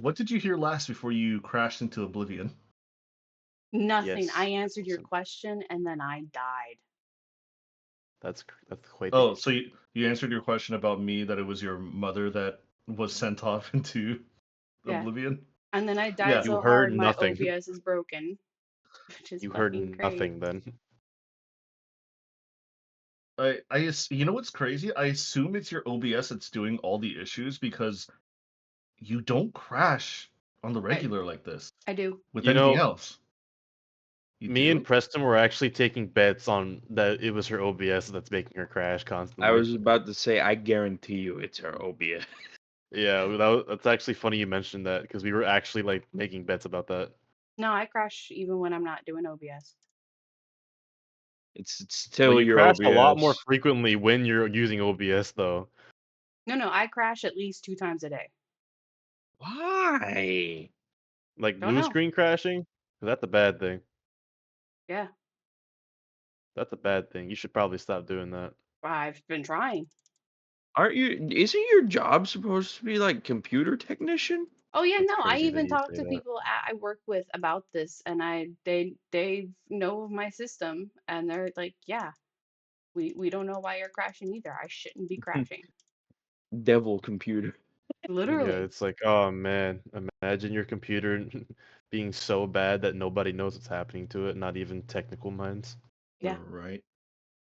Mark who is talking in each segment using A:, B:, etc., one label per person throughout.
A: what did you hear last before you crashed into oblivion?
B: Nothing. I
C: Yes.
B: answered your question and then I died.
C: That's quite the
A: Oh, so
C: answer.
A: you answered your question about me that it was your mother that was sent off into
B: Yeah.
A: oblivion?
B: And then I died
A: Yeah.
C: You
B: so
C: heard
B: hard my
C: nothing.
B: OBS is broken, which is
C: You heard
B: fucking great.
C: nothing then.
A: You know what's crazy? I assume it's your OBS that's doing all the issues because you don't crash on the
B: I
A: regular like this
B: I do.
A: with
C: You
A: anything
C: know,
A: else. You
C: me and
A: do?
C: Preston were actually taking bets on that it was her OBS that's making her crash
D: I
C: constantly.
D: was about to say, I guarantee you it's our OBS.
C: Yeah, that's actually funny you mentioned that because we were actually like making bets about that.
B: No, I crash even when I'm not doing OBS.
D: It's
C: Well,
D: still
C: you
D: your
C: crash a lot more
D: OBS.
C: frequently when you're using OBS though.
B: No, I crash at least 2 times a day.
D: Why?
C: Like
B: Don't
C: blue
B: know.
C: screen crashing, that's a bad thing.
B: Yeah,
C: That's a bad thing. You should probably stop doing that.
B: I've been trying.
D: Aren't you? Isn't your job supposed to be like computer technician?
B: Oh yeah,
C: That's
B: no, I
C: crazy that
B: even
C: you
B: talked
C: say
B: to
C: that.
B: people I work with about this, and they know of my system, and they're like, yeah, we don't know why you're crashing either. I shouldn't be crashing.
D: Devil computer.
C: Yeah,
B: Literally.
C: it's like, oh man, imagine your computer being so bad that nobody knows what's happening to it, not even technical minds.
B: Yeah.
A: Right.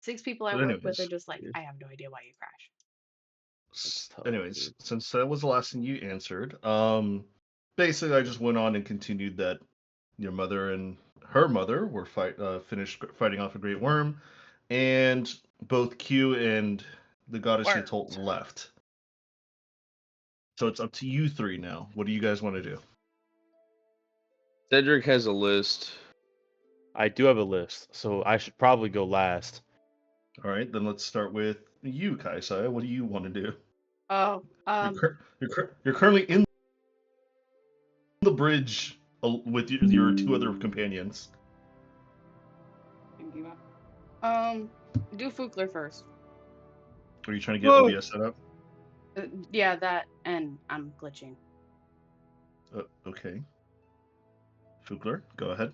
B: 6 people I
A: But
B: work with are
A: anyways,
B: just like,
C: Yeah,
B: I have no idea why you crash.
C: that's tough,
A: anyways,
C: dude.
A: since that was the last thing you answered, basically I just went on and continued that your mother and her mother were finished fighting off a great worm, and both Q and the goddess Yatol
D: Worms.
A: left. So it's up to you three now. What do you guys want to do?
D: Cedric has a list.
C: I do have a list, so I should probably go last.
A: All right, then let's start with you, Kaisai. What do you want to do?
B: Oh,
A: You're currently in the bridge with your two other companions.
B: thinking about. Do Fukler first.
A: Are you trying to get
D: Whoa.
A: OBS set up?
B: Yeah, that, and I'm glitching.
A: Okay. Fugler, go ahead.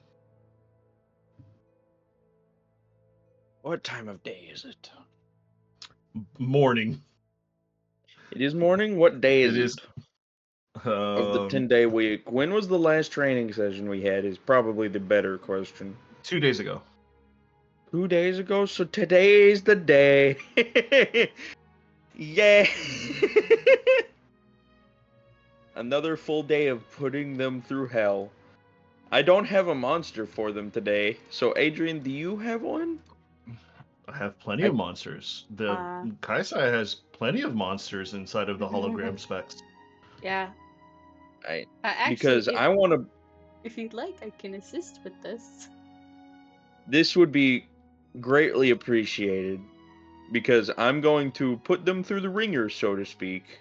D: What time of day is it?
A: Morning.
D: It is morning. What day is
A: It is.
D: it? Of the
A: Um,
D: 10-day week. When was the last training session we had? Is probably the better question.
A: 2 days ago.
D: 2 days ago. So today is the day. Yeah. Another full day of putting them through hell. I don't have a monster for them today. So Adrian, do you have one?
A: I have plenty of
D: I
A: monsters. The
B: Uh,
A: Kaisai has plenty of monsters inside of the hologram specs.
B: yeah.
D: I
B: Actually,
D: because I want to.
B: if you'd like, I can assist with this.
D: This would be greatly appreciated because I'm going to put them through the ringer, so to speak.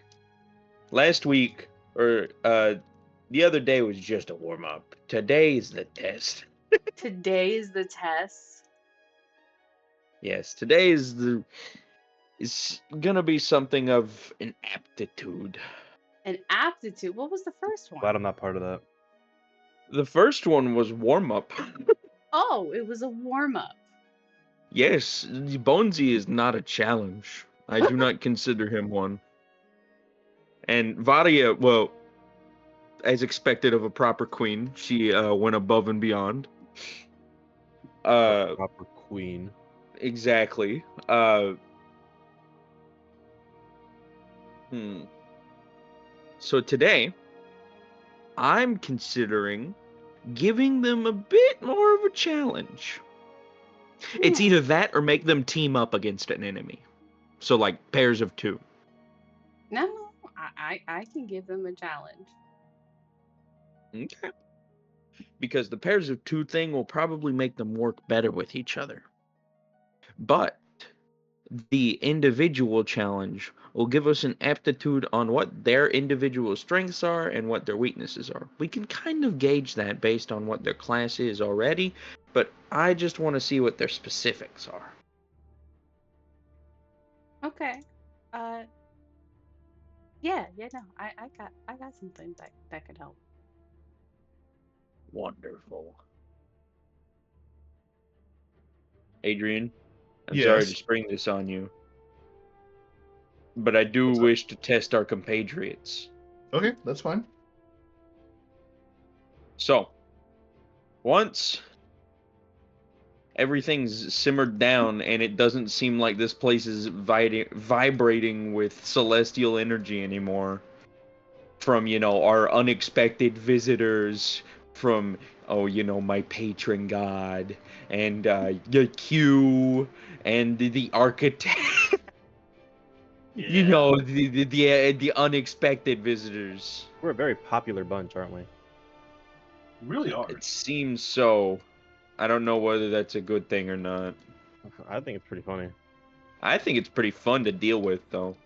D: Last week, or the other day was just a warm up. Today is the test.
B: Today is the test.
D: Yes, today is gonna be something of an aptitude.
B: An aptitude. What was the first
C: Glad
B: one?
C: I'm not part of that.
D: The first one was warm up.
B: Oh, it was a warm up.
D: Yes, Bonesy is not a challenge. I do not consider him one. And Varia, well, as expected of a proper queen, she went above and beyond. Uh,
C: Proper queen.
D: exactly. Hmm. So today, I'm considering giving them a bit more of a challenge. It's
B: Hmm.
D: either that or make them team up against an enemy. So like pairs of two.
B: No, I can give them a challenge.
D: Okay. Because the pairs of two thing will probably make them work better with each other. But the individual challenge will give us an aptitude on what their individual strengths are and what their weaknesses are. We can kind of gauge that based on what their class is already, but I just want to see what their specifics are.
B: Okay. Uh, Yeah, no, I got something that could help.
D: Wonderful. Adrian, I'm sorry to
A: Yes.
D: spring this on you, but I do
A: What's up?
D: wish to test our compatriots.
A: Okay, that's fine.
D: So, once everything's simmered down and it doesn't seem like this place is vibrating with celestial energy anymore from, our unexpected visitors, from, my patron god, and the Q, and the architect,
A: Yeah.
D: the unexpected visitors.
C: We're a very popular bunch, aren't we?
A: We really are.
D: It seems so. I don't know whether that's a good thing or not.
C: I think it's pretty funny.
D: I think it's pretty fun to deal with, though.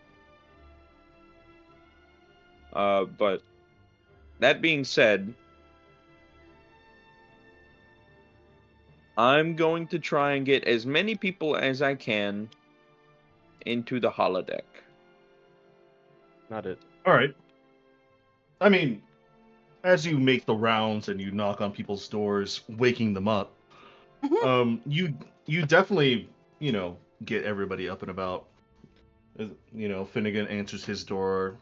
D: But that being said, I'm going to try and get as many people as I can into the holodeck.
C: Not it.
A: All right. I mean, as you make the rounds and you knock on people's doors, waking them up, you definitely, get everybody up and about. Finnegan answers his door,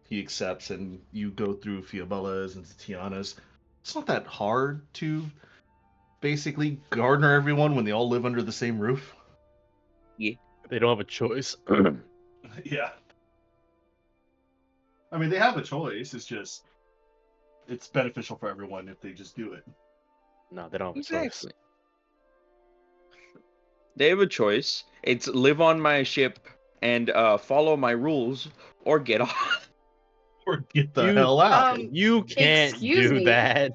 A: he accepts, and you go through Fiobella's and Tiana's. It's not that hard to basically garner everyone when they all live under the same roof.
D: Yeah.
C: They don't have a choice.
A: Yeah. I mean, they have a choice. It's beneficial for everyone if they just do it.
C: No, they don't have a
D: Exactly.
C: choice.
D: They have a choice. It's live on my ship and follow my rules, or get off.
A: Or get the hell out.
C: You can't
B: Excuse
C: do
B: me.
C: that.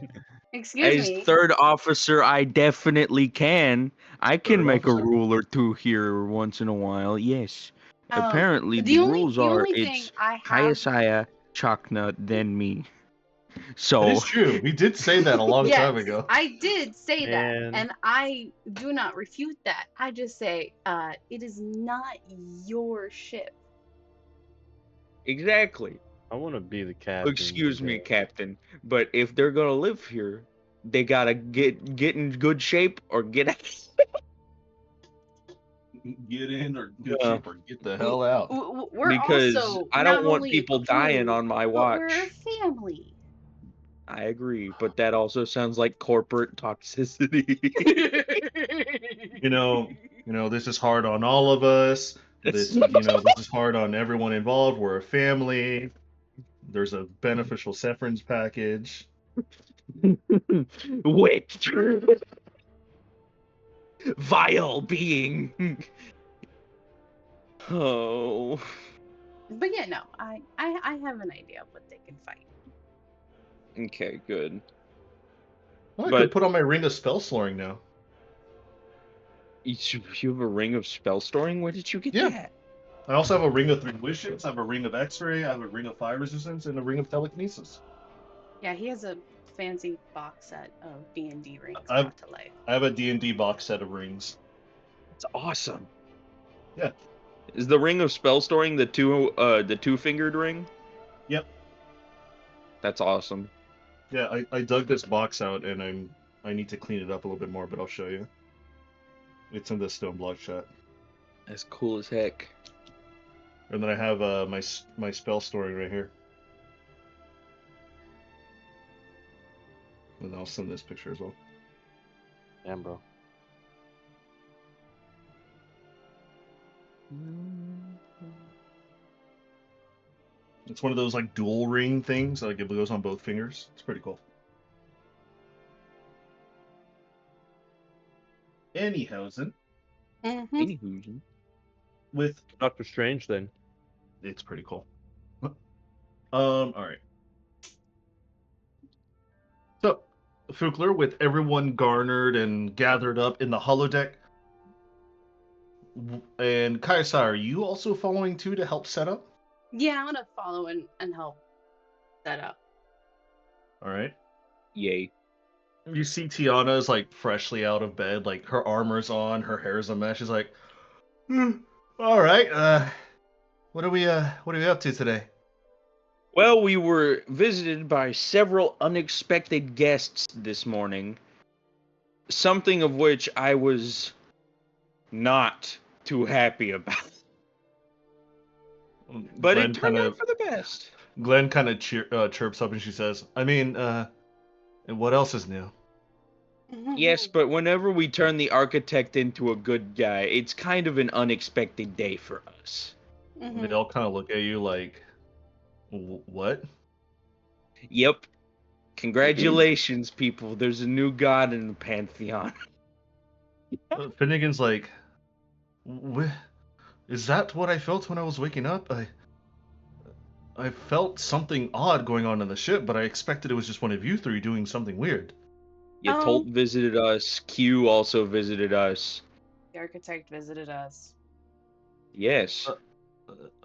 B: Excuse
D: As
B: me.
D: third officer, I definitely can. I can
A: Third
D: make
A: officer?
D: a rule or two here once in a while. Yes. Apparently,
B: The
D: the
B: only
D: rules
B: the
D: are
B: only thing
D: it's
B: I have
D: Hayasaya, Chakna, then me.
A: That
D: So
A: is true. We did say that a long
B: yes,
A: time ago.
B: I did say that,
C: And
B: and I do not refute that. I just say, it is not your ship.
D: exactly.
C: I want to be the captain.
D: Excuse me,
C: because
D: Captain, but if they're gonna live here, they gotta get in good shape or get out.
A: Get in or good
D: Yeah.
A: shape or get the hell out.
B: We're
D: Because
B: also
D: I
B: not
D: don't want
B: only a
D: people dying
B: crew,
D: on my
B: but we're a
D: watch.
B: family.
D: I agree, but that also sounds like corporate toxicity.
A: This is hard on all of us. This is hard on everyone involved. We're a family. There's a beneficial severance package.
D: Witch. Vile being. Oh.
B: But yeah, no, I have an idea of what they can fight.
D: Okay, good.
A: Well, I
D: But
A: could put on my ring of spell sloring now.
D: you have a ring of spell storing? Where did you get
A: Yeah.
D: that?
A: I also have a ring of 3 wishes. I have a ring of X-ray. I have a ring of fire resistance, and a ring of telekinesis.
B: Yeah, he has a fancy box set of D&D rings
A: I've-
B: brought to life.
A: I have a D&D box set of rings.
D: It's awesome.
A: Yeah.
D: Is the ring of spell storing the two-fingered ring?
A: Yep.
D: That's awesome.
A: Yeah, I dug this box out, and I need to clean it up a little bit more, but I'll show you. It's in the stone block shot.
D: That's cool as heck.
A: And then I have my spell storing right here. And I'll send this picture as well.
C: damn, bro.
A: It's one of those like dual ring things, like it goes on both fingers. It's pretty cool. Anyhowsen,
B: Mm-hmm.
D: Anywho,
A: with
C: Doctor Strange, then.
A: it's pretty cool. All right. So, Fukler, with everyone garnered and gathered up in the holodeck, and Kaisar, are you also following too to help set up?
B: Yeah, I'm gonna follow and help set up.
A: All right.
D: yay.
A: You see Tiana's like freshly out of bed, like her armor's on, her hair's a mess. She's like, all right. What are we up to today?
D: Well, we were visited by several unexpected guests this morning, something of which I was not too happy about. But it turned out for the best.
A: Glenn kind of chirps up and she says, "I mean, and what else is new?"
D: Yes, but whenever we turn the architect into a good guy, it's kind of an unexpected day for us.
A: They all kind of look at you like, "What?"
D: Yep. Congratulations, people. There's a new god in the Pantheon.
A: Finnegan's like, "Is that what I felt when I was waking up? I felt something odd going on in the ship, but I expected it was just one of you three doing something weird."
D: Yeah, Tolt visited us. Q also visited us.
B: The architect visited us.
D: Yes.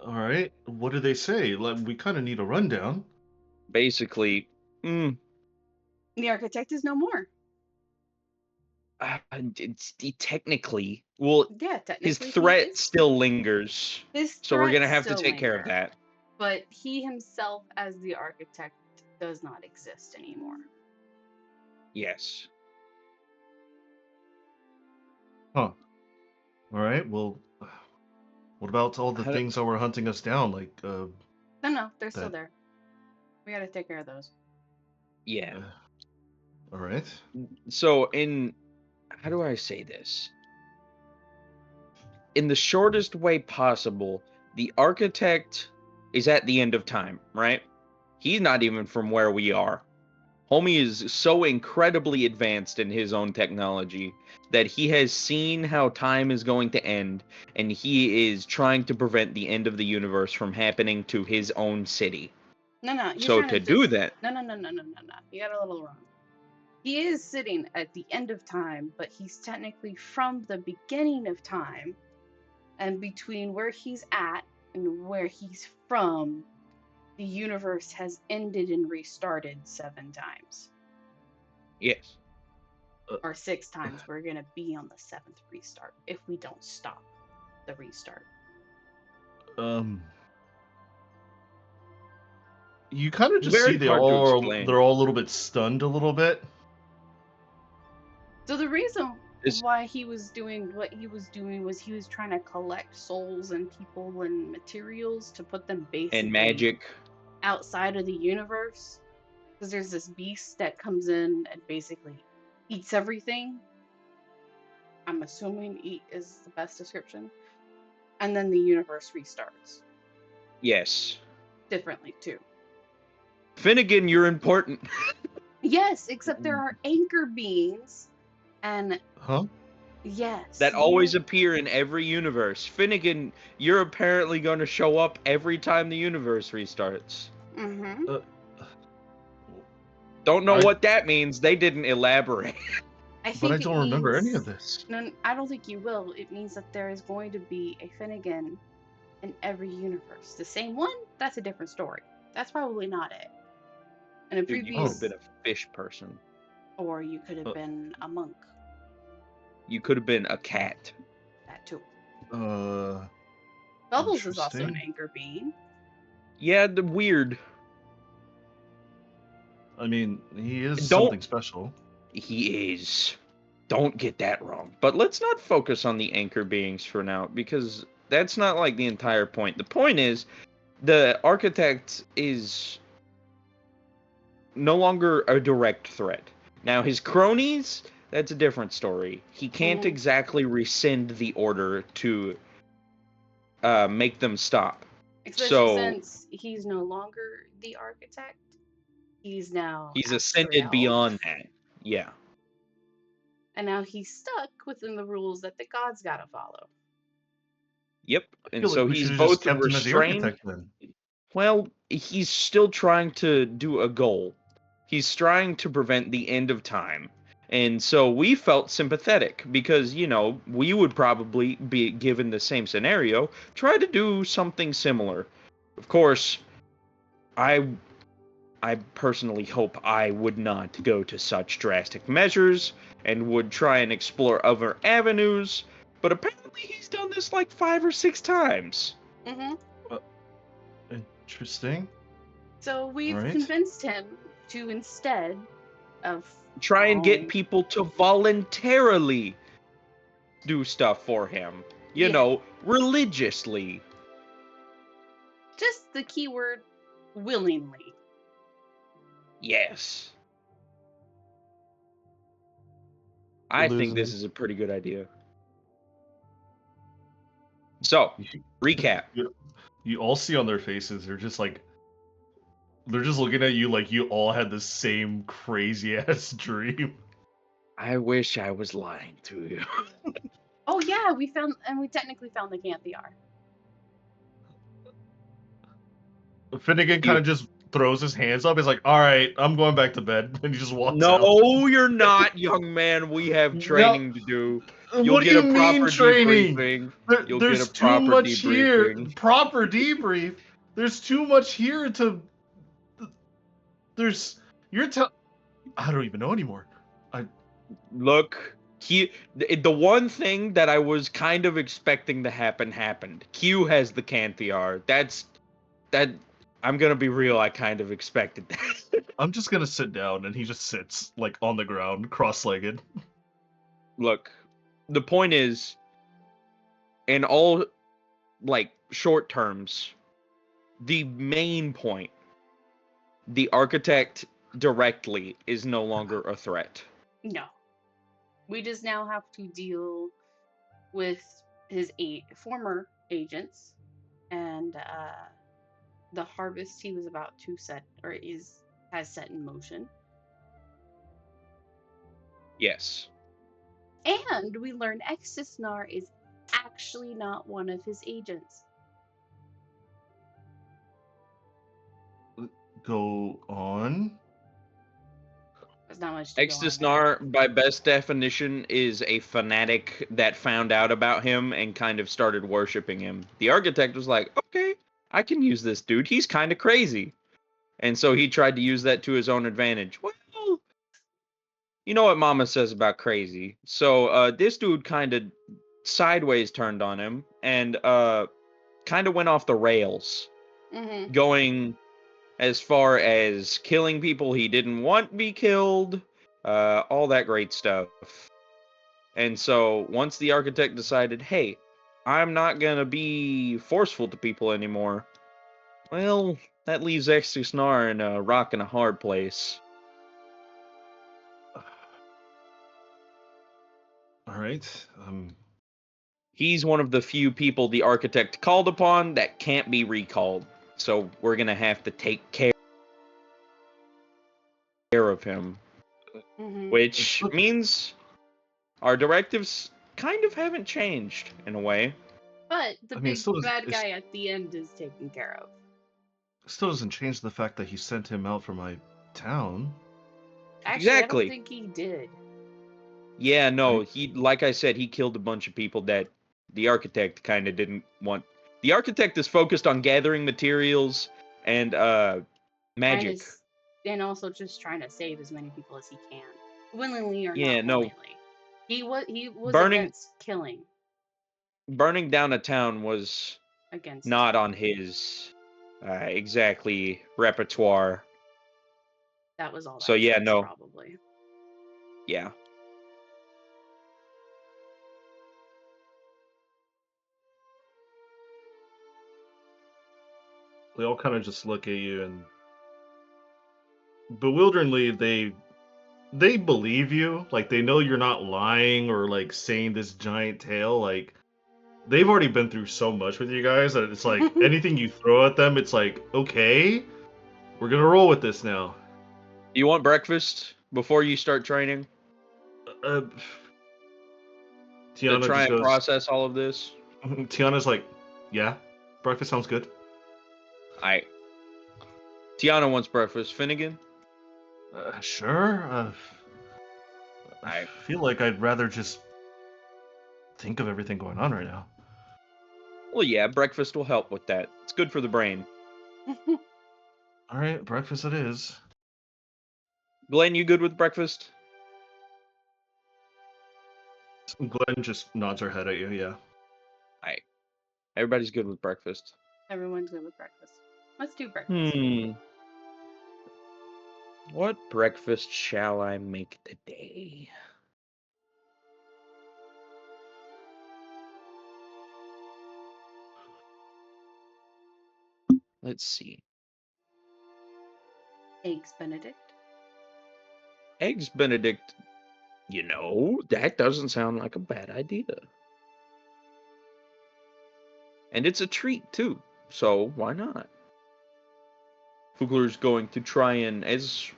A: All right. What did they say? Like, we kind of need a rundown.
D: Basically,
B: The architect is no more.
D: it's technically, well,
B: Yeah, technically
D: his
B: he
D: threat
B: is.
D: still lingers.
B: His
D: So we're gonna
B: threats
D: have to
B: still
D: take care of
B: linger,
D: that.
B: But he himself, as the architect, does not exist anymore.
D: Yes.
A: Huh. All right. Well, what about all the
D: How do-
A: things that were hunting us down? Like,
B: No, they're still
A: That-
B: there. We gotta take care of those.
D: Yeah.
A: all right.
D: So how do I say this? In the shortest way possible, the architect is at the end of time, right? He's not even from where we are. Homie is so incredibly advanced in his own technology that he has seen how time is going to end, and he is trying to prevent the end of the universe from happening to his own city.
B: No, you're
D: So
B: trying
D: to do that,
B: No. You got a little wrong. He is sitting at the end of time, but he's technically from the beginning of time, and between where he's at and where he's from, the universe has ended and restarted 7 times.
D: yes.
B: Or 6 times. We're gonna be on the 7th restart if we don't stop the restart.
A: You kind of just
D: Very
A: see
D: hard to explain.
A: they're all a little bit stunned a little bit.
B: So the reason
D: It's-
B: why he was doing what he was doing was he was trying to collect souls and people and materials to put them basically
D: And magic.
B: outside of the universe. Because there's this beast that comes in and basically eats everything. I'm assuming eat is the best description. And then the universe restarts.
D: Yes.
B: Differently too.
D: Finnegan, you're important.
B: Yes, except there are anchor beings and
A: Huh?
B: yes.
D: That always appear in every universe. Finnegan, you're apparently going to show up every time the universe restarts.
B: Mm-hmm.
D: Don't know what that means. They didn't elaborate.
A: But I don't remember any of this.
B: No, I don't think you will. It means that there is going to be a Finnegan in every universe. The same one? That's a different story. That's probably not it. In a
D: Dude, you
B: previous,
D: could have been a fish person.
B: or you could have been a monk.
D: You could have been a cat.
B: That too. Bubbles is also an
A: Interesting.
B: anchor being.
D: Yeah, the weird.
A: I mean, he is
D: Don't-
A: something special.
D: He is. Don't get that wrong. But let's not focus on the anchor beings for now, because that's not like the entire point. The point is, the architect is no longer a direct threat. Now, his cronies, that's a different story. He can't exactly rescind the order to make them stop.
B: Especially since he's no longer the architect. He's now
D: He's ascended
B: Astriel,
D: beyond that. Yeah.
B: and now he's stuck within the rules that the gods gotta follow.
D: Yep.
A: I
D: And
A: feel
D: so
A: like we
D: he's
A: should've just
D: both
A: kept him as the
D: restrained.
A: architect then.
D: Well, he's still trying to do a goal. He's trying to prevent the end of time. And so we felt sympathetic because, you know, we would probably be given the same scenario, try to do something similar. Of course, I personally hope I would not go to such drastic measures and would try and explore other avenues, but apparently he's done this like 5 or 6 times.
B: Mm-hmm.
A: Interesting.
B: So we've
A: Alright.
B: convinced him to, instead of
D: Try and get
B: following-
D: people to voluntarily do stuff for him. You
B: Yeah.
D: know, religiously.
B: just the keyword willingly.
D: Yes. I think this
C: Losing.
D: is a pretty good idea. So, recap.
A: You all see on their faces, they're just like, they're just looking at you like you all had the same crazy ass dream.
D: I wish I was lying to you.
B: Oh yeah, we technically found the Canthiar.
A: Finnegan kind of just throws his hands up. He's like, "All right, I'm going back to bed," and he just walks out.
D: No, you're not, young man. We have training to do. You'll
A: What do
D: get
A: you
D: a
A: mean
D: proper
A: training?
D: debriefing. You'll
A: There's
D: get a
A: too
D: proper
A: much here.
D: debriefing.
A: Proper debrief. There's too much here to. There's. You're I don't even know anymore.
D: Look, the one thing that I was kind of expecting to happen happened. Q has the Canthiar. That. I'm gonna be real. I kind of expected that.
A: I'm just gonna sit down, and he just sits like on the ground, cross-legged.
D: Look, the point is, in all like short terms, the main point, the architect directly is no longer a threat.
B: No. We just now have to deal with his former agents and the harvest he was about to set, or has set in motion.
D: Yes.
B: And we learn Exisnar is actually not one of his agents.
A: Go on.
B: There's not much to go on there.
D: Exisnar, by best definition, is a fanatic that found out about him and kind of started worshiping him. The architect was like, okay, I can use this dude. He's kind of crazy. And so he tried to use that to his own advantage. Well, you know what Mama says about crazy. So this dude kind of sideways turned on him and kind of went off the rails,
B: Mm-hmm.
D: going as far as killing people he didn't want be killed, all that great stuff. And so once the architect decided, hey, I'm not going to be forceful to people anymore, well, that leaves Exusnar in a rock and a hard place.
A: All right.
D: He's one of the few people the architect called upon that can't be recalled. So we're going to have to take care of him.
B: Mm-hmm.
D: Which means our directives kind of haven't changed in a way.
B: But the
A: I mean,
B: big
A: it still doesn't-
B: bad guy at the end is taken care of.
A: Still doesn't change the fact that he sent him out for my town.
B: Actually,
D: Exactly.
B: I don't think he did.
D: Yeah, no, he, like I said, he killed a bunch of people that the architect kind of didn't want. The architect is focused on gathering materials and magic.
B: And also just trying to save as many people as he can, willingly or
D: Yeah,
B: not
D: no.
B: willingly. He was
D: Burning-
B: against killing.
D: Burning down a town was
B: Against
D: not on his exactly repertoire.
B: that was all. That
D: So, yeah,
B: says,
D: no.
B: probably.
D: Yeah.
A: They all kind of just look at you and bewilderingly they believe you. Like they know you're not lying or like saying this giant tale. Like they've already been through so much with you guys that it's like anything you throw at them, it's like, okay, we're gonna roll with this now.
D: You want breakfast before you start training?
A: Uh,
D: To
A: Tiana
D: try
A: just
D: and
A: goes.
D: process all of this?
A: Tiana's like, yeah, breakfast sounds good.
D: Tiana wants breakfast. Finnegan?
A: Sure. I
D: I-
A: feel like I'd rather just think of everything going on right now.
D: Well, yeah, breakfast will help with that. It's good for the brain.
A: All right, breakfast it is.
D: Glenn, you good with breakfast?
A: Glenn just nods her head at you. Yeah.
D: Everybody's good with breakfast.
B: Everyone's good with breakfast. Let's do breakfast.
D: What breakfast shall I make today? Let's see.
B: Eggs Benedict.
D: Eggs Benedict, that doesn't sound like a bad idea. And it's a treat, too. So, why not? Fugler's going to try and, as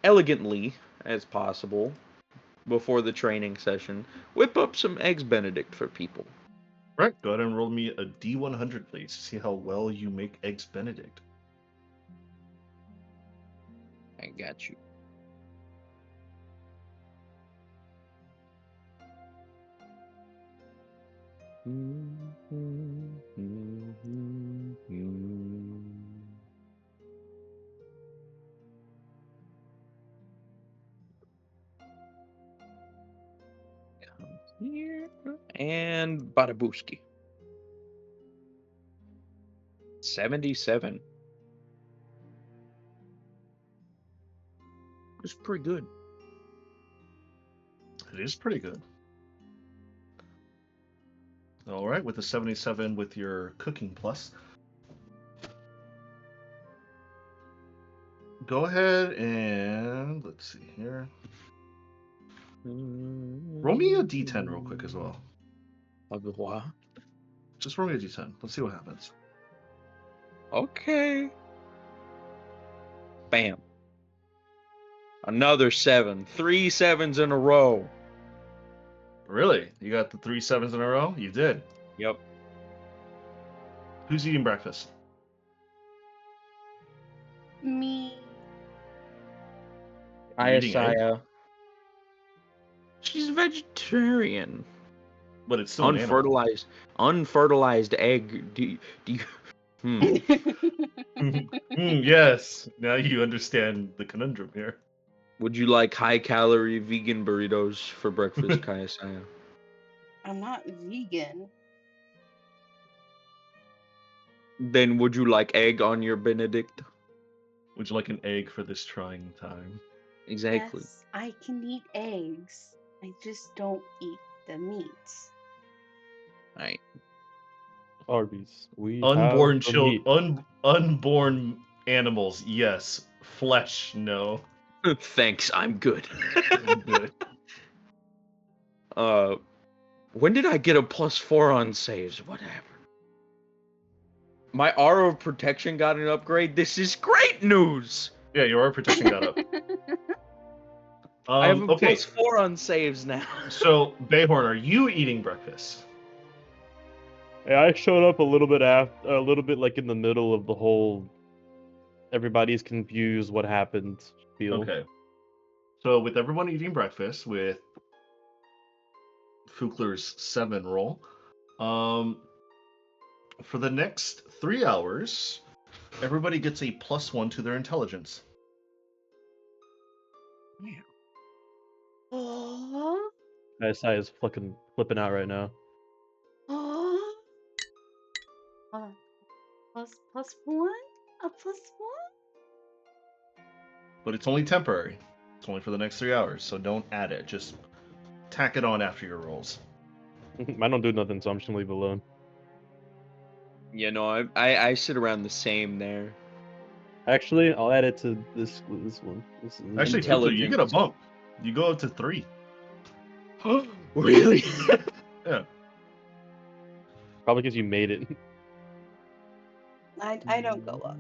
D: elegantly as possible, before the training session, whip up some Eggs Benedict for people.
A: Right, go ahead and roll me a D100, please. See how well you make Eggs Benedict.
D: I got you. Come here and Badabuski. 77. It's pretty good.
A: It is pretty good. All right, with the 77 with your cooking plus. Go ahead and let's see here. Roll me a D10 real quick as well.
D: What?
A: Just roll me a D10. Let's see what happens.
D: Okay. Bam. Another 7. 3 7s in a row.
A: Really? You got the 3 7s in a row? You did.
D: Yep.
A: Who's eating breakfast?
B: Me.
A: You're eating egg?
D: Isaiah. She's vegetarian.
A: But it's still an animal.
D: Unfertilized egg. Do you
A: Yes. Now you understand the conundrum here.
D: Would you like high-calorie vegan burritos for breakfast, Isaiah?
B: I'm not vegan.
D: Then would you like egg on your Benedict?
A: Would you like an egg for this trying time?
D: Exactly.
B: Yes, I can eat eggs. I just don't eat the meats.
D: Right.
C: Arby's. We
A: Unborn
C: have the meat.
A: unborn animals, yes. Flesh, no.
D: Thanks, I'm good.
A: Good.
D: When did I get a +4 on saves? Whatever. My aura of protection got an upgrade. This is great news.
A: Yeah, your aura protection got up.
D: I have a
A: Okay,
D: +4 on saves now.
A: so Bayhorn, are you eating breakfast?
C: Yeah, I showed up a little bit like in the middle of the whole everybody's confused what happened feel.
A: Okay. So with everyone eating breakfast with Fukler's 7 roll, for the next 3 hours, everybody gets a +1 to their intelligence.
B: Oh,
C: SI is fucking flipping out right now.
B: oh. Plus one? A +1?
A: But it's only temporary. It's only for the next 3 hours, so don't add it. Just tack it on after your rolls.
C: I don't do nothing, so I'm just gonna leave it alone.
D: Yeah, no, I sit around the same there.
C: Actually, I'll add it to this one. This is
A: Actually, Fukler, you get a
D: Intelligence.
A: bump. You go up to 3.
D: Really?
A: Yeah.
C: probably because you made it.
B: I don't go up.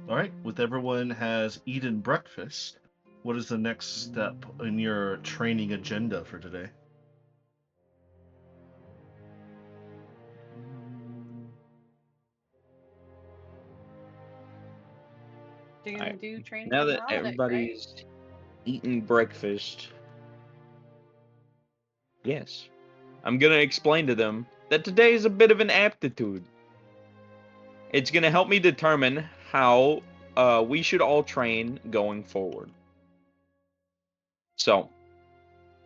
A: All right. With everyone has eaten breakfast, what is the next step in your training agenda for today?
B: You're gonna do training
D: Now
B: on
D: that
B: Holiday,
D: everybody's eaten breakfast, yes, I'm gonna explain to them that today is a bit of an aptitude. It's gonna help me determine how we should all train going forward. So,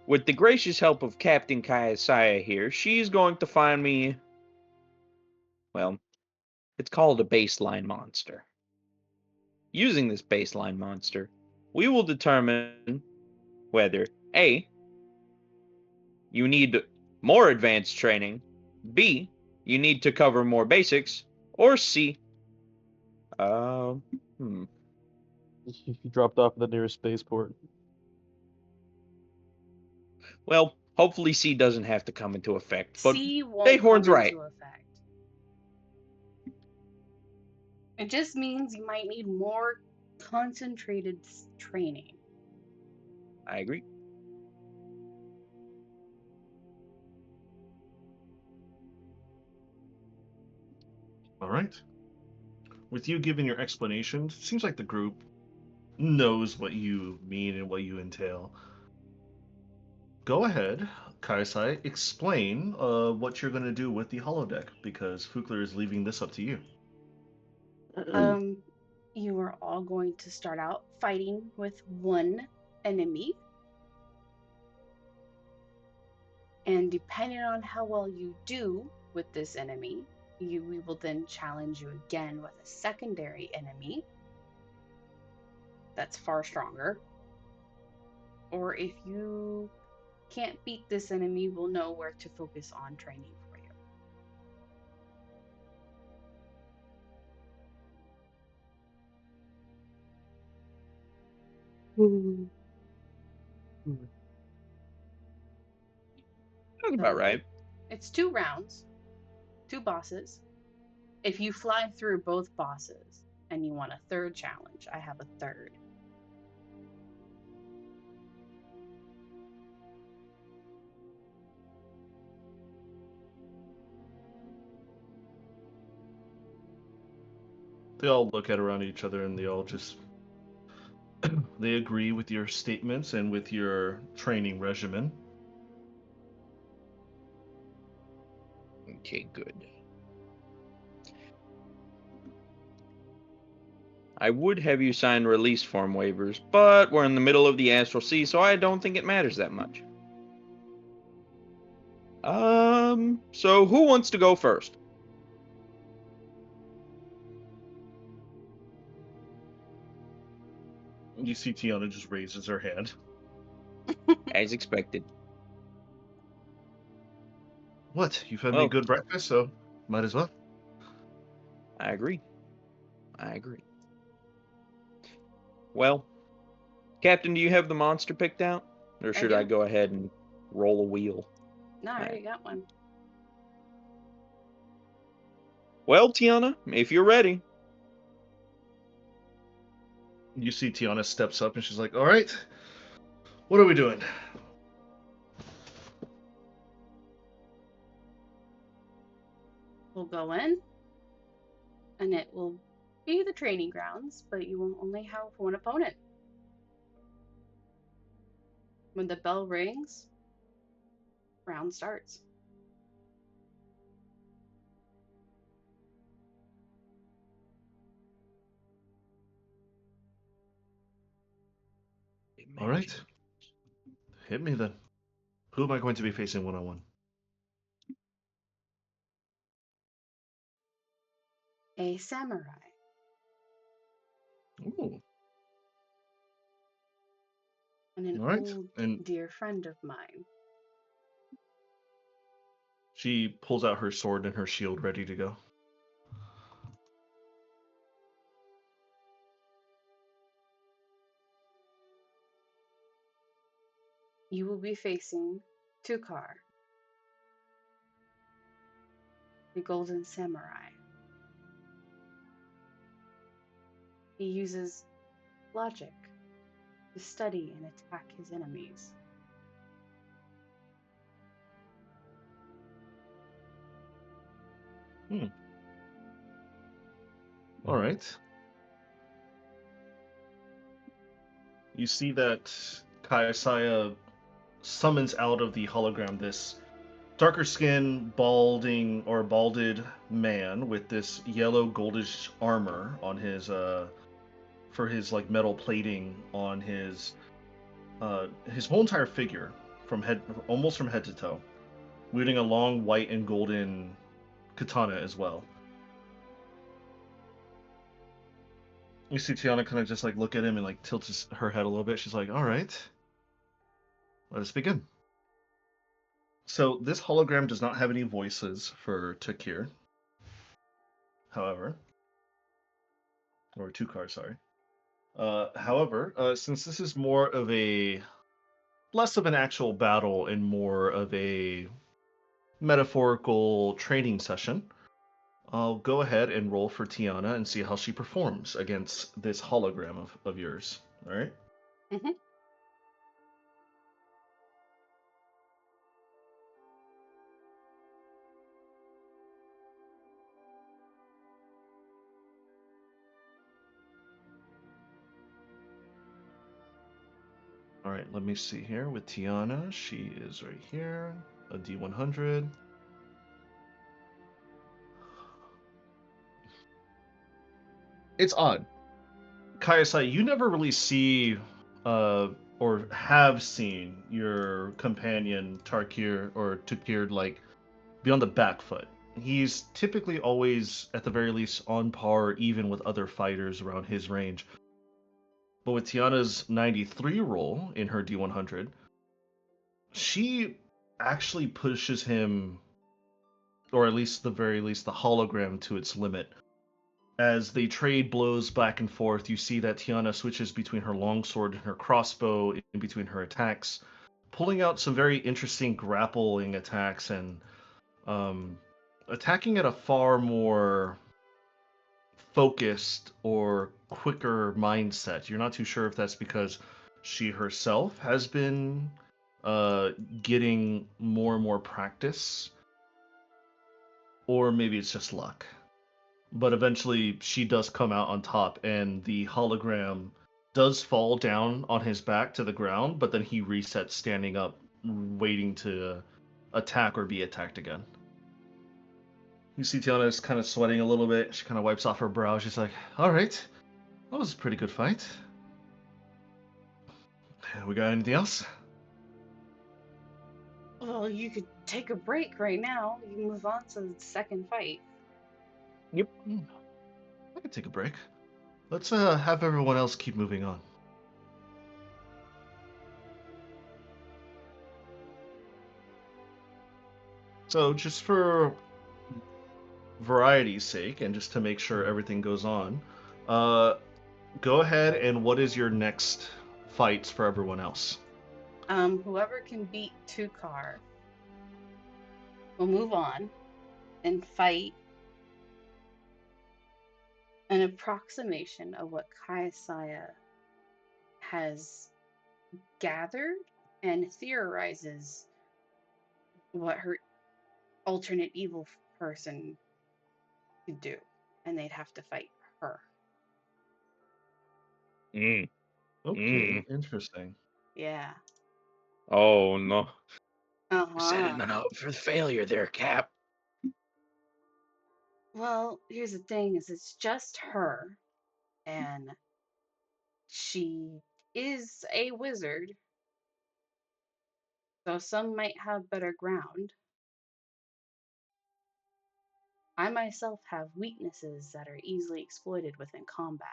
D: with the gracious help of Captain Kayasaya here, she's going to find me, well, it's called a baseline monster. Using this baseline monster, we will determine whether A, you need more advanced training, B, you need to cover more basics, or C, hmm.
C: He dropped off at the nearest spaceport.
D: Well, hopefully C doesn't have to come into effect, but
B: C won't
D: Bayhorn's
B: come
D: right.
B: into effect. It just means you might need more concentrated training.
D: I agree.
A: All right. With you giving your explanation, it seems like the group knows what you mean and what you entail. Go ahead, Kaisai, explain what you're going to do with the holodeck, because Fukler is leaving this up to you.
B: You are all going to start out fighting with one enemy. And depending on how well you do with this enemy, we will then challenge you again with a secondary enemy that's far stronger. Or if you can't beat this enemy, we'll know where to focus on training for you.
D: That's about right.
B: It's 2 rounds, 2 bosses. If you fly through both bosses and you want a third challenge, I have a third.
A: They all look at around each other and they all just they agree with your statements and with your training regimen.
D: Okay, good. I would have you sign release form waivers, but we're in the middle of the Astral Sea, so I don't think it matters that much. So who wants to go first?
A: You see Tiana just raises her hand.
D: As expected.
A: What? You've had me a good breakfast, so might as well.
D: I agree. Well, Captain, do you have the monster picked out? Or should I go ahead and roll a wheel?
B: No, I already got one.
D: Well, Tiana, if you're ready.
A: You see Tiana steps up and she's like, all right, what are we doing?
B: We'll go in, and it will be the training grounds, but you will only have one opponent. When the bell rings, round starts.
A: All right. Hit me then. Who am I going to be facing one-on-one?
B: A samurai.
A: Ooh.
B: And an old dear friend of mine.
A: She pulls out her sword and her shield ready to go.
B: You will be facing Tukar, the Golden Samurai. He uses logic to study and attack his enemies.
A: All right. You see that Kayasaya summons out of the hologram this darker skinned, balded man with this yellow goldish armor on his for his like metal plating on his whole entire figure from head to toe, wielding a long white and golden katana as well. You see Tiana kind of just like look at him and like tilts her head a little bit. She's like, "All right, let us begin." So this hologram does not have any voices for Takir, however, or Tukar, sorry. However, since this is more of a less of an actual battle and more of a metaphorical training session, I'll go ahead and roll for Tiana and see how she performs against this hologram of yours. All right.
B: Mm-hmm.
A: All right, let me see here with Tiana. She is right here, a D100. It's odd. Kayasai, you never really see or have seen your companion Tarkir or Tukir like be on the back foot. He's typically always, at the very least, on par even with other fighters around his range. But with Tiana's 93 roll in her D100, she actually pushes him, or at least the very least the hologram, to its limit. As they trade blows back and forth, you see that Tiana switches between her longsword and her crossbow in between her attacks, pulling out some very interesting grappling attacks and attacking at a far more focused or quicker mindset. You're not too sure if that's because she herself has been getting more and more practice, or maybe it's just luck. But eventually she does come out on top, and the hologram does fall down on his back to the ground, but then he resets standing up, waiting to attack or be attacked again. You see Tiana is kind of sweating a little bit. She kind of wipes off her brow. She's like, "All right, that was a pretty good fight. We got anything else?"
B: Well, you could take a break right now. You can move on to the second fight.
D: Yep.
A: I could take a break. Let's have everyone else keep moving on. So, just for variety's sake, and just to make sure everything goes on, go ahead and what is your next fights for everyone else?
B: Whoever can beat Tukar will move on and fight an approximation of what Kayasaya has gathered and theorizes what her alternate evil person could do, and they'd have to fight her.
D: Mm.
A: Okay, interesting.
B: Yeah.
D: Oh no.
B: Uh-huh.
D: Setting it up for failure there, Cap.
B: Well, here's the thing: is it's just her, and she is a wizard, so some might have better ground. I myself have weaknesses that are easily exploited within combat.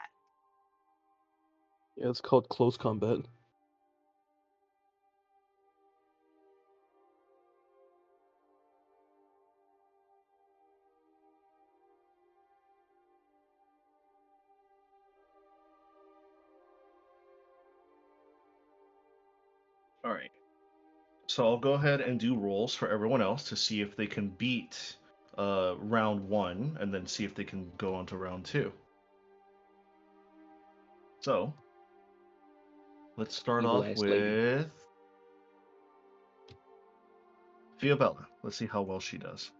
C: Yeah, it's called close combat.
A: All right. So I'll go ahead and do rolls for everyone else to see if they can beat round 1, and then see if they can go on to round 2. So let's start
D: Evil
A: off
D: ass lady.
A: with Fiabella. Let's see how well she does.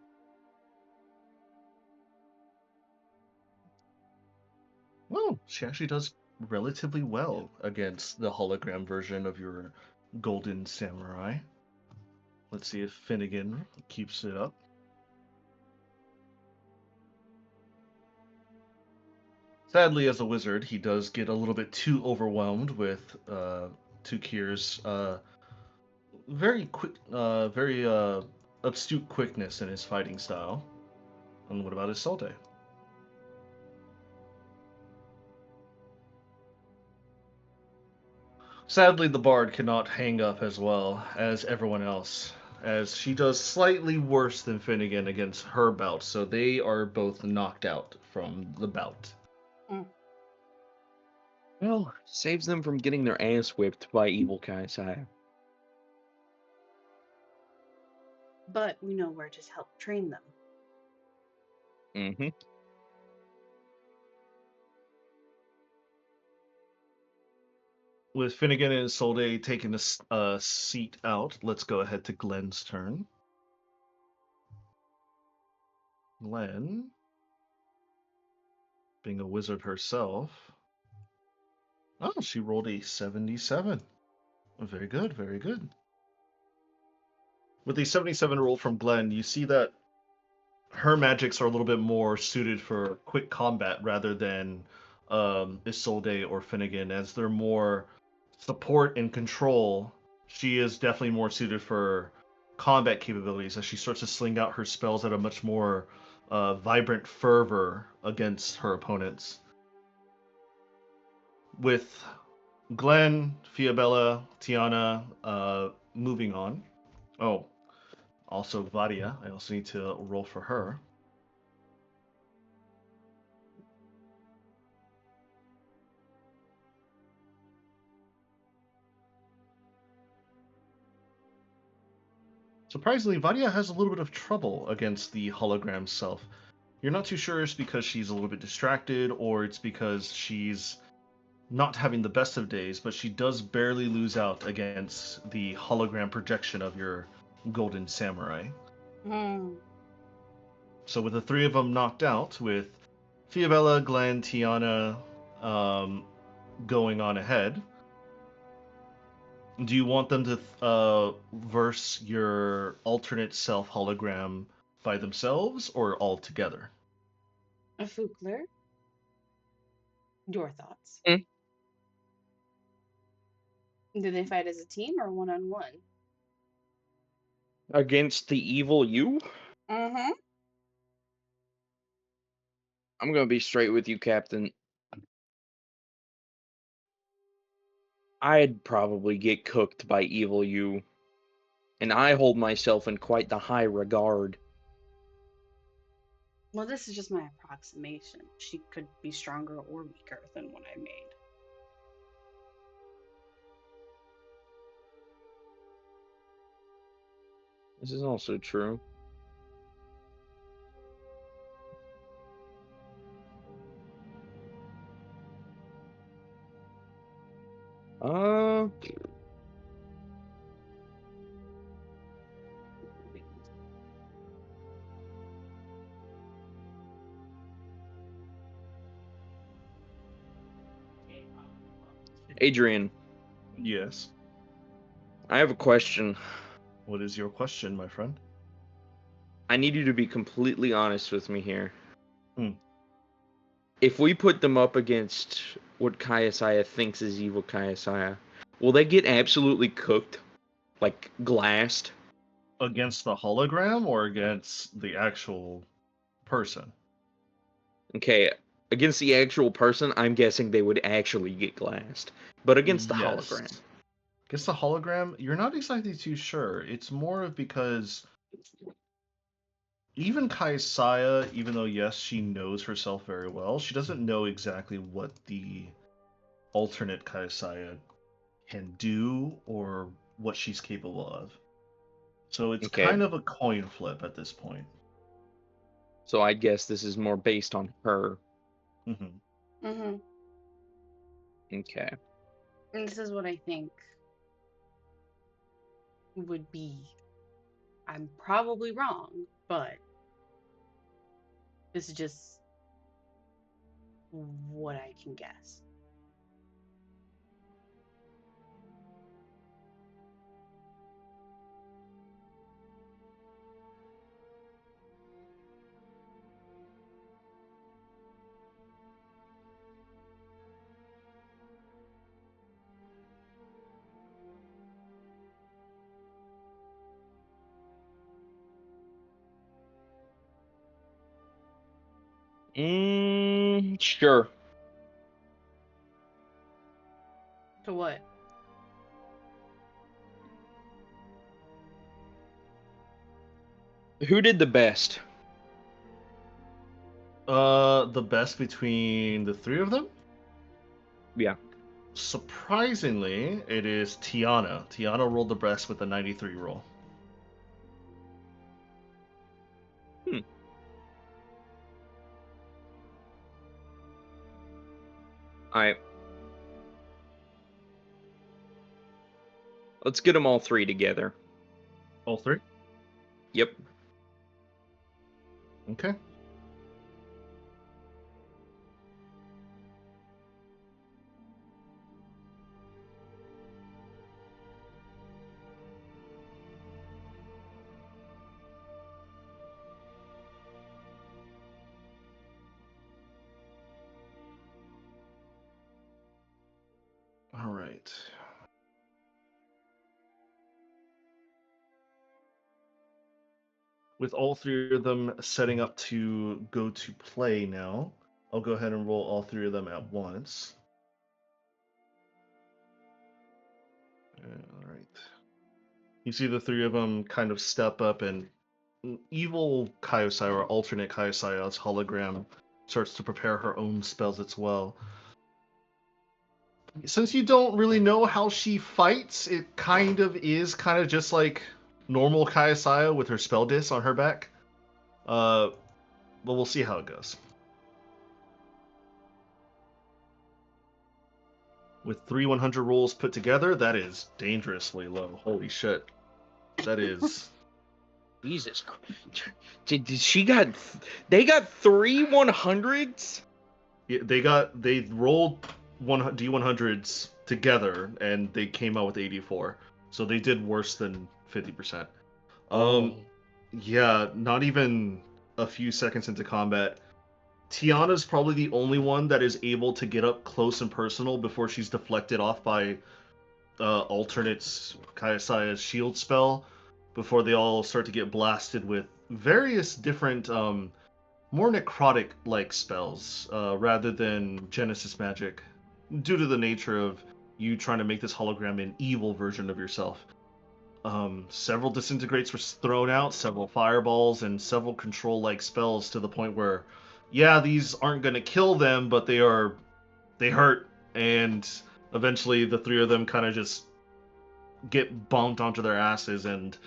A: Well, she actually does relatively well against the hologram version of your golden samurai. Let's see if Finnegan keeps it up. Sadly, as a wizard, he does get a little bit too overwhelmed with Tukir's very quick, very astute quickness in his fighting style. And what about his Solte? Sadly, the bard cannot hang up as well as everyone else, as she does slightly worse than Finnegan against her bout, so they are both knocked out from the bout.
D: Well, saves them from getting their ass whipped by evil Kaisai.
B: But we know where to help train them.
D: Mm-hmm.
A: With Finnegan and Isolde taking a seat out, let's go ahead to Glenn's turn. Glenn, being a wizard herself. Oh, she rolled a 77. Very good, very good. With the 77 roll from Glenn, you see that her magics are a little bit more suited for quick combat rather than Isolde or Finnegan, as they're more support and control. She is definitely more suited for combat capabilities as she starts to sling out her spells at a much more vibrant fervor against her opponents. With Glenn, Fiabella, Tiana moving on. Oh, also Vadia. I also need to roll for her. Surprisingly, Vadia has a little bit of trouble against the hologram self. You're not too sure it's because she's a little bit distracted or it's because she's not having the best of days, but she does barely lose out against the hologram projection of your golden samurai. So with the three of them knocked out, with Fiabella, Glenn, Tiana going on ahead, do you want them to verse your alternate self hologram by themselves or all together?
B: A Fukler? Your thoughts?
D: Mm.
B: Do they fight as a team or one-on-one?
D: Against the evil you?
B: Mm-hmm.
D: I'm gonna be straight with you, Captain. I'd probably get cooked by evil you, and I hold myself in quite the high regard.
B: Well, this is just my approximation. She could be stronger or weaker than what I made.
D: This is also true. Uh, Adrian,
A: Yes.
D: I have a question.
A: What is your question, my friend?
D: I need you to be completely honest with me here.
A: Hmm.
D: If we put them up against what Kayasaya thinks is evil Kayasaya, will they get absolutely cooked? Like glassed?
A: Against the hologram or against the actual person?
D: Okay, against the actual person, I'm guessing they would actually get glassed. But against the
A: Yes.
D: hologram.
A: Against the hologram, you're not exactly too sure. It's more of because even Kaisaya, even though yes, she knows herself very well, she doesn't know exactly what the alternate Kaisaya can do or what she's capable of. So it's
D: Okay,
A: kind of a coin flip at this point.
D: so I guess this is more based on her.
A: Hmm.
B: Mm-hmm.
D: Okay.
B: And this is what I think would be. I'm probably wrong, but this is just what I can guess.
D: Sure.
B: To what?
D: Who did the best?
A: The best between the three of them?
D: Yeah.
A: Surprisingly, it is Tiana. Tiana rolled the best with a 93 roll.
D: All right. Let's get them all three together.
A: All three?
D: Yep.
A: Okay. All right. With all three of them setting up to go to play now, I'll go ahead and roll all three of them at once. All right. You see the three of them kind of step up, and evil Kaiosai, or alternate Kaiosai's hologram, starts to prepare her own spells as well. Since you don't really know how she fights, it kind of just like normal Kaiosai with her spell disc on her back. But we'll see how it goes. With 3 100 rolls put together, that is dangerously low. Holy shit. That is...
D: Jesus Christ. Did she got... They got 3 100s?
A: Yeah, they rolled D100s together, and they came out with 84. So they did worse than 50%. Yeah, not even a few seconds into combat, Tiana's probably the only one that is able to get up close and personal before she's deflected off by Alternate's Kaiosai's shield spell, before they all start to get blasted with various different, more necrotic-like spells, rather than Genesis magic, due to the nature of you trying to make this hologram an evil version of yourself. Several disintegrates were thrown out, several fireballs, and several control-like spells, to the point where, yeah, these aren't going to kill them, but they hurt, and eventually the three of them kind of just get bonked onto their asses, and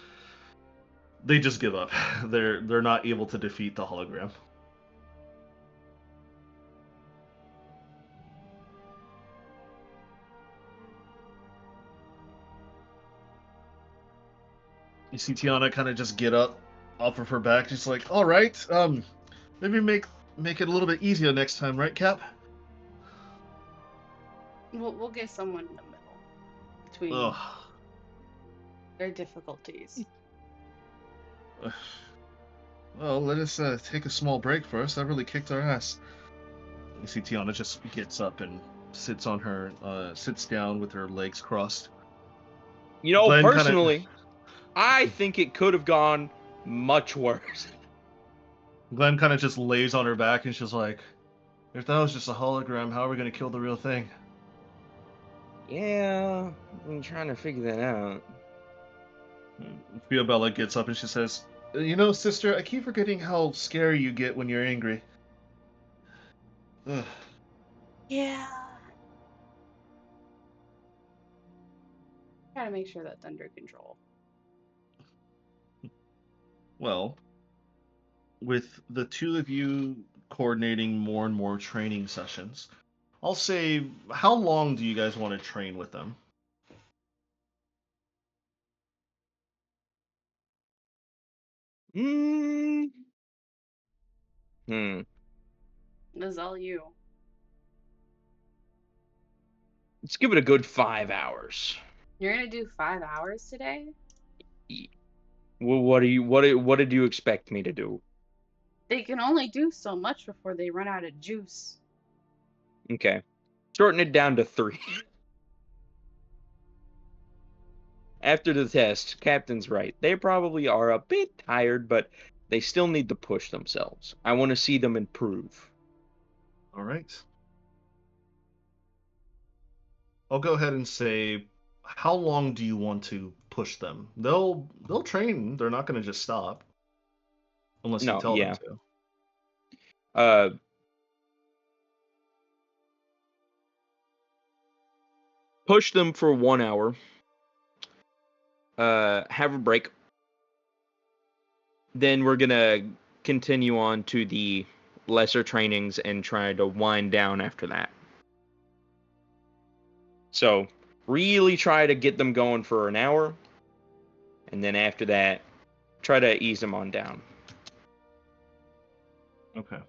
A: they just give up. They're not able to defeat the hologram. You see Tiana kind of just get up off of her back. She's like, "All right, maybe make it a little bit easier next time, right, Cap?"
B: We'll get someone in the middle between
A: Ugh.
B: their difficulties.
A: Well, let us take a small break first. That really kicked our ass. You see Tiana just gets up and sits down with her legs crossed.
D: You know,
A: Glenn
D: personally, I think it could have gone much worse.
A: Glenn kind of just lays on her back, and she's like, "If that was just a hologram, how are we going to kill the real thing?"
D: Yeah, I'm trying to figure that out.
A: Fiobella gets up and she says, "You know, sister, I keep forgetting how scary you get when you're angry." Ugh.
B: Yeah. Gotta make sure that's under control.
A: Well, with the two of you coordinating more and more training sessions, I'll say, how long do you guys want to train with them?
D: Hmm.
B: That's all you.
D: Let's give it a good 5 hours.
B: You're gonna do 5 hours today?
D: Well, what did you expect me to do?
B: They can only do so much before they run out of juice.
D: Okay. Shorten it down to 3. After the test, Captain's right. They probably are a bit tired, but they still need to push themselves. I want to see them improve.
A: All right. I'll go ahead and say, how long do you want to push them? They'll train. They're not going to just stop. unless you
D: No,
A: tell them
D: yeah.
A: to.
D: Push them for 1 hour. Have a break. Then we're gonna continue on to the lesser trainings and try to wind down after that. So really try to get them going for an hour, and then after that, try to ease them on down.
A: Okay.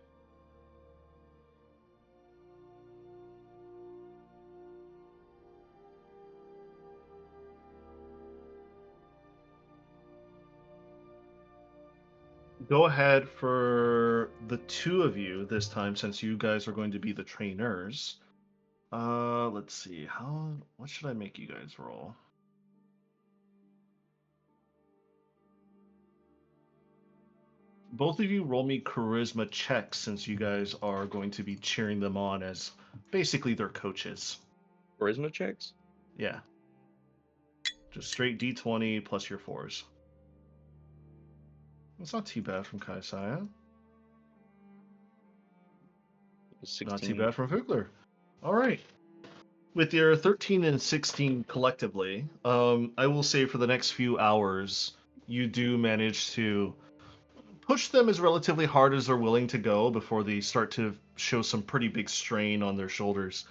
A: Go ahead for the two of you this time, since you guys are going to be the trainers. Let's see. What should I make you guys roll? Both of you roll me charisma checks, since you guys are going to be cheering them on as basically their coaches.
D: Charisma checks?
A: Yeah. Just straight D20 plus your 4s. That's not too bad from Kaisaya.
D: 16.
A: Not too bad from Fugler. All right. With your 13 and 16 collectively, I will say for the next few hours, you do manage to push them as relatively hard as they're willing to go before they start to show some pretty big strain on their shoulders.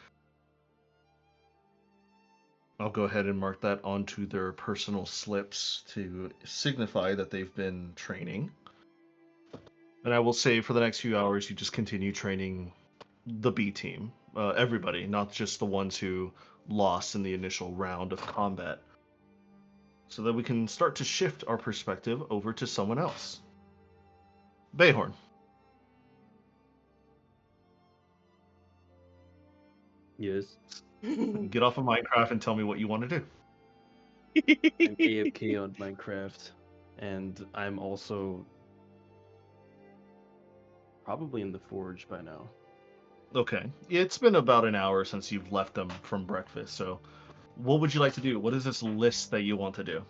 A: I'll go ahead and mark that onto their personal slips to signify that they've been training. And I will say for the next few hours, you just continue training the B team. Everybody, not just the ones who lost in the initial round of combat. So that we can start to shift our perspective over to someone else. Bayhorn.
C: Yes.
A: Get off of Minecraft and tell me what you want to do.
C: I'm AFK on Minecraft, and I'm also probably in the forge by now.
A: Okay. It's been about an hour since you've left them from breakfast, so what would you like to do? What is this list that you want to do?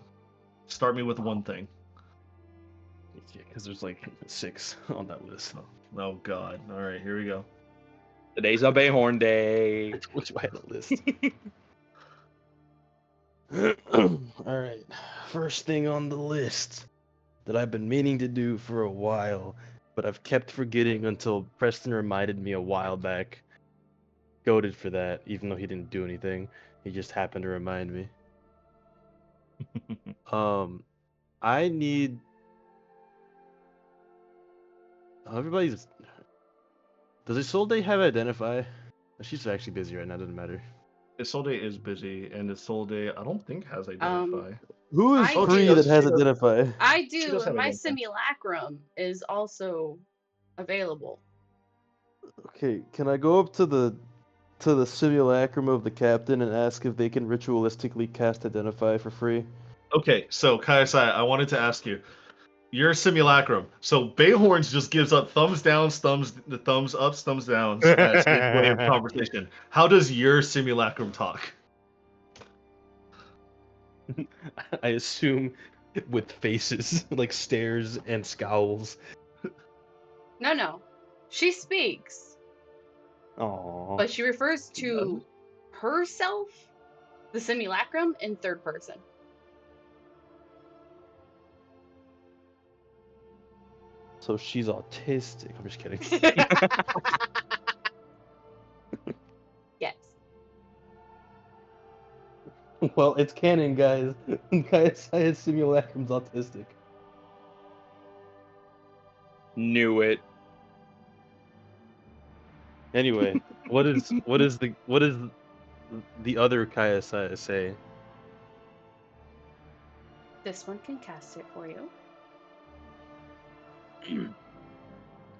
A: Start me with one thing.
C: Yeah, because there's like 6 on that list.
A: Oh god. Alright, here we go.
D: Today's a Bayhorn day.
C: I told you I had a list. All right. First thing on the list that I've been meaning to do for a while, but I've kept forgetting until Preston reminded me a while back. Goated for that, even though he didn't do anything. He just happened to remind me. I need everybody's. Does Isolde have Identify? She's actually busy right now. Doesn't matter.
A: Isolde is busy, and Isolde, I don't think, has Identify.
C: Who is
B: I
C: free
B: do.
C: that has
A: She does.
C: Identify?
B: I
A: She
B: do,
A: does have
B: and my
A: Identify.
B: simulacrum is also available.
C: Okay, can I go up to the simulacrum of the captain and ask if they can ritualistically cast Identify for free?
A: Okay, so Kaisai, I wanted to ask you. Your simulacrum. So Bayhorns just gives up thumbs downs, thumbs ups, thumbs downs as his way of conversation. How does your simulacrum talk?
C: I assume with faces, like stares and scowls.
B: No. She speaks,
C: Aww.
B: but she refers to herself, the simulacrum, in third person.
C: So she's autistic. I'm just kidding.
B: Yes.
C: Well, it's canon, guys. Guys, simulacrum's autistic.
D: Knew it.
C: Anyway, what is the other Kaya say?
B: This one can cast it for you.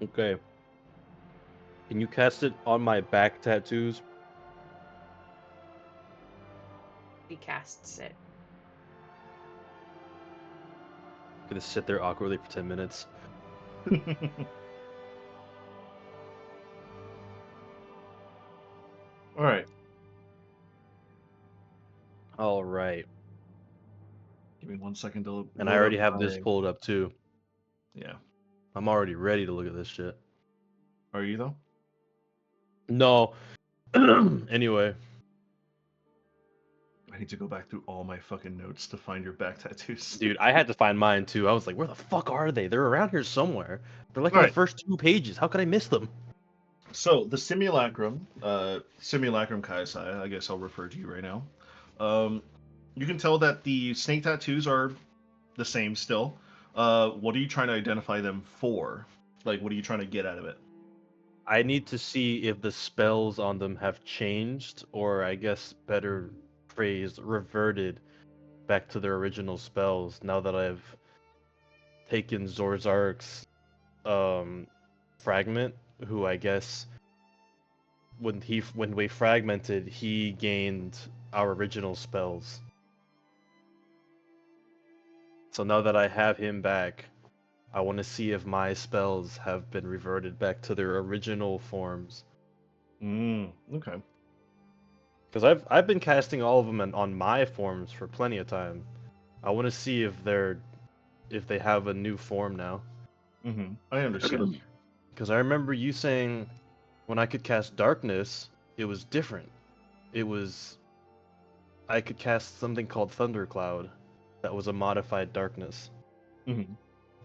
C: Okay. Can you cast it on my back tattoos?
B: He casts it.
C: I'm gonna sit there awkwardly for 10 minutes.
A: All right.
C: All right.
A: Give me 1 second to.
C: And I already have this pulled up too.
A: Yeah.
C: I'm already ready to look at this shit.
A: Are you though?
C: No. Anyway,
A: I need to go back through all my fucking notes to find your back tattoos.
C: dude, I had to find mine too. I was like, where the fuck are they? They're around here somewhere. They're like in the
A: Alright.
C: first 2 pages. How could I miss them?
A: So the simulacrum Kaisai, I guess I'll refer to you right now. You can tell that the snake tattoos are the same still. What are you trying to identify them for? Like, what are you trying to get out of it?
C: I need to see if the spells on them have changed, or I guess better phrased, reverted back to their original spells now that I've taken Zorzark's fragment, who I guess when we fragmented, he gained our original spells. So now that I have him back, I want to see if my spells have been reverted back to their original forms.
A: Okay.
C: Because I've been casting all of them on my forms for plenty of time. I want to see if they have a new form now.
A: I understand.
C: Because I remember you saying when I could cast darkness, it was different. I could cast something called Thundercloud, that was a modified darkness.
A: Mhm.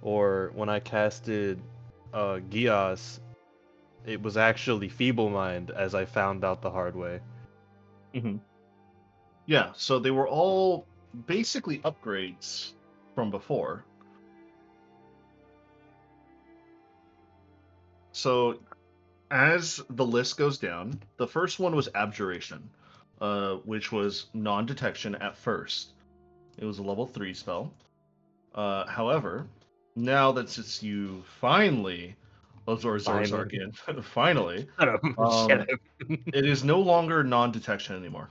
C: Or when I casted Gias, it was actually Feeble Mind, as I found out the hard way.
A: Yeah, so they were all basically upgrades from before. So as the list goes down, the first one was Abjuration, which was non-detection at first. It was a level 3 spell. However, now that since you finally absorbed Zorzark in, finally,
C: Shut up. Shut up.
A: it is no longer non-detection anymore.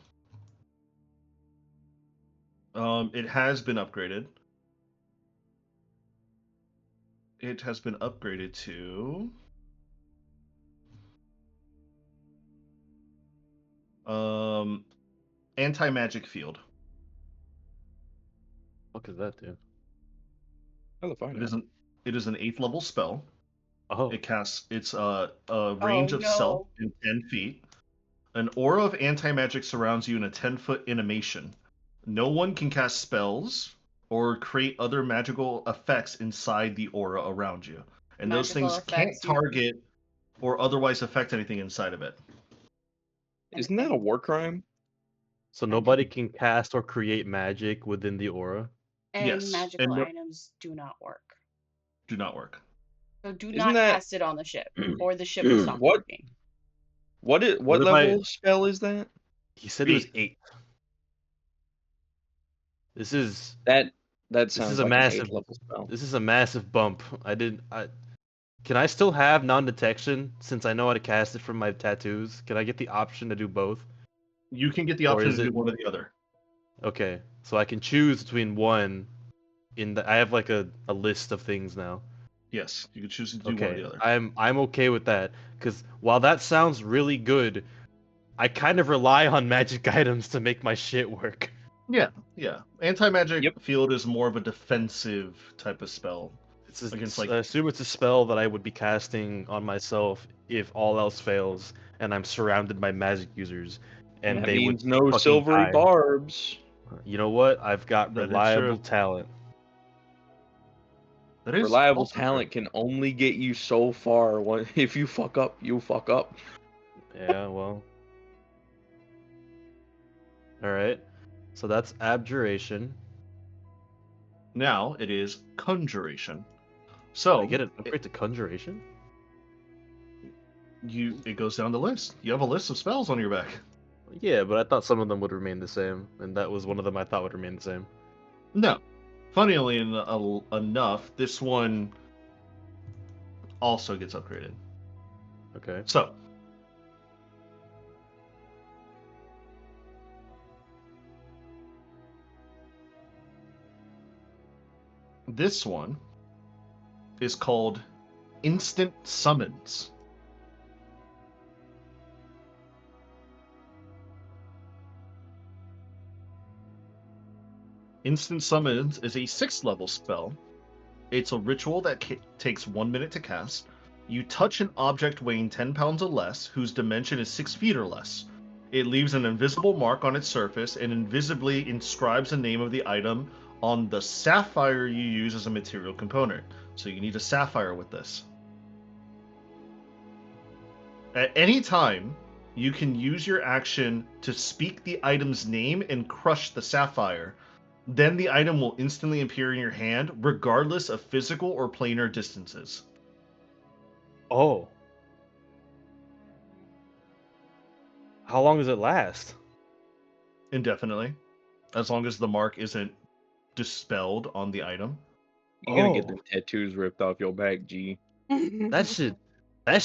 A: It has been upgraded. It has been upgraded to anti-magic field.
C: What is that, dude?
D: How the fuck?
A: It is an 8th level spell.
C: Oh,
A: It casts its a range of self
B: no.
A: in 10 feet. An aura of anti-magic surrounds you in a 10-foot animation. No one can cast spells or create other magical effects inside the aura around you. And those
B: Magical
A: things can't
B: effects, you-
A: target or otherwise affect anything inside of it.
D: Isn't that a war crime?
C: so nobody can cast or create magic within the aura?
B: And
A: Yes,
B: magical
A: and no,
B: items do not work.
A: do not work.
B: So do
D: Isn't
B: not
D: that
B: cast it on the ship, or the ship will stop
D: what?
B: working.
D: What
C: What if
D: level spell is that?
C: He said it was
A: 8.
C: 8. This is
D: That
C: this is
D: sounds
C: a
D: like an
C: massive
D: 8th level spell.
C: this is a massive bump. Can I still have non-detection since I know how to cast it from my tattoos? Can I get the option to do both?
A: You can get the
C: Or
A: option
C: is
A: to do
C: it
A: one or the other.
C: okay? So I can choose between one. I have like a list of things now.
A: Yes, you can choose to do one or
C: Okay,
A: the other.
C: I'm okay with that because while that sounds really good, I kind of rely on magic items to make my shit work.
A: Yeah. Anti-magic
D: Yep.
A: field is more of a defensive type of spell. Against like
C: I assume it's a spell that I would be casting on myself if all else fails, and I'm surrounded by magic users, and
D: That
C: they would
D: means no
C: fucking
D: silvery
C: die.
D: barbs.
C: You know what? I've got
A: That is
C: reliable
A: true.
C: talent.
A: That is
D: Reliable
A: also
D: talent can only get you so far. If you fuck up, you fuck up.
C: Yeah, well. Alright. So that's abjuration.
A: true. Now it is conjuration.
C: Did
A: So
C: I get an upgrade to conjuration?
A: it goes down the list. You have a list of spells on your back.
C: Yeah, but I thought some of them would remain the same, and that was one of them I thought would remain the same.
A: No. Funnily enough, this one also gets upgraded.
C: Okay.
A: So this one is called Instant Summons. Instant Summons is a 6th level spell. It's a ritual that takes 1 minute to cast. You touch an object weighing 10 pounds or less, whose dimension is 6 feet or less. It leaves an invisible mark on its surface and invisibly inscribes the name of the item on the sapphire you use as a material component. So you need a sapphire with this. At any time, you can use your action to speak the item's name and crush the sapphire. Then the item will instantly appear in your hand, regardless of physical or planar distances.
C: Oh. How long does it last?
A: Indefinitely. As long as the mark isn't dispelled on the item.
D: You're gonna get
C: Oh.
D: the tattoos ripped off your back, G.
C: That's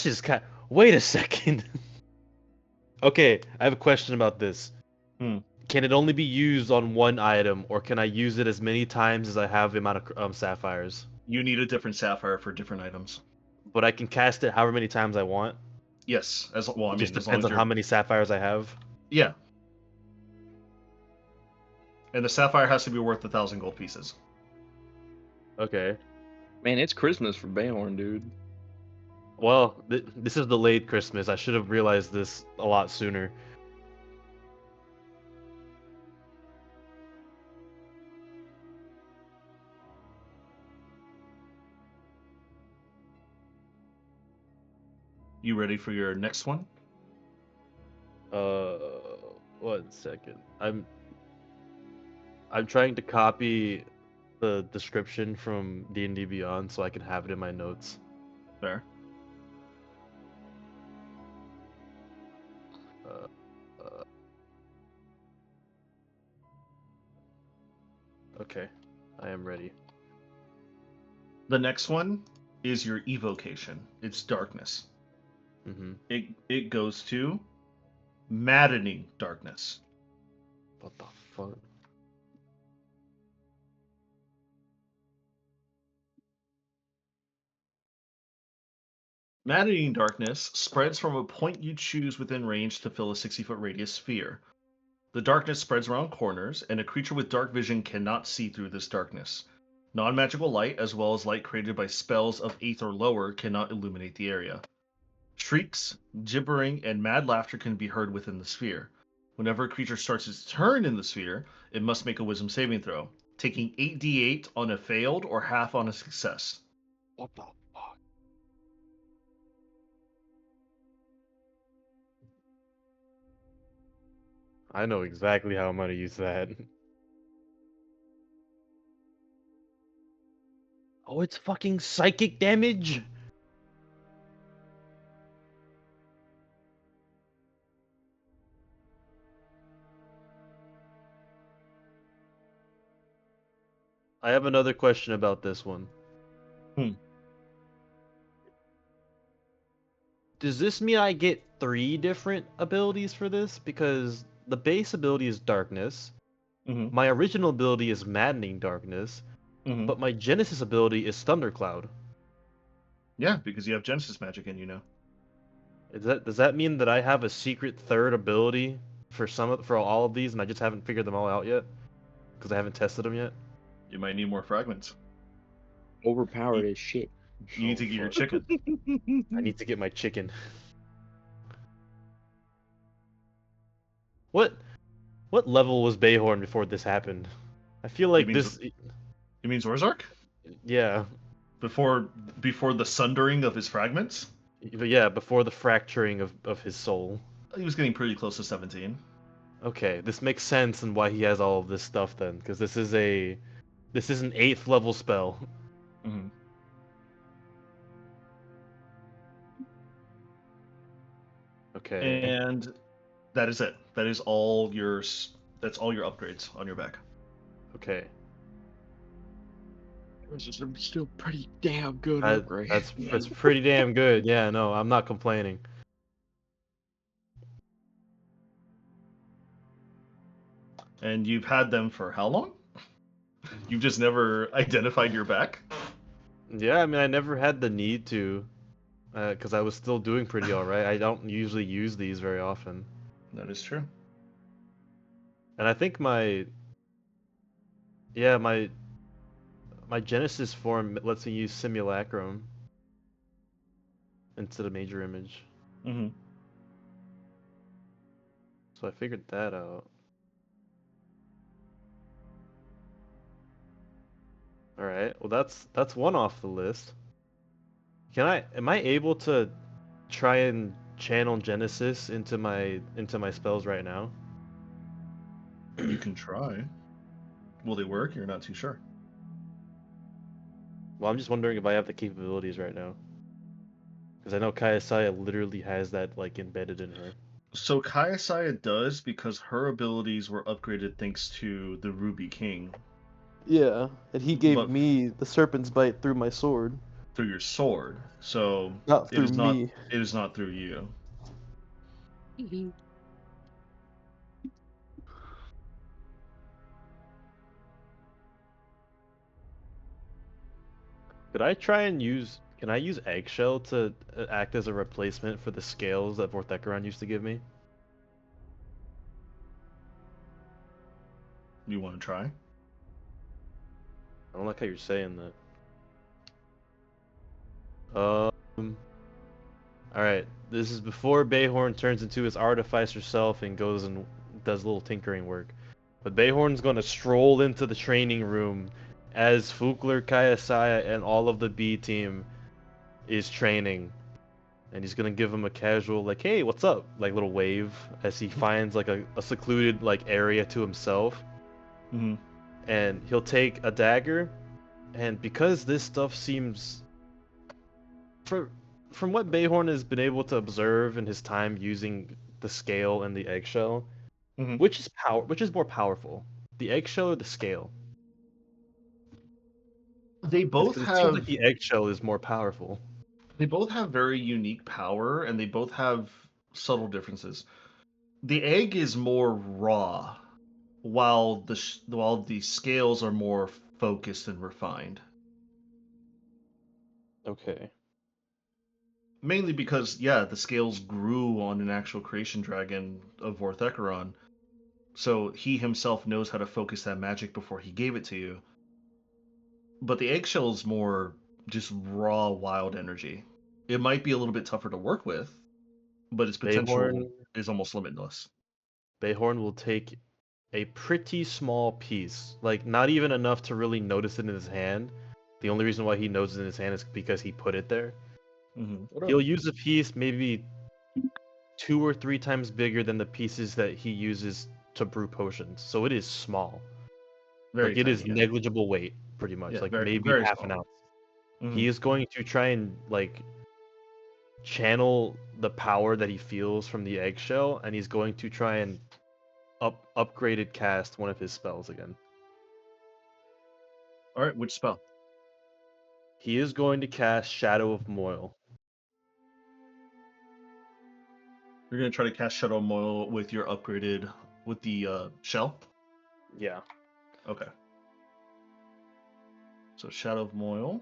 C: just kind. Wait a second. Okay, I have a question about this.
A: Hmm.
C: Can it only be used on one item, or can I use it as many times as I have the amount of sapphires?
A: You need a different sapphire for different items.
C: But I can cast it however many times I want.
A: Yes, as well. I
C: It
A: mean,
C: just
A: as long
C: depends
A: as
C: on
A: you're.
C: how many sapphires I have.
A: Yeah. And the sapphire has to be worth 1,000 gold pieces.
C: Okay.
D: Man, it's Christmas for Bayhorn, dude.
C: Well, this is delayed Christmas. I should have realized this a lot sooner.
A: You ready for your next one?
C: Uh, 1 second. I'm trying to copy the description from D&D Beyond so I can have it in my notes.
A: Fair.
C: Uh, uh, okay, I am ready.
A: The next one is your evocation. It's darkness.
C: Mm-hmm.
A: It goes to maddening darkness.
C: What the fuck?
A: Maddening darkness spreads from a point you choose within range to fill a 60-foot radius sphere. The darkness spreads around corners, and a creature with dark vision cannot see through this darkness. Non-magical light, as well as light created by spells of 8th or lower, cannot illuminate the area. Shrieks, gibbering, and mad laughter can be heard within the sphere. Whenever a creature starts its turn in the sphere, it must make a wisdom saving throw, taking 8d8 on a failed or half on a success.
C: What the fuck? I know exactly how I'm gonna use that. Oh, it's fucking psychic damage? I have another question about this one.
A: Hmm.
C: Does this mean I get 3 different abilities for this? Because the base ability is darkness,
A: Mm-hmm.
C: my original ability is maddening darkness,
A: Mm-hmm.
C: but my Genesis ability is thundercloud.
A: Yeah, because you have Genesis magic in you now.
C: Does that mean that I have a secret third ability for for all of these, and I just haven't figured them all out yet? Because I haven't tested them yet.
A: You might need more fragments.
D: Overpowered as shit.
A: You need to get your
C: fuck.
A: chicken.
C: I need to get my chicken. What level was Bayhorn before this happened? I feel like
A: mean
C: this.
A: You mean Zorzark?
C: Yeah,
A: Before the sundering of his fragments?
C: but yeah, before the fracturing of his soul.
A: He was getting pretty close to 17.
C: Okay, this makes sense and why he has all of this stuff then, because this is an 8th level spell.
A: Mm-hmm.
C: Okay.
A: And that is it. That's all your upgrades on your back.
C: Okay.
D: This is still pretty damn good
C: That,
D: upgrade.
C: that's pretty damn good. Yeah, no, I'm not complaining.
A: And you've had them for how long? You've just never identified your back?
C: Yeah, I mean, I never had the need to, because I was still doing pretty alright. I don't usually use these very often.
A: That is true.
C: And I think my my Genesis form lets me use simulacrum instead of major image.
A: Mm-hmm.
C: So I figured that out. All right. Well, that's one off the list. Am I able to try and channel Genesis into my spells right now?
A: You can try. Will they work? You're not too sure.
C: Well, I'm just wondering if I have the capabilities right now. Because I know Kayasaya literally has that like embedded in her.
A: So Kayasaya does because her abilities were upgraded thanks to the Ruby King.
C: Yeah, and he gave
A: But
C: me the serpent's bite through my sword,
A: through your sword. So
C: not
A: it
C: through
A: is not
C: me.
A: it is not through you.
B: Mhm.
C: Could I try and use? Can I use eggshell to act as a replacement for the scales that Vorthecaron used to give me?
A: You want to try?
C: I don't like how you're saying that. All right. This is before Bayhorn turns into his artificer self and goes and does a little tinkering work. But Bayhorn's gonna stroll into the training room as Fukler, Kayasaya, and all of the B team is training. And he's gonna give him a casual like, "Hey, what's up?" like little wave as he finds like a secluded like area to himself.
A: Mm-hmm.
C: And he'll take a dagger, and because this stuff seems from what Bayhorn has been able to observe in his time using the scale and the eggshell,
A: Mm-hmm.
C: which is more powerful, the eggshell or the scale?
A: They both
C: Because it seems like
A: have
C: the eggshell is more powerful.
A: very unique power, and they both have subtle differences. The egg is more raw, while the scales are more focused and refined.
C: Okay.
A: Mainly because, yeah, the scales grew on an actual creation dragon of Vorthecaron, so he himself knows how to focus that magic before he gave it to you. But the eggshell is more just raw, wild energy. It might be a little bit tougher to work with, but its potential
C: Bayhorn
A: is almost limitless.
C: Bayhorn will take a pretty small piece, like not even enough to really notice it in his hand. The only reason why he knows it in his hand is because he put it there.
A: Mm-hmm.
C: He'll use a piece maybe 2 or 3 times bigger than the pieces that he uses to brew potions. So it is small.
A: Very
C: Like it is
A: tiny, yeah.
C: negligible weight, pretty much.
A: Yeah,
C: Like
A: very
C: maybe
A: very
C: half an
A: small.
C: ounce.
A: Mm-hmm.
C: He is going to try and like channel the power that he feels from the eggshell, and he's going to try and upgraded cast one of his spells again.
A: All right, which spell?
C: He is going to cast Shadow of Moil.
A: You're gonna try to cast Shadow Moil with your upgraded with the shell.
C: Yeah.
A: Okay. So Shadow of Moil.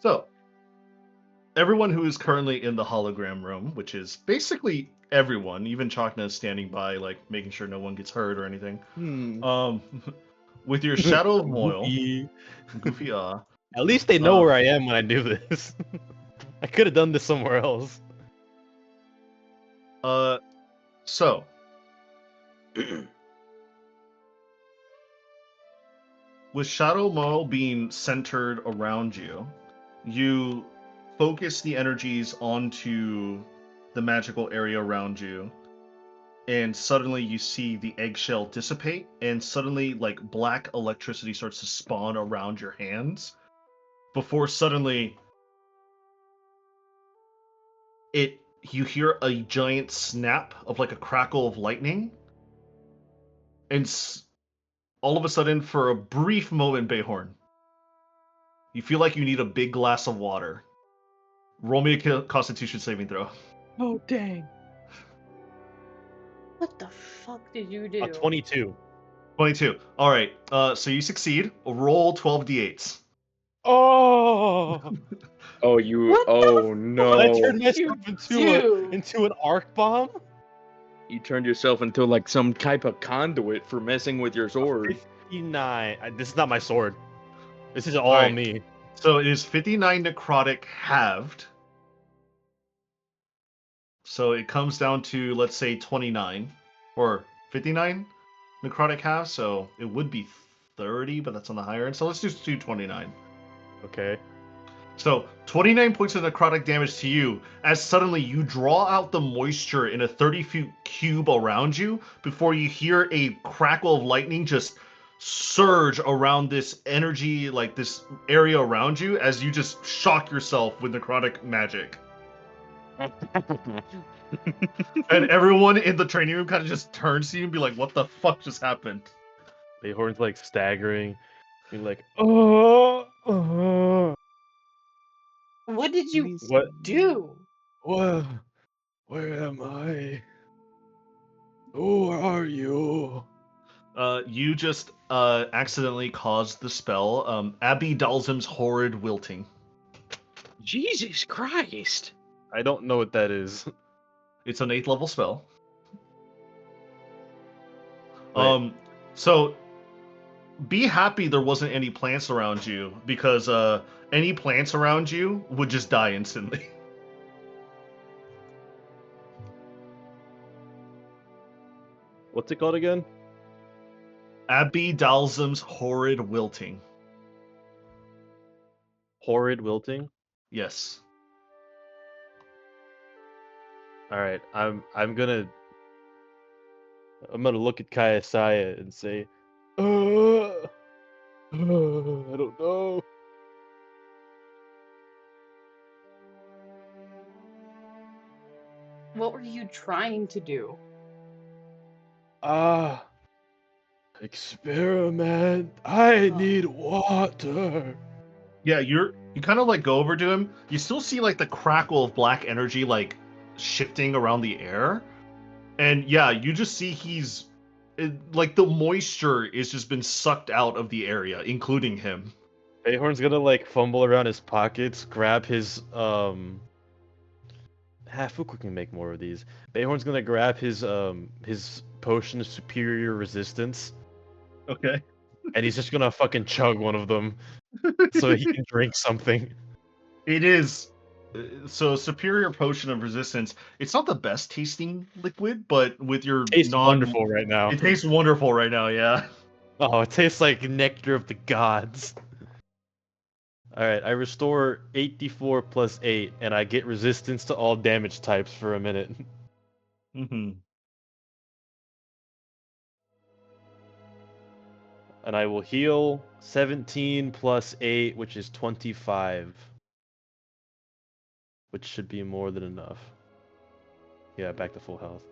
A: So everyone who is currently in the hologram room, which is basically everyone, even Chakna is standing by, like making sure no one gets hurt or anything. Um, with your Shadow of Moil, Goofy
C: At least they know where I am when I do this. I could have done this somewhere else.
A: So with Shadow Moil being centered around you, you focus the energies onto the magical area around you, and suddenly you see the eggshell dissipate, and suddenly like black electricity starts to spawn around your hands before suddenly you hear a giant snap of like a crackle of lightning, and all of a sudden, for a brief moment, Bayhorn, you feel like you need a big glass of water. Roll me a Constitution saving throw.
D: Oh dang!
B: What the fuck did you do?
C: A 22.
A: 22. All right. So you succeed. Roll 12d8s.
C: Oh!
D: Oh you!
B: What the
D: Oh
C: I
D: no!
C: turned myself
B: do?
C: into an arc bomb.
D: You turned yourself into like some type of conduit for messing with your sword.
C: 59. This is not my sword. This is all
A: Alright.
C: me.
A: So it is 59 necrotic halved. So it comes down to, let's say, 29 or 59 necrotic half. So it would be 30, but that's on the higher end. So let's just do 29.
C: Okay.
A: So 29 points of necrotic damage to you as suddenly you draw out the moisture in a 30-foot cube around you before you hear a crackle of lightning just surge around this energy, like this area around you, as you just shock yourself with necrotic magic. And everyone in the training room kind of just turns to you and be like, what the fuck just happened?
C: Bayhorn's like staggering. He's like, oh.
B: What did you
C: What?
B: do?
C: What? Where am I? Who are you?
A: You just accidentally caused the spell, Abby Dalzim's Horrid Wilting.
D: Jesus Christ!
C: I don't know what that is.
A: It's an 8th level spell.
C: Wait.
A: So be happy there wasn't any plants around you, because any plants around you would just die instantly.
C: What's it called again?
A: Abby Dalzim's Horrid Wilting.
C: Horrid wilting.
A: Yes.
C: All right, I'm gonna look at Kayasaya and say, I don't know.
B: What were you trying to do?
C: Experiment. I need water.
A: Yeah, you kind of like go over to him. You still see like the crackle of black energy like shifting around the air. And yeah, you just see like the moisture is just been sucked out of the area, including him.
C: Bayhorn's gonna like fumble around his pockets, grab his Fuku can make more of these. Bayhorn's gonna grab his potion of superior resistance,
A: Okay.
C: and he's just gonna fucking chug one of them so he can drink something.
A: It is. So superior potion of resistance. It's not the best tasting liquid, but with your
C: Tastes wonderful right now.
A: it tastes wonderful right now. Yeah.
C: Oh, it tastes like nectar of the gods. Alright, I restore 8d4 plus 8, and I get resistance to all damage types for a minute.
A: Mm-hmm.
C: And I will heal 17 plus 8, which is 25. Which should be more than enough. Yeah, back to full health.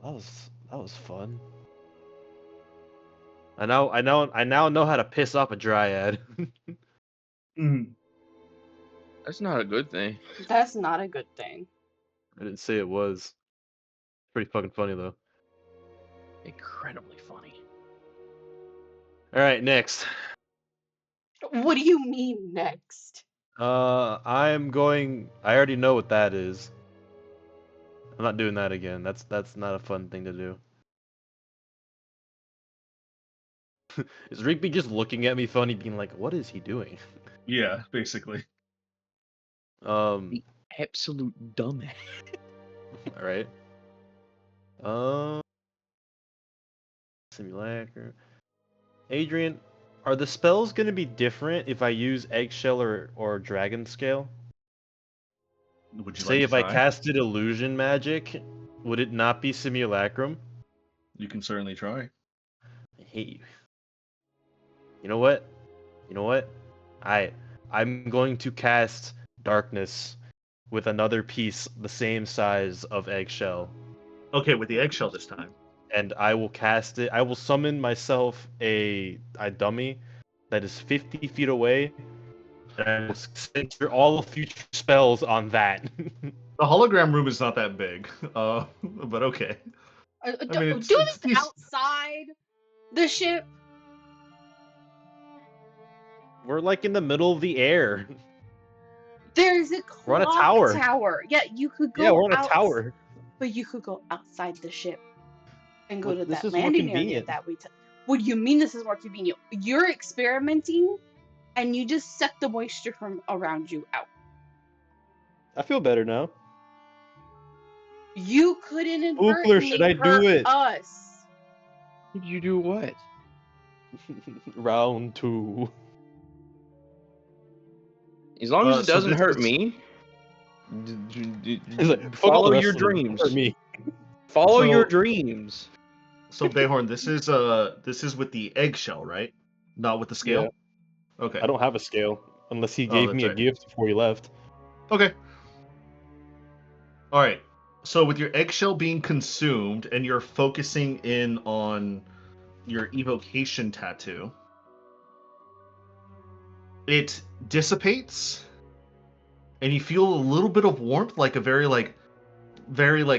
C: That was fun. I now know how to piss off a dryad.
A: Mm-hmm.
D: That's not a good thing.
B: That's not a good thing.
C: I didn't say it was. Pretty fucking funny though.
D: Incredibly funny.
C: Alright, next.
B: What do you mean next?
C: I already know what that is. I'm not doing that again. That's not a fun thing to do. Is Rigby just looking at me funny, being like, "What is he doing?"
A: Yeah, basically.
D: The absolute dumbass.
C: All right. Simulacrum. Adrian, are the spells gonna be different if I use Eggshell or Dragon Scale?
A: Would you
C: Say
A: like
C: if
A: to
C: I
A: try?
C: casted Illusion Magic, would it not be Simulacrum?
A: You can certainly try.
C: I hate you. You know what? I'm going to cast Darkness with another piece the same size of Eggshell.
A: Okay, with the eggshell this time.
C: And I will cast it. I will summon myself a dummy that is 50 feet away, and I will center all future spells on that.
A: The hologram room is not that big, but okay.
B: Do
A: it's
B: this
A: decent.
B: outside the ship.
C: We're like in the middle of the air.
B: There's a
C: We're on a
B: clock
C: tower.
B: Yeah, you could go.
C: Yeah, we're on a tower.
B: But you could go outside the ship. and go
C: But
B: to
C: this
B: that
C: is more
B: landing area
C: convenient.
B: that we took. What do you mean this is more convenient? You're experimenting, and you just suck the moisture from around you out.
C: I feel better now.
B: You could
C: Ookler,
B: inadvertently
C: should I
B: hurt
C: do it?
B: us.
D: Did you do what?
C: Round 2.
D: As long as it
A: So
D: doesn't
A: this
D: hurt
A: is-
D: me,
C: He's like, fuck all the
D: follow
C: rest
D: your
C: of them,
D: dreams.
C: for me.
D: Follow your
A: So-
D: dreams.
A: So Bayhorn, this is with the eggshell, right? Not with the scale.
C: Yeah.
A: Okay.
C: I don't have a scale unless he
A: Oh,
C: gave
A: that's
C: me a
A: right.
C: gift before he left.
A: Okay. All right. So with your eggshell being consumed and you're focusing in on your evocation tattoo, it dissipates, and you feel a little bit of warmth, like a very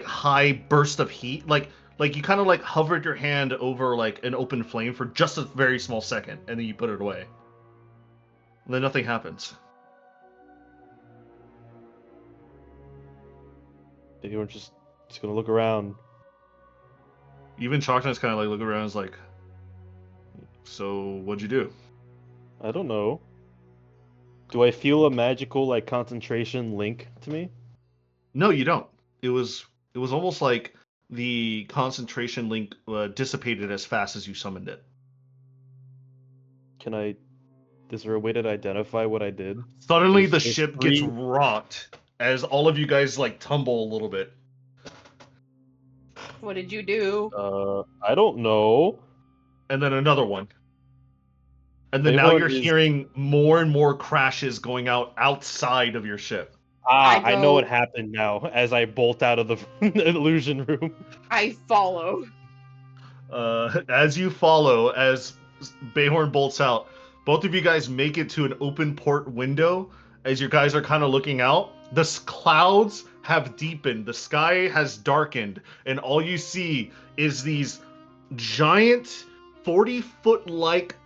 A: high burst of heat, like you kind of like hovered your hand over like an open flame for just a very small second, and then you put it away. And then nothing happens.
C: They were just gonna look around.
A: Even Chalknut's kind of like look around, and is like, so what'd you do?
C: I don't know. Do I feel a magical like concentration link to me?
A: No, you don't. It was almost like the concentration link dissipated as fast as you summoned it.
C: Can I? Is there a way to identify what I did?
A: Suddenly, the
C: There's
A: ship gets
C: three-
A: rocked as all of you guys like tumble a little bit.
B: What did you do?
C: I don't know.
A: And then another one. And then now
C: Bayhorn
A: you're
C: is-
A: hearing more and more crashes going outside of your ship.
C: I know
B: go-
C: what happened now as I bolt out of the illusion room.
B: I follow.
A: As you follow, as Bayhorn bolts out, both of you guys make it to an open port window. As you guys are kind of looking out, the clouds have deepened, the sky has darkened, and all you see is these giant 40-foot like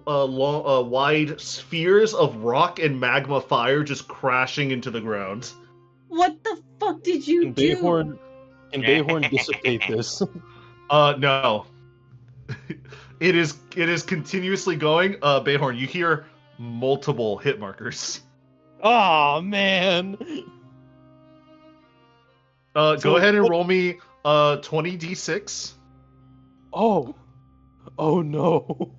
A: wide spheres of rock and magma fire just crashing into the ground.
B: What the fuck did you
C: Can
B: do?
C: Bayhorn dissipate this?
A: No. It is continuously going. Bayhorn, you hear multiple hit markers.
C: Aw, man.
A: Go
C: So
A: ahead and
C: what-
A: roll me 20d6.
C: Oh no.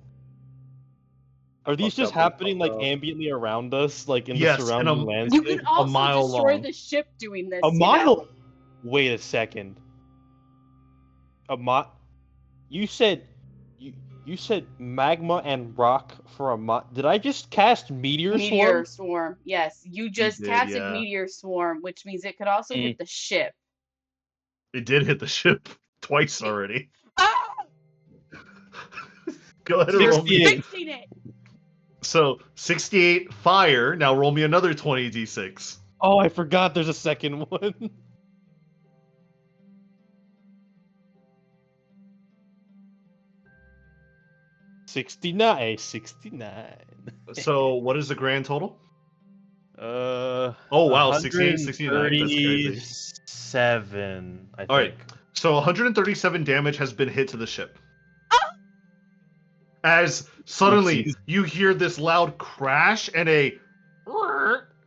C: Are these
D: Fucked
C: just
D: up, we
C: happening like
D: fucked up.
C: ambiently around us, like in
A: Yes,
C: the
A: and
C: surrounding
B: You
C: landscape?
B: can also
A: mile
B: destroy
A: long.
B: the ship doing this.
C: A
B: you
C: mile?
B: know?
C: Wait a second. A mile? You said you said magma and rock for a mile. Did I just cast meteor
B: Meteor
C: swarm?
B: swarm. Yes, you just
A: did,
B: casted
A: yeah.
B: meteor swarm, which means it could also hit the ship.
A: It did hit the ship twice already.
B: Ah!
A: Go ahead and roll me.
C: 68.
B: Fixing it.
A: So 68 fire. Now roll me another 20d6.
C: Oh, I forgot. There's a second one. $69.
A: So what is the grand total?
C: Oh
A: wow, 68, 69, that's crazy.
C: 137, I think.
A: All right. So 137 damage has been hit to the ship. As suddenly
C: Oopsies.
A: you hear this loud crash and a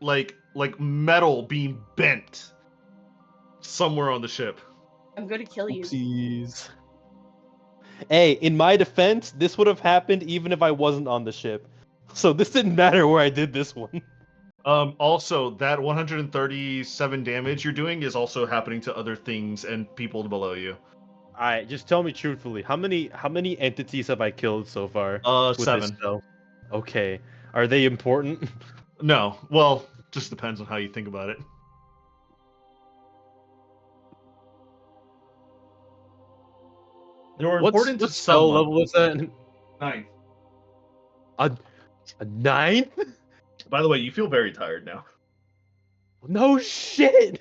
A: like metal being bent somewhere on the ship.
B: I'm gonna kill you.
C: Oopsies. Hey, in my defense, this would have happened even if I wasn't on the ship. So this didn't matter where I did this one.
A: Also, that 137 damage you're doing is also happening to other things and people below you.
C: Alright, just tell me truthfully, how many entities have I killed so far? With
A: 7.
C: This spell? Okay. Are they important?
A: No. Well, just depends on how you think about it. They were important
C: what
A: to
C: spell
A: someone.
C: level is that?
A: 9.
C: A 9?
A: By the way, you feel very tired now.
C: No shit!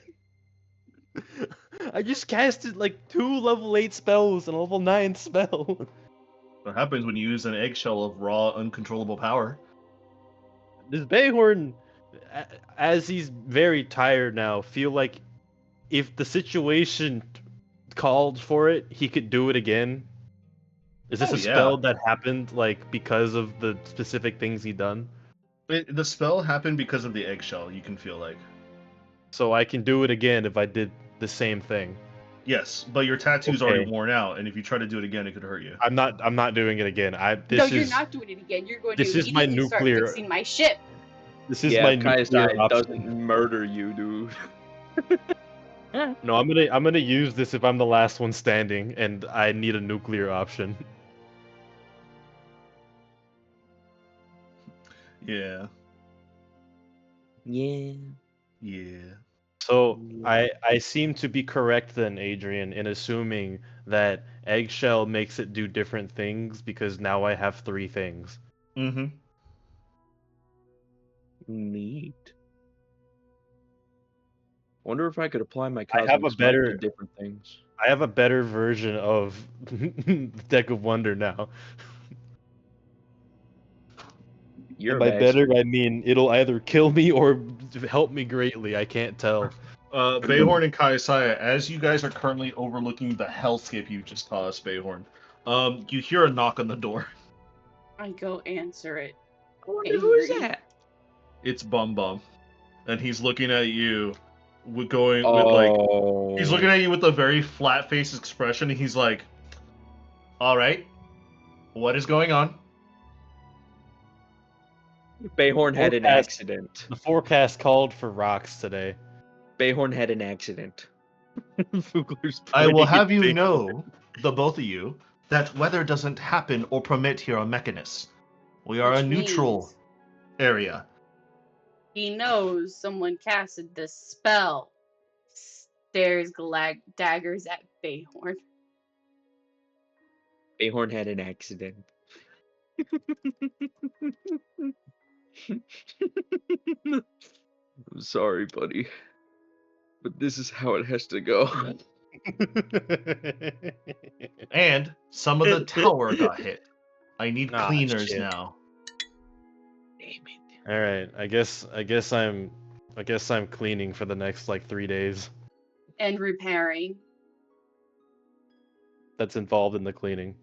C: I just casted like 2 level 8 spells and a level 9 spell.
A: What happens when you use an eggshell of raw, uncontrollable power?
C: Does Bayhorn, as he's very tired now, feel like if the situation called for it, he could do it again? Is this
A: Oh,
C: a
A: yeah.
C: spell that happened like because of the specific things he done?
A: The spell happened because of the eggshell, you can feel like.
C: So I can do it again if I did the same thing.
A: Yes, but your tattoo's
C: Okay.
A: already worn out, and if you try to do it again, it could hurt you.
C: I'm not doing it again.
B: No, you're not doing it again. You're going to
C: this is my
B: immediately start
C: nuclear-
B: fixing my ship.
C: This is
D: Yeah,
C: my
D: if
C: nuclear
D: Kaisai
C: option.
D: doesn't murder you, dude.
C: No, I'm gonna use this if I'm the last one standing and I need a nuclear option.
A: Yeah.
D: Yeah.
A: Yeah.
C: So I seem to be correct then, Adrian, in assuming that eggshell makes it do different things because now I have 3 things.
A: Mm-hmm.
D: Neat. Wonder if I could apply my
C: I have
D: cosmic
C: a
D: smoke
C: better-
D: to different things.
C: I have a better version of Deck of Wonder now.
D: You're
C: And
D: a
C: by better,
D: bastard.
C: I mean it'll either kill me or help me greatly. I can't tell.
A: Bayhorn and Kaisaya, as you guys are currently overlooking the hellscape you just caused, Bayhorn, you hear a knock on the door.
B: I go answer it.
D: I wonder who is
B: Angry.
D: that?
A: It's Bum Bum, and he's looking at you, with going with
D: Oh.
A: he's looking at you with a very flat faced expression, and he's like, "All right, what is going on?"
D: Bayhorn had an
C: Forecast-
D: accident.
C: The forecast called for rocks today.
D: Bayhorn had an accident. Fugler's
A: I will
D: pointing at
A: have you
D: Bayhorn.
A: know, the both of you, that weather doesn't happen or permit here on Mechanus. We are
B: Which
A: a neutral
B: means
A: area.
B: he knows someone casted the spell. Stares daggers at Bayhorn.
D: Bayhorn had an accident. I'm sorry, buddy. But this is how it has to go.
A: And some of the tower got hit. I need
C: Ah,
A: cleaners
C: shit.
A: now.
D: Damn it.
C: All right, I guess I'm cleaning for the next like 3 days.
B: And repairing.
C: That's involved in the cleaning.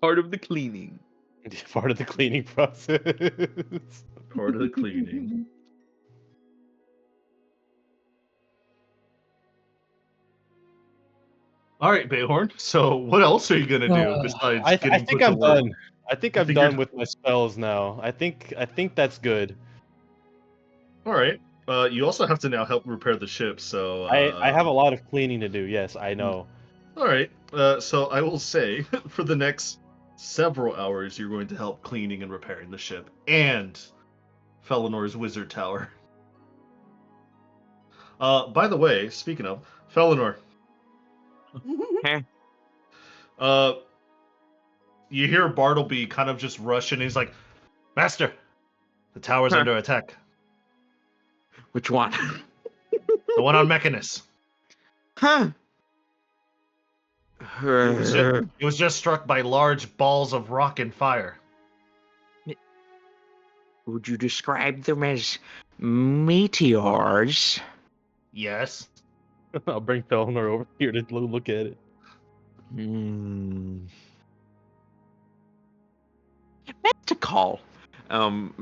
D: Part of the cleaning.
C: Part of the cleaning process.
A: Part of the cleaning. All right, Bayhorn. So what else are you gonna do besides
C: I
A: getting
C: think
A: put to
C: I'm
A: work?
C: done. I think
A: You
C: I'm
A: think
C: done
A: you're-
C: with my spells now. I think that's good.
A: All right. You also have to now help repair the ship. So
C: I have a lot of cleaning to do. Yes, I know.
A: All right. So I will say, for the next several hours, you're going to help cleaning and repairing the ship and Felinor's wizard tower. By the way, speaking of Felinor, you hear Bartleby kind of just rush in. And he's like, "Master, the tower's
D: Huh.
A: under attack.
D: Which one?
A: The one on Mechanus.
D: Huh?
A: It was just struck by large balls of rock and fire."
D: Would you describe them as meteors?
A: Yes.
C: I'll bring Felnor over here to look at it.
D: Meant to call. And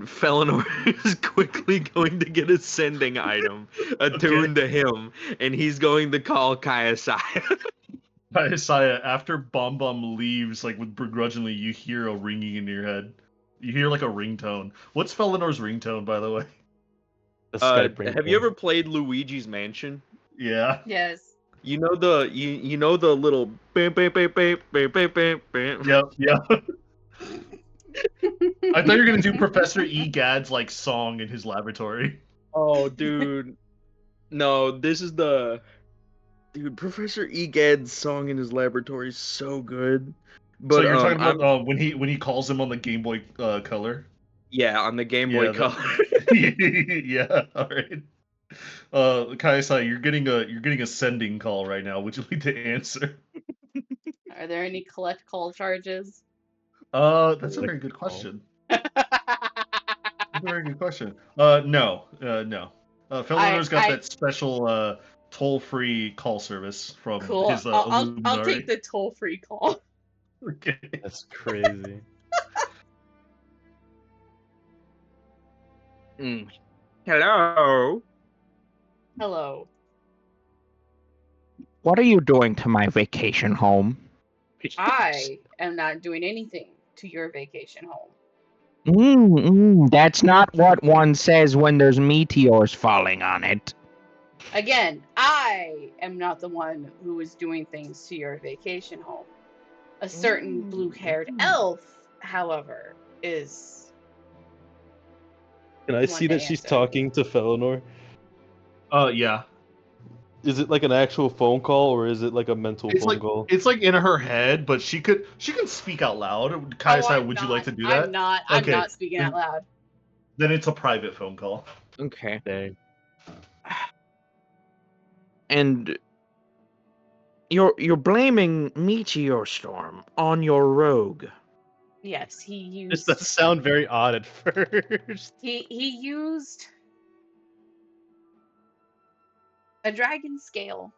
D: Felinor is quickly going to get a sending item attuned to him, and he's going to call Kaisai.
A: Isaiah, after Bum Bum leaves, like with begrudgingly, you hear a ringing in your head. You hear like a ringtone. What's Felinor's ringtone, by the way?
C: The Skype
D: Have you
C: ringtone.
D: ever played Luigi's Mansion?
A: Yeah.
B: Yes.
D: You know the little bam bam bam bam bam bam bam bam.
A: Yep. Yeah. I thought you were gonna do Professor Egad's like song in his laboratory.
D: Oh, dude. No, this is the dude. Professor Egad's song in his laboratory is so good. But
A: So you're talking about when he calls him on the Game Boy Color.
D: yeah, on the Game Boy
A: Yeah,
D: Color.
A: Yeah. All right. Kaisai, you're getting a sending call right now. Would you like to answer?
B: Are there any collect call charges?
A: That's a very good question. That's a very good question. No. Felinor's got
B: I-
A: that special toll-free call service from
B: Cool.
A: his
B: I'll
A: Illuminati.
B: take the toll-free call.
A: Okay.
C: That's crazy.
D: Hello.
B: Hello.
D: What are you doing to my vacation home?
B: I am not doing anything to your vacation home.
D: That's not what one says when there's meteors falling on it.
B: Again, I am not the one who is doing things to your vacation home. A certain blue-haired elf, however, is
C: Can I
B: the one
C: see
B: to
C: that she's
B: answer.
C: talking to Felinor?
A: Yeah.
C: Is it like an actual phone call or is it like a mental
A: It's
C: phone
A: like
C: call?
A: it's like in her head, but she can speak out loud.
B: Oh,
A: Kaisai,
B: I'm
A: would you
B: not.
A: like to do
B: I'm
A: that?
B: not speaking out loud.
A: Then it's a private phone call.
D: Okay.
C: Dang.
D: And you're blaming Meteor Storm on your rogue.
B: Yes, he
C: This
B: used
C: does sound very odd at first.
B: he used a dragon scale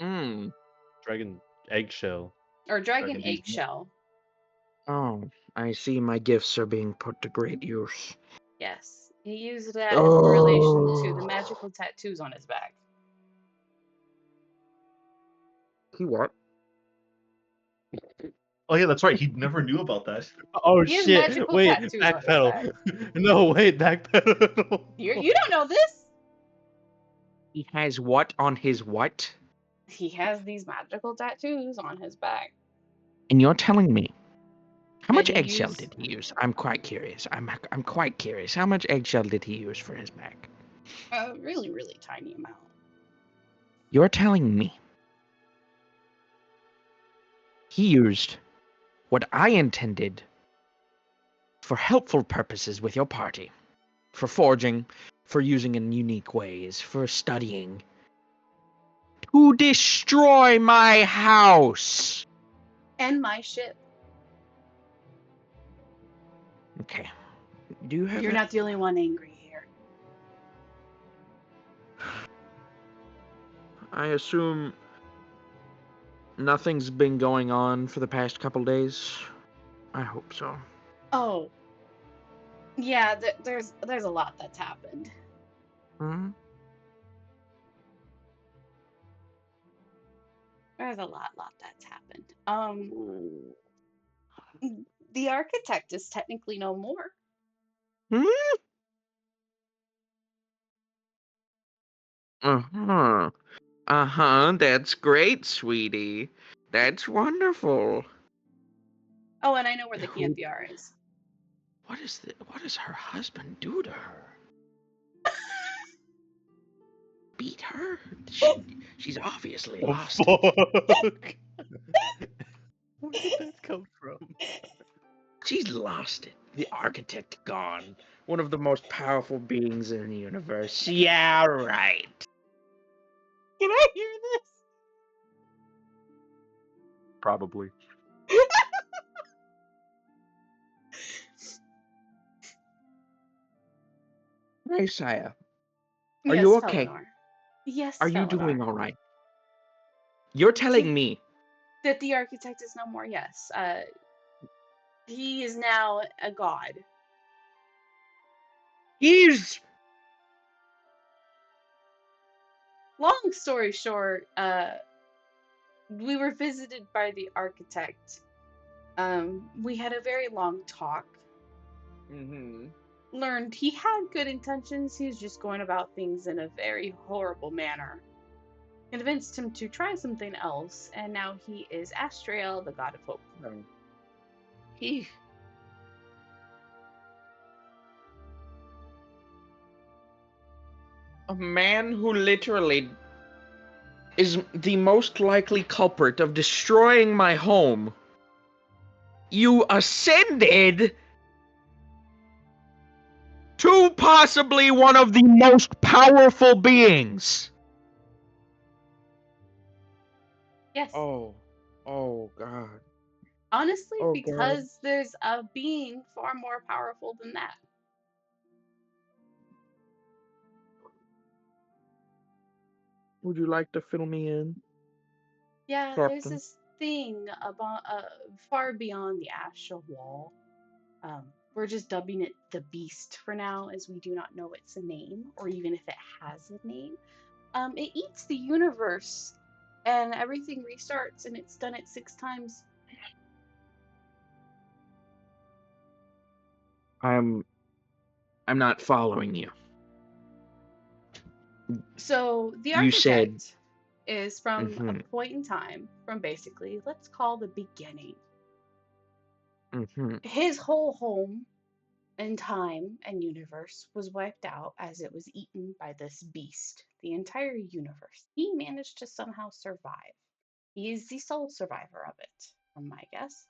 C: Dragon eggshell.
B: or dragon
A: Dragon bees.
B: eggshell.
D: Oh, I see my gifts are being put to great use.
B: Yes, he used that in relation to the magical tattoos on his back.
D: He what?
A: Oh yeah, that's right. He never knew about that.
C: Oh
B: He has
C: shit!
B: magical
C: Wait,
B: tattoos on his
C: backpedal. No, wait, backpedal.
B: You don't know this?
D: He has what on his what?
B: He has these magical tattoos on his back.
D: And you're telling me how much
B: And he
D: eggshell
B: used-
D: did he use? I'm quite curious. I'm quite curious. How much eggshell did he use for his back?
B: A really, really tiny amount.
D: You're telling me he used what I intended for helpful purposes with your party, for forging, for using in unique ways, for studying, to destroy my house.
B: And my ship.
D: Okay. Do you have
B: You're not the only one angry here.
D: I assume nothing's been going on for the past couple days. I hope so.
B: Oh. Yeah, there's a lot that's happened.
D: Hmm?
B: There's a lot that's happened. The architect is technically no more.
D: Hmm? Uh-huh. Uh-huh. That's great, sweetie. That's wonderful.
B: Oh, and I know where the
D: Who-
B: Campiar is.
D: What does her husband do to her? Beat her? She's obviously
C: Oh
D: lost it.
C: fuck! Where did that come from?
D: She's lost it. The architect gone. One of the most powerful beings in the universe. Yeah, right.
B: Can I hear this?
C: Probably.
D: Hey, Saya. Are
B: Yes,
D: you okay?
B: Felinor. Yes,
D: Are you
B: Felinor.
D: doing all right? You're telling me
B: That the architect is no more, yes. He is now a god.
D: he's
B: Long story short, we were visited by the architect. We had a very long talk. Learned he had good intentions, he was just going about things in a very horrible manner. Convinced him to try something else, and now he is Astrael, the god of hope.
D: he. A man who literally is the most likely culprit of destroying my home. You ascended to possibly one of the most powerful beings.
B: Yes.
D: Oh God.
B: Honestly,
D: Oh, God.
B: because there's a being far more powerful than that.
D: Would you like to fill me in,
B: Yeah, there's
D: Captain?
B: this thing about far beyond the astral wall. We're just dubbing it the Beast for now, as we do not know its name, or even if it has a name. It eats the universe, and everything restarts, and it's done it 6 times.
D: I'm not following you.
B: So the
D: You said,
B: architect is from a
D: mm-hmm,
B: point in time, from basically, let's call the beginning.
D: mm-hmm.
B: His whole home and time and universe was wiped out as it was eaten by this beast. The entire universe. He managed to somehow survive. He is the sole survivor of it, from my guess.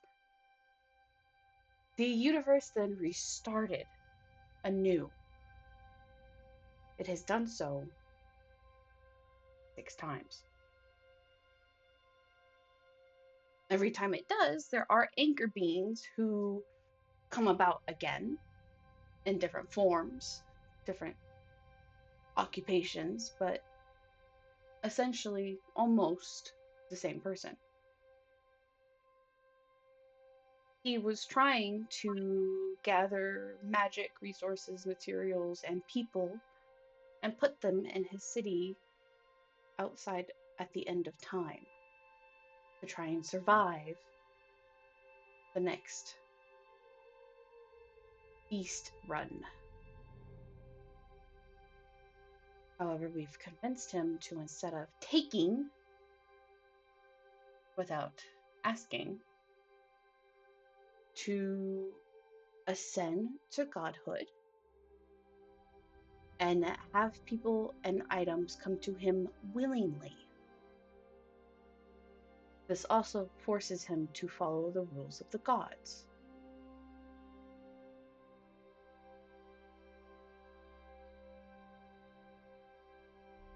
B: The universe then restarted anew. It has done so 6 times. Every time it does, there are anchor beings who come about again in different forms, different occupations, but essentially almost the same person. He was trying to gather magic, resources, materials, and people and put them in his city outside at the end of time to try and survive the next beast run. However, we've convinced him to, instead of taking without asking, to ascend to godhood and have people and items come to him willingly. This also forces him to follow the rules of the gods.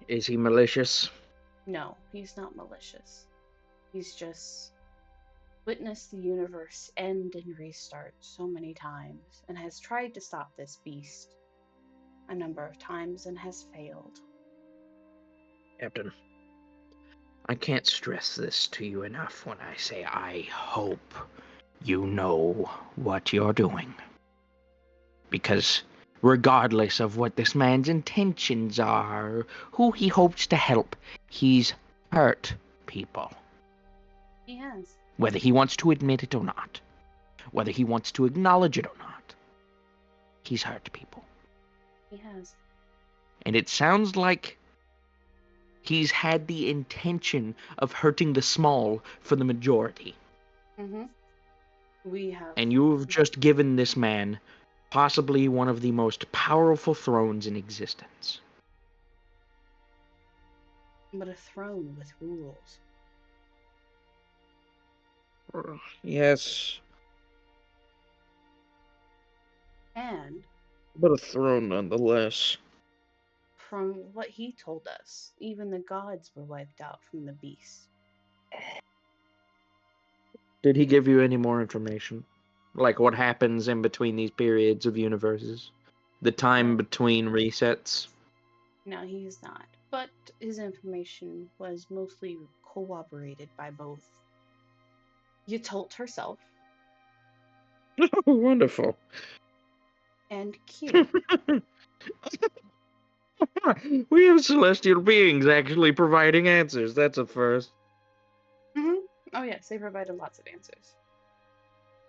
D: Is he malicious?
B: No, he's not malicious. He's just witnessed the universe end and restart so many times and has tried to stop this beast a number of times and has failed.
D: Captain, I can't stress this to you enough when I say I hope you know what you're doing. Because regardless of what this man's intentions are, who he hopes to help, he's hurt people.
B: He has.
D: Whether he wants to admit it or not. Whether he wants to acknowledge it or not. He's hurt people.
B: He has.
D: And it sounds like he's had the intention of hurting the small for the majority.
B: Mm-hmm. We have.
D: And you've just given this man possibly one of the most powerful thrones in existence.
B: But a throne with rules.
D: Yes,
B: And
D: but a throne nonetheless.
B: from what he told us, even the gods were wiped out from the beast.
D: Did he give you any more information? Like what happens in between these periods of universes? The time
B: No.
D: between resets?
B: No, he's not. But his information was mostly corroborated by both Yatolt herself
D: Wonderful.
B: and Q.
D: We have celestial beings actually providing answers. That's a first.
B: Mm-hmm. Oh yes, they provided lots of answers.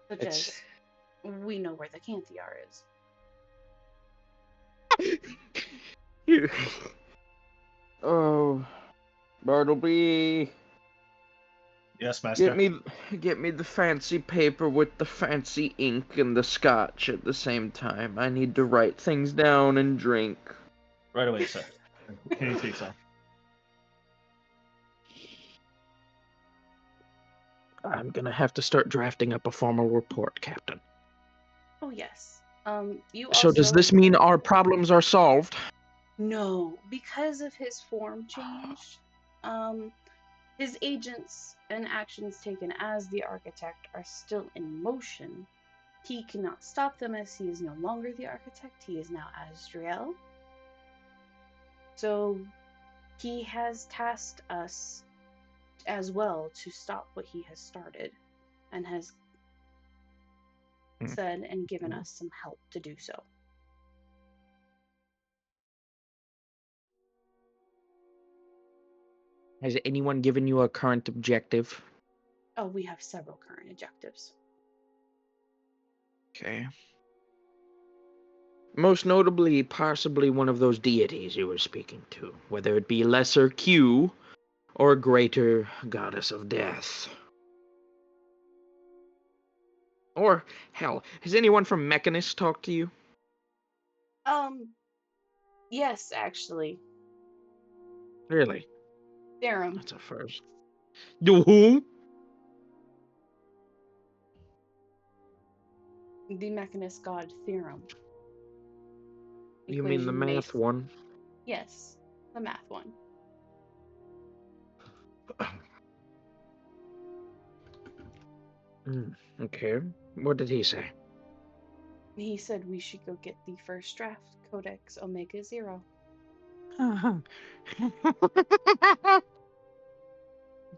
B: Such
D: It's...
B: as, we know where the Canthiar is.
D: You... Oh, Bartleby,
A: Yes, master.
D: get me the fancy paper with the fancy ink and the scotch at the same time. I need to write things down and drink.
A: Right away, sir. Here you take some.
D: I'm gonna have to start drafting up a formal report, Captain.
B: Oh yes. You also.
D: So does this mean our problems are solved?
B: No, because of his form change, his agents and actions taken as the architect are still in motion. He cannot stop them as he is no longer the architect. He is now Azrael. So, He has tasked us as well to stop what he has started, and has said and given us some help to do so.
D: Has anyone given you a current objective?
B: Oh, we have several current objectives.
D: Okay. Most notably, possibly one of those deities you were speaking to, whether it be Lesser Q or Greater Goddess of Death. Or, hell, has anyone from Mechanist talked to you?
B: Yes, actually.
D: Really?
B: Theorem.
D: That's a first. Who?
B: The Mechanist God Theorem.
D: You mean the
B: Equation
D: math
B: based.
D: one?
B: Yes, the math one.
D: Okay. What did he say?
B: He said we should go get the first draft Codex Omega 0.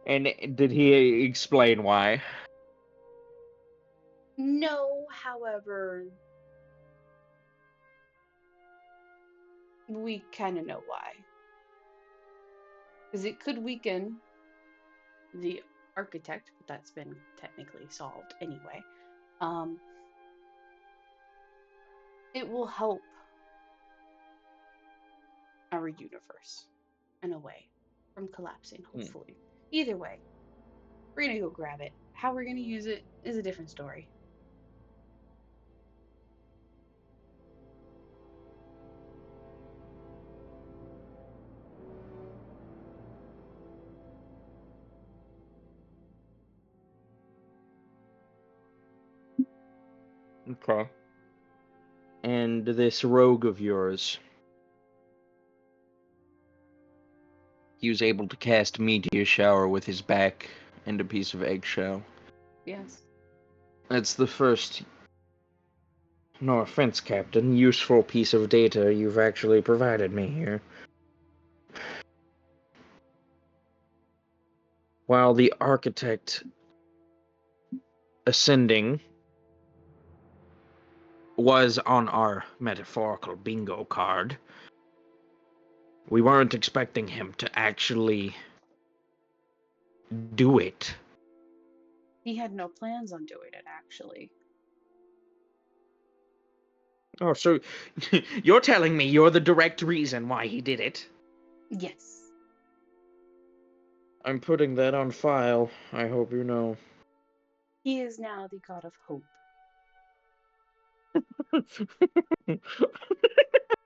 D: And did he explain why?
B: No, however, we kind of know why. Because it could weaken the architect, but that's been technically solved anyway. It will help our universe in a way from collapsing, hopefully. Either way, we're gonna go grab it. How we're gonna use it is a different story.
D: Okay. And this rogue of yours, he was able to cast meteor shower with his back and a piece of eggshell.
B: Yes.
D: That's the first, no offense, Captain, useful piece of data you've actually provided me here. While the architect ascending was on our metaphorical bingo card, we weren't expecting him to actually do it.
B: He had no plans on doing it, actually.
D: Oh, so you're telling me you're the direct reason why he did it?
B: Yes.
D: I'm putting that on file. I hope you know.
B: He is now the god of hope.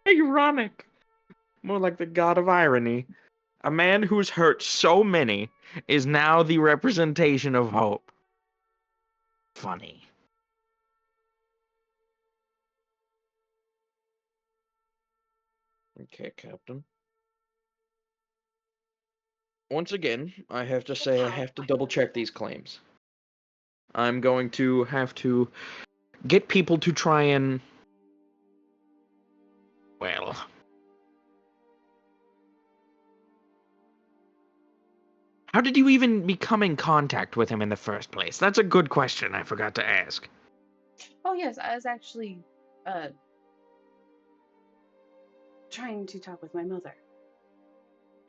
D: Ironic. More like the god of irony. A man who's hurt so many is now the representation of hope. Funny. Okay, Captain. Once again, I have to say I have to double check these claims. I'm going to have to get people to try and, well, how did you even become in contact with him in the first place? That's a good question I forgot to ask.
B: Oh, yes, I was actually trying to talk with my mother.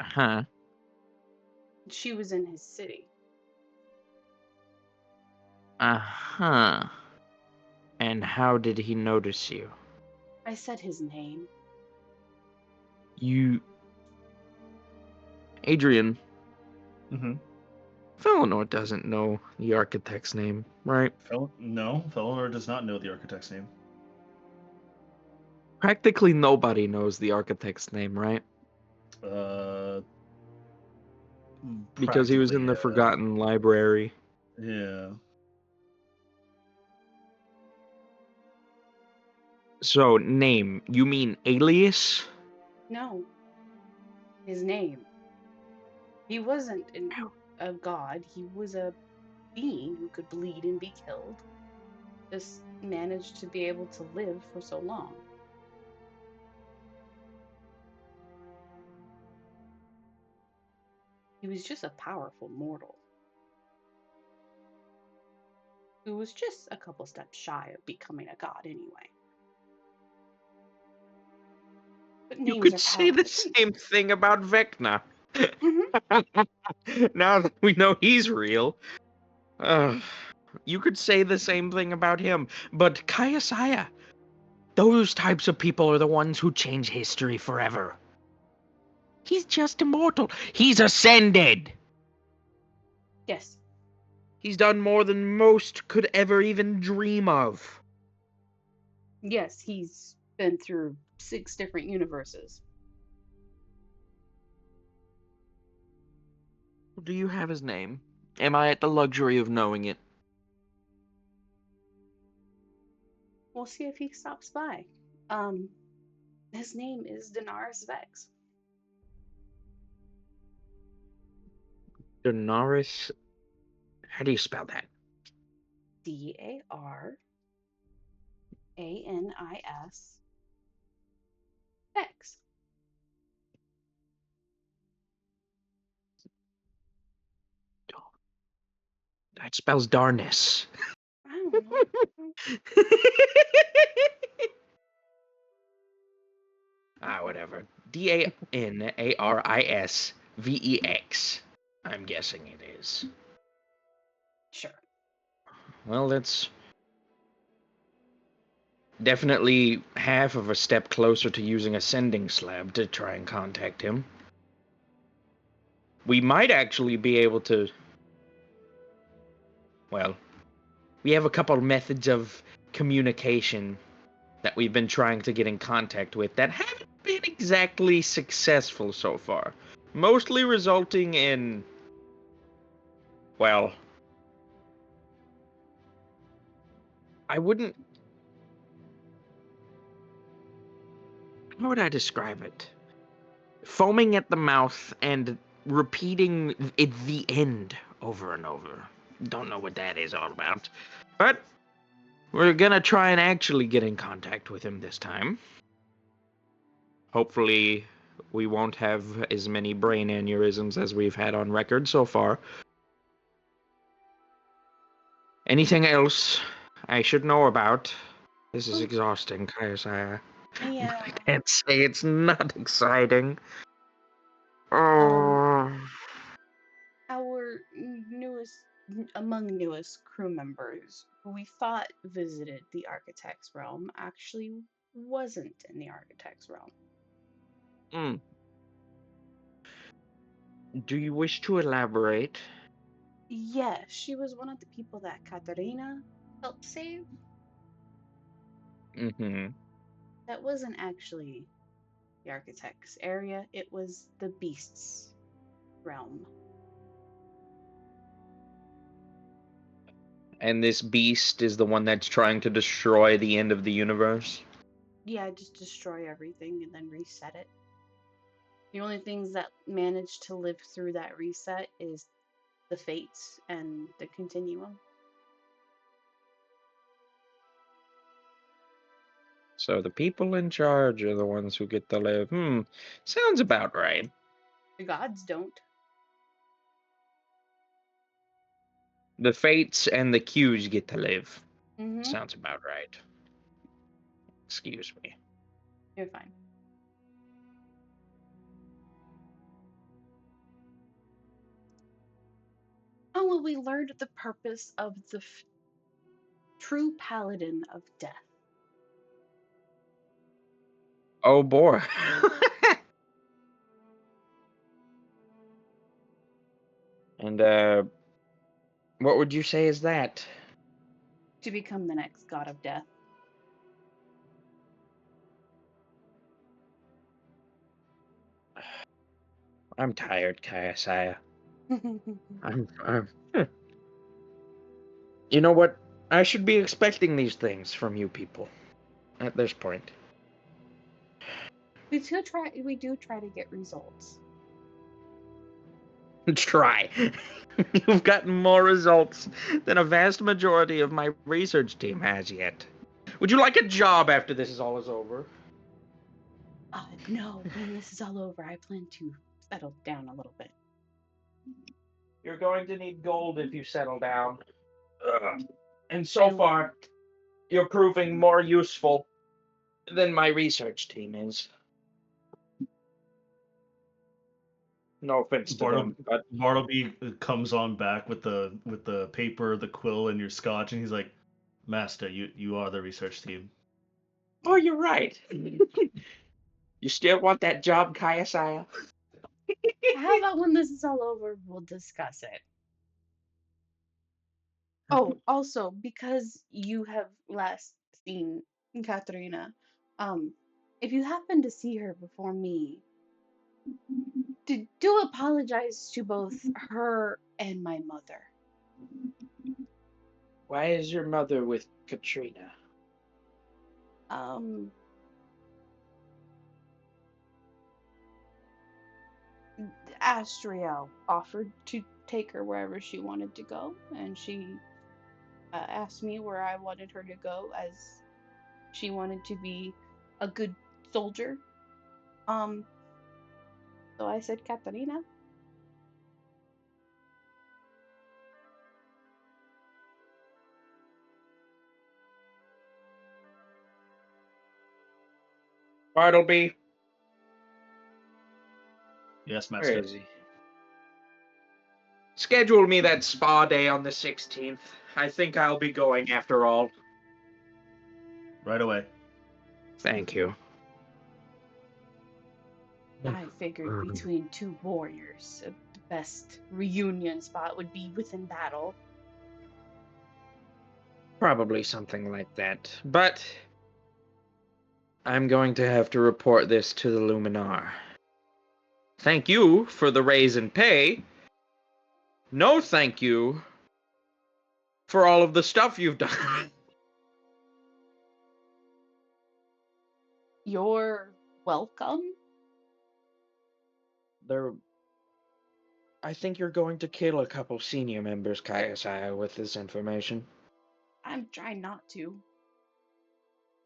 D: Huh.
B: She was in his city.
D: Uh-huh. And how did he notice you?
B: I said his name.
D: You... Adrian,
A: Mm-hmm.
D: Felinor doesn't know the architect's name, right?
A: No, Felinor does not know the architect's name.
D: Practically nobody knows the architect's name, right? Because he was in the
A: Practically,
D: Forgotten Library.
A: yeah.
D: So, name, you mean alias?
B: No. His name. He wasn't a god. He was a being who could bleed and be killed. Just managed to be able to live for so long. He was just a powerful mortal who was just a couple steps shy of becoming a god anyway. But
D: You
B: names
D: could
B: are
D: say the
B: powerful too.
D: same thing about Vecna.
B: Mm-hmm.
D: Now that we know he's real, you could say the same thing about him. But Kayasaya, those types of people are the ones who change history forever. He's just immortal. He's ascended.
B: Yes.
D: He's done more than most could ever even dream of.
B: Yes, he's been through 6 different universes.
D: Do you have his name? Am I at the luxury of knowing it?
B: We'll see if he stops by. His name is Daenerys Vex.
D: Daenerys. How do you spell that?
B: Daranis Vex.
D: That spells darkness.
B: I don't know.
D: Whatever. Danarisvex. I'm guessing it is.
B: Sure.
D: Well, that's definitely half of a step closer to using a sending slab to try and contact him. We might actually be able to. Well, we have a couple of methods of communication that we've been trying to get in contact with that haven't been exactly successful so far. Mostly resulting in, well, I wouldn't. How would I describe it? Foaming at the mouth and repeating it the end over and over. Don't know what that is all about. But we're gonna try and actually get in contact with him this time. Hopefully, we won't have as many brain aneurysms as we've had on record so far. Anything else I should know about? This is exhausting, Kayasaya.
B: Yeah.
D: I can't say it's not exciting.
B: Um,
D: Oh.
B: our among newest crew members who we thought visited the Architect's Realm actually wasn't in the Architect's Realm.
D: Mm. Do you wish to elaborate?
B: Yes, she was one of the people that Katarina helped save.
D: Mm-hmm.
B: That wasn't actually the Architect's area, it was the Beast's realm.
D: And this beast is the one that's trying to destroy the end of the universe?
B: Yeah, just destroy everything and then reset it. The only things that managed to live through that reset is the fates and the continuum.
D: So the people in charge are the ones who get to live. Sounds about right.
B: The gods don't.
D: The fates and the cues get to live.
B: Mm-hmm.
D: Sounds about right. Excuse me.
B: You're fine. Oh, well, we learned the purpose of the true paladin of death.
D: Oh boy. And what would you say is that?
B: To become the next god of death.
D: I'm tired, Kayasaya. I'm You know what? I should be expecting these things from you people at this point.
B: We do try to get results.
D: Try. You've gotten more results than a vast majority of my research team has yet. Would you like a job after this is all over?
B: No, when this is all over, I plan to settle down a little bit.
D: You're going to need gold if you settle down. Ugh. And so
B: I
D: far, you're proving more useful than my research team is. No offense to them, but
A: Bartleby comes on back with the paper, the quill, and your scotch, and he's like, "Master, you are the research team."
D: oh, you're right. You still want that job, Kayasaya?
B: How about when this is all over, we'll discuss it. Oh, also, because you have last seen Katerina, um, if you happen to see her before me, do apologize to both her and my mother.
D: Why is your mother with Katrina?
B: Um, Astriel offered to take her wherever she wanted to go, and she asked me where I wanted her to go, as she wanted to be a good soldier. Um, so I said, Katarina.
D: Bartleby,
A: Yes,
D: where
A: master.
D: is he? Schedule me that spa day on the 16th. I think I'll be going after all.
A: Right away.
D: Thank you.
B: I figured between two warriors, the best reunion spot would be within battle.
D: Probably something like that. But I'm going to have to report this to the Luminar. Thank you for the raise in pay. No thank you for all of the stuff you've done.
B: You're welcome.
D: I think you're going to kill a couple senior members, KSI, with this information.
B: I'm trying not to.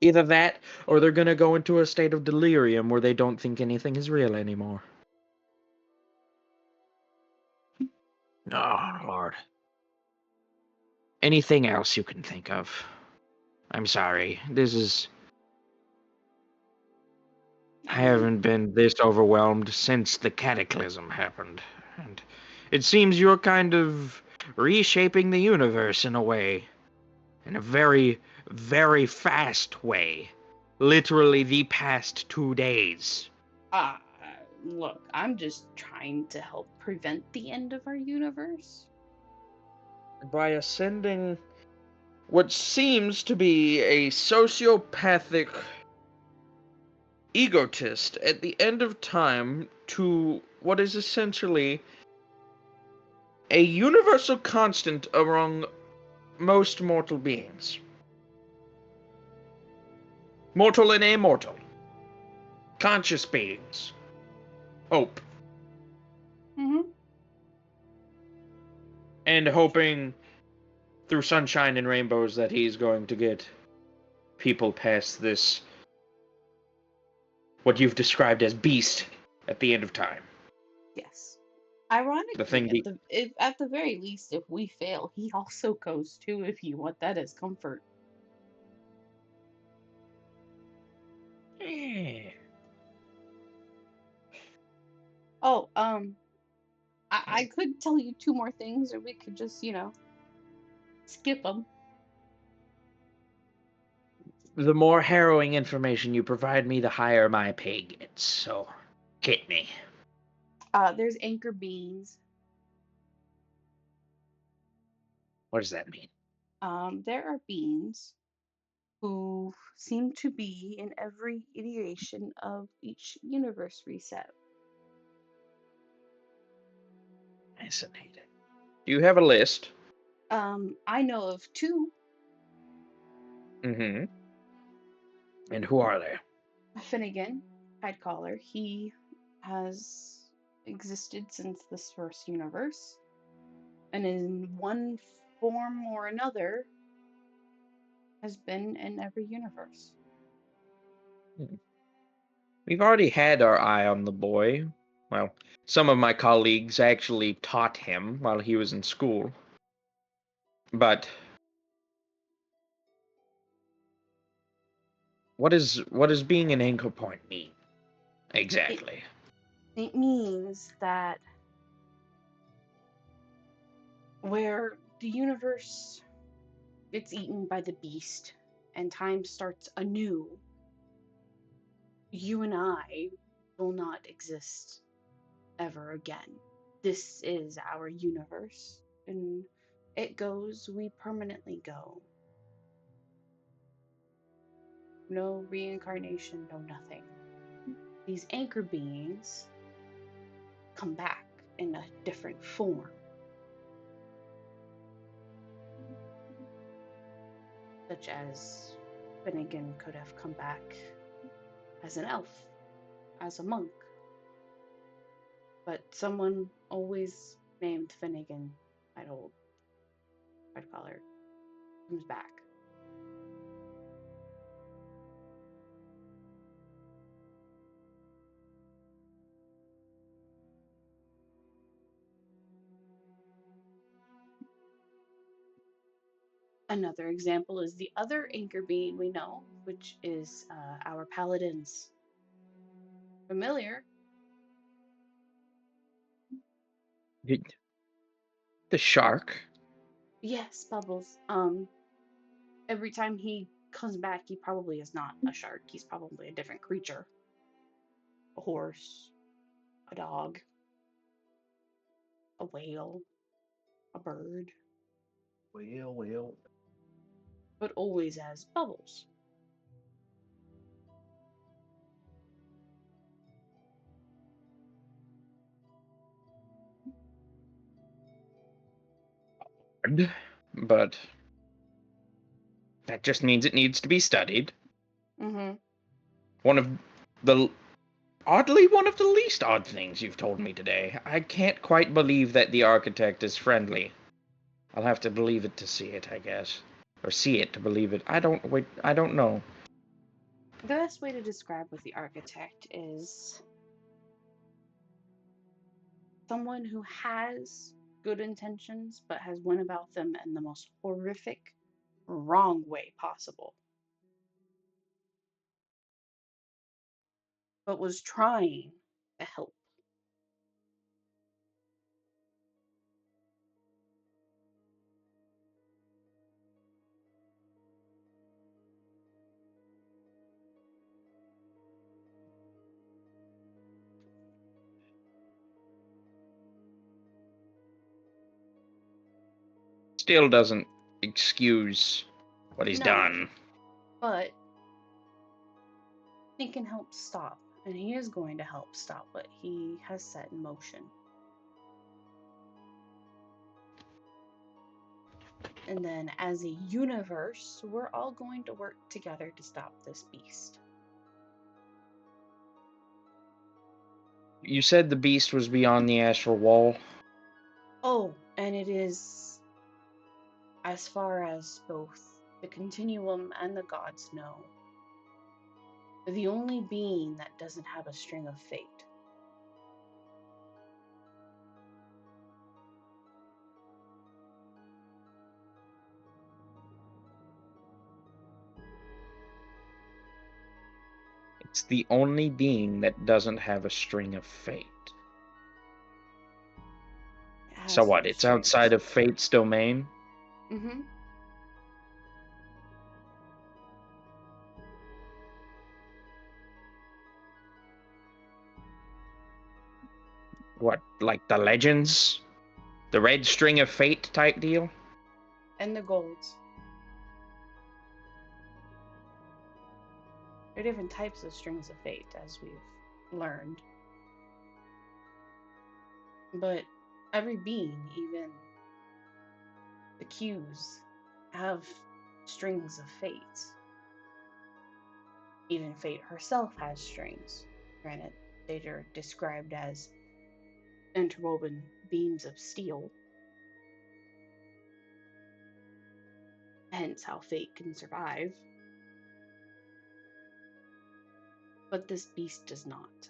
D: Either that, or they're going to go into a state of delirium where they don't think anything is real anymore. Oh, Lord. Anything else you can think of? I'm sorry. I haven't been this overwhelmed since the cataclysm happened. And it seems you're kind of reshaping the universe in a way. In a very, very fast way. Literally the past 2 days.
B: Uh, Look, I'm just trying to help prevent the end of our universe.
D: By ascending what seems to be a sociopathic egotist at the end of time to what is essentially a universal constant among most mortal beings. Mortal and immortal. Conscious beings. Hope.
B: Mm-hmm.
D: And hoping through sunshine and rainbows that he's going to get people past this, what you've described as beast, at the end of time.
B: Yes.
D: The thing
B: Ironically,
D: be-
B: at the very least, if we fail, he also goes too. If you want that as comfort. Oh, I could tell you two more things, or we could just, skip them.
D: The more harrowing information you provide me, the higher my pay gets. So, hit me.
B: There's anchor beans.
D: What does that mean?
B: There are beings who seem to be in every iteration of each universe reset.
D: Fascinating. Do you have a list?
B: I know of two.
D: Mm-hmm. And who are they?
B: Finnegan, I'd call her. He has existed since this first universe, and in one form or another has been in every universe.
D: We've already had our eye on the boy. Well, some of my colleagues actually taught him while he was in school. But what does being an anchor point mean exactly?
B: It means that where the universe gets eaten by the beast and time starts anew, you and I will not exist ever again. This is our universe, and it goes, we permanently go. No reincarnation, no nothing. These anchor beings come back in a different form. Such as Finnegan could have come back as an elf, as a monk. But someone always named Finnegan, that old red collar, comes back. Another example is the other anchor being we know, which is our paladins. Familiar?
D: The shark?
B: Yes, Bubbles. Every time he comes back, he probably is not a shark. He's probably a different creature. A horse, a dog, a whale, a bird,
A: Well.
B: but always as Bubbles.
D: But that just means it needs to be studied.
B: Mm-hmm.
D: One of the least odd things you've told me today. I can't quite believe that the architect is friendly. I'll have to believe it to see it, I guess. Or see it to believe it. I don't know.
B: The best way to describe what the architect is someone who has good intentions but has went about them in the most horrific, wrong way possible. But was trying to help.
D: Still doesn't excuse what he's
B: No,
D: done.
B: but he can help stop, and he is going to help stop what he has set in motion. And then, as a universe, we're all going to work together to stop this beast.
D: You said the beast was beyond the astral wall.
B: Oh, and it is, as far as both the continuum and the gods know, the only being that doesn't have a string of fate.
D: It's the only being that doesn't have a string of fate. So what? It's outside of fate's domain?
B: Mm-hmm.
D: What, like the legends? The red string of fate type deal?
B: And the golds. There are different types of strings of fate, as we've learned. But every being, even the Qs, have strings of fate. Even fate herself has strings. Granted, they are described as interwoven beams of steel. Hence how fate can survive. But this beast does not.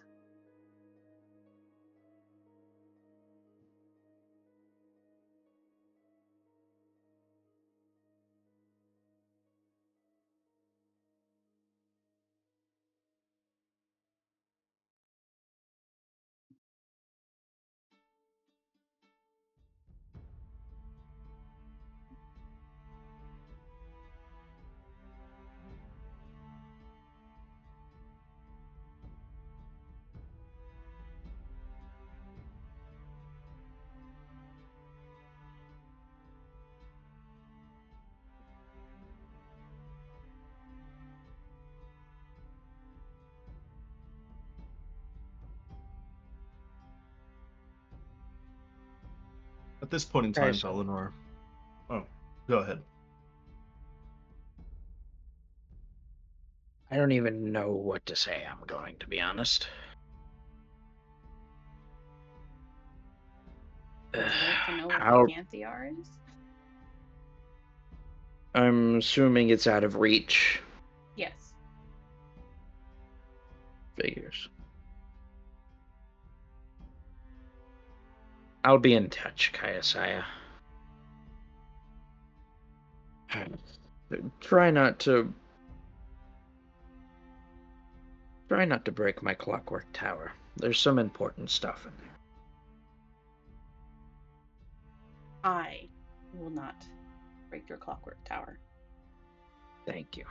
A: At this point in time, Valinor. Oh, go ahead.
D: I don't even know what to say, I'm going to be honest.
B: Would you like to know what
D: How-
B: the Canthiar is?
D: I'm assuming it's out of reach.
B: Yes.
D: Figures. I'll be in touch, Kayasaya. Try not to break my clockwork tower. There's some important stuff in there.
B: I will not break your clockwork tower.
D: Thank you.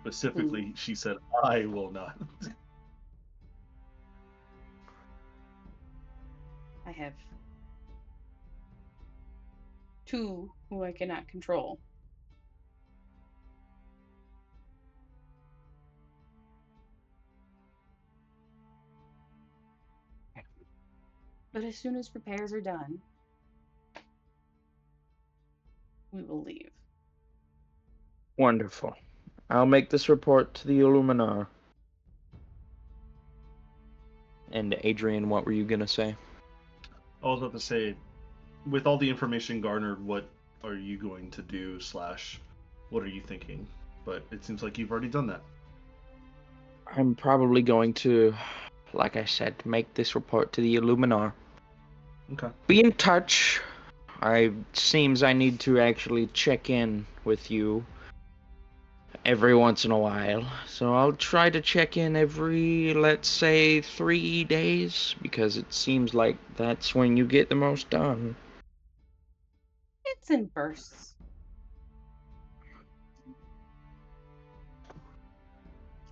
A: Specifically, she said, I will not.
B: I have two who I cannot control. But as soon as repairs are done, we will leave.
D: Wonderful. I'll make this report to the Illuminar. And Adrian, what were you gonna say?
A: I was about to say, with all the information garnered, what are you going to do, / what are you thinking? But it seems like you've already done that.
D: I'm probably going to, like I said, make this report to the Illuminar.
A: Okay.
D: Be in touch. Seems I need to actually check in with you every once in a while. So I'll try to check in every, let's say, 3 days, because it seems like that's when you get the most done.
B: It's in bursts.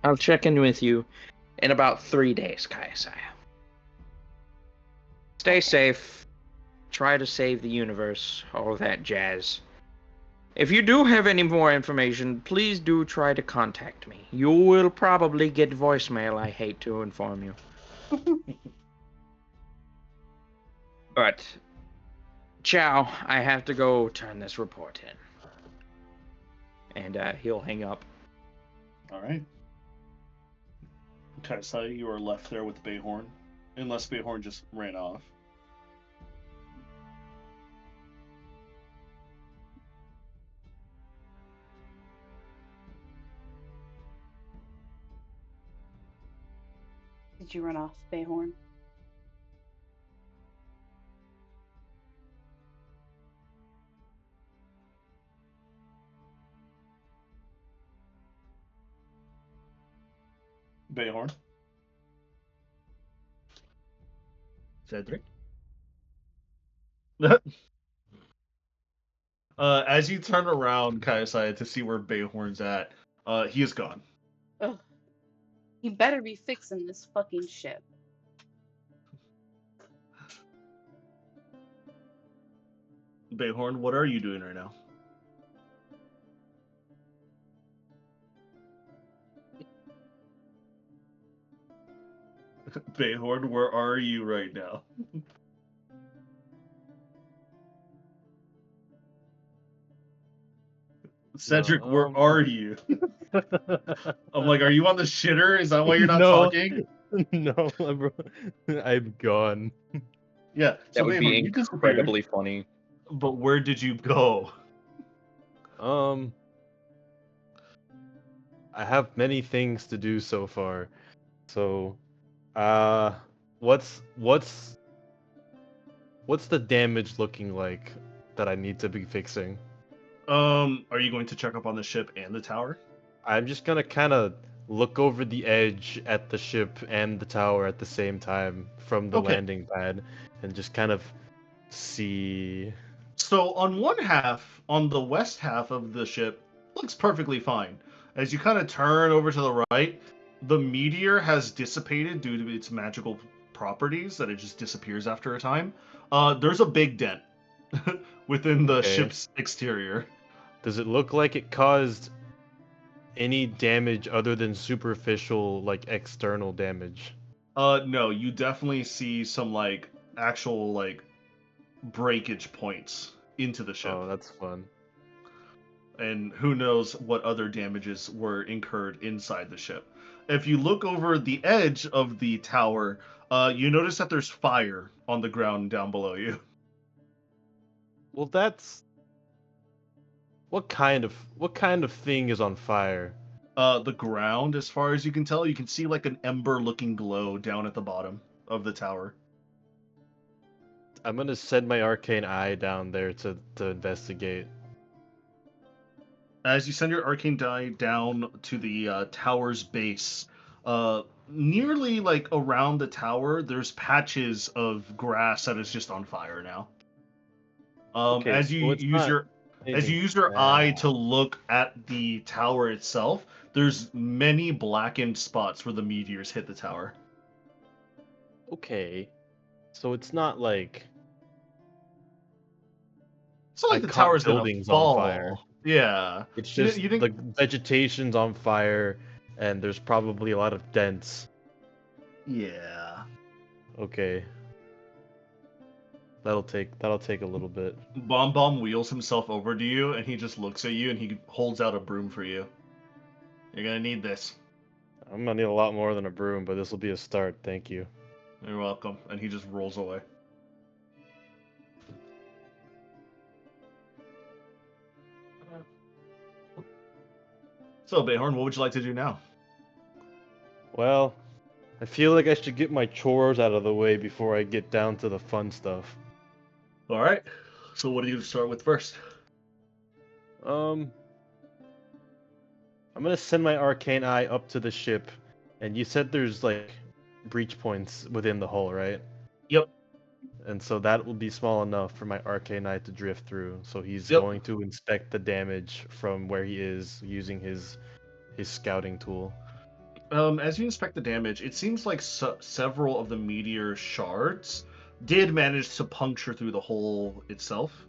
D: I'll check in with you in about 3 days, Kayasaya. Stay safe. Try to save the universe. All that jazz. If you do have any more information, please do try to contact me. You will probably get voicemail, I hate to inform you. But, ciao, I have to go turn this report in. And he'll hang up.
A: All right. Kaisai, you are left there with Bayhorn, unless Bayhorn just ran off.
B: Did you run off, Bayhorn?
A: Bayhorn. Cedric. As you turn around, Kaisai, to see where Bayhorn's at, he is gone.
B: Ugh. He better be fixing this fucking ship.
A: Bayhorn, what are you doing right now? Bayhorn, where are you right now? Cedric, where are you? I'm like, are you on the shitter? Is that why you're not talking?
C: No, I'm gone.
A: Yeah, so
E: That would be
A: Bayhorn, you disappeared.
E: incredibly funny.
A: But where did you go?
C: I have many things to do so far. So, what's the damage looking like that I need to be fixing?
A: Are you going to check up on the ship and the tower?
C: I'm just gonna kind of look over the edge at the ship and the tower at the same time from the
A: Okay.
C: landing pad and just kind of see.
A: So on one half, on the west half of the ship, looks perfectly fine. As you kind of turn over to the right, the meteor has dissipated due to its magical properties, that it just disappears after a time. There's a big dent within the
C: Okay.
A: ship's exterior.
C: Does it look like it caused any damage other than superficial, like external damage?
A: No, you definitely see some actual breakage points into the ship.
C: Oh, that's fun.
A: And who knows what other damages were incurred inside the ship. If you look over the edge of the tower, you notice that there's fire on the ground down below you.
C: Well, that's what kind of thing is on fire?
A: The ground, as far as you can tell, you can see like an ember-looking glow down at the bottom of the tower.
C: I'm gonna send my arcane eye down there to investigate.
A: As you send your arcane die down to the tower's base, nearly like around the tower, there's patches of grass that is just on fire now.
C: Okay,
A: As
C: so
A: you
C: it's
A: use
C: not
A: your
C: anything
A: eye
C: bad.
A: to look at the tower itself, there's many blackened spots where the meteors hit the tower.
C: Okay, so it's not like
A: It's not
C: I
A: like the
C: caught
A: tower's gonna
C: buildings on fire.
A: fall. Yeah,
C: It's
A: you
C: just
A: didn't.
C: the vegetation's on fire, and there's probably a lot of dents.
A: Yeah.
C: Okay, that'll take a little bit.
A: Bomb Bomb wheels himself over to you, and he just looks at you, and he holds out a broom for you. You're gonna need this.
C: I'm gonna need a lot more than a broom, but this will be a start. Thank you.
A: You're welcome. And he just rolls away. So, Bayhorn, what would you like to do now?
C: Well, I feel like I should get my chores out of the way before I get down to the fun stuff.
A: All right. So, what do you start with first?
C: I'm gonna send my arcane eye up to the ship, and you said there's like breach points within the hull, right?
A: Yep.
C: And so that will be small enough for my arcane eye to drift through. So he's
A: Yep.
C: going to inspect the damage from where he is using his scouting tool.
A: As you inspect the damage, it seems like several of the meteor shards did manage to puncture through the hole itself.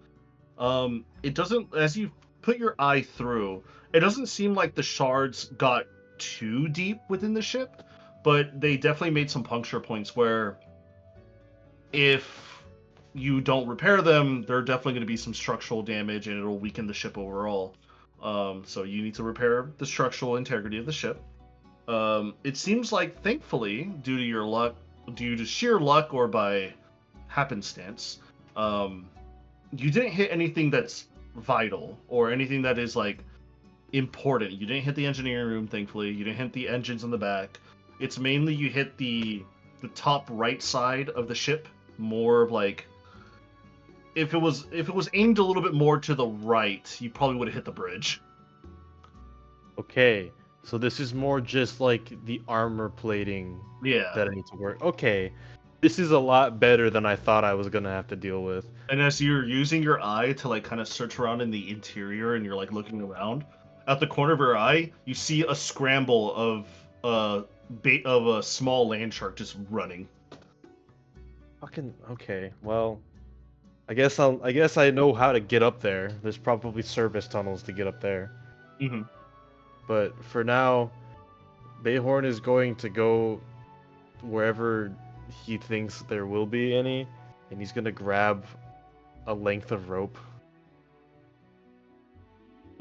A: It doesn't, as you put your eye through, it doesn't seem like the shards got too deep within the ship, but they definitely made some puncture points where if you don't repair them, there are definitely going to be some structural damage and it'll weaken the ship overall. So you need to repair the structural integrity of the ship. It seems like, thankfully, due to sheer luck or by happenstance, you didn't hit anything that's vital or anything that is like important. You didn't hit the engineering room, thankfully. You didn't hit the engines in the back. It's mainly you hit the top right side of the ship, more of like if it was aimed a little bit more to the right, you probably would have hit the bridge.
C: Okay, so this is more just like the armor plating
A: Yeah.
C: that I need to work. Okay, this is a lot better than I thought I was gonna have to deal with.
A: And as you're using your eye to like kind of search around in the interior and you're like looking around, at the corner of your eye, you see a scramble of a small land shark just running.
C: Fucking okay. Well, I guess I know how to get up there. There's probably service tunnels to get up there.
A: Mm-hmm.
C: But for now, Bayhorn is going to go wherever he thinks there will be any, and he's gonna grab a length of rope.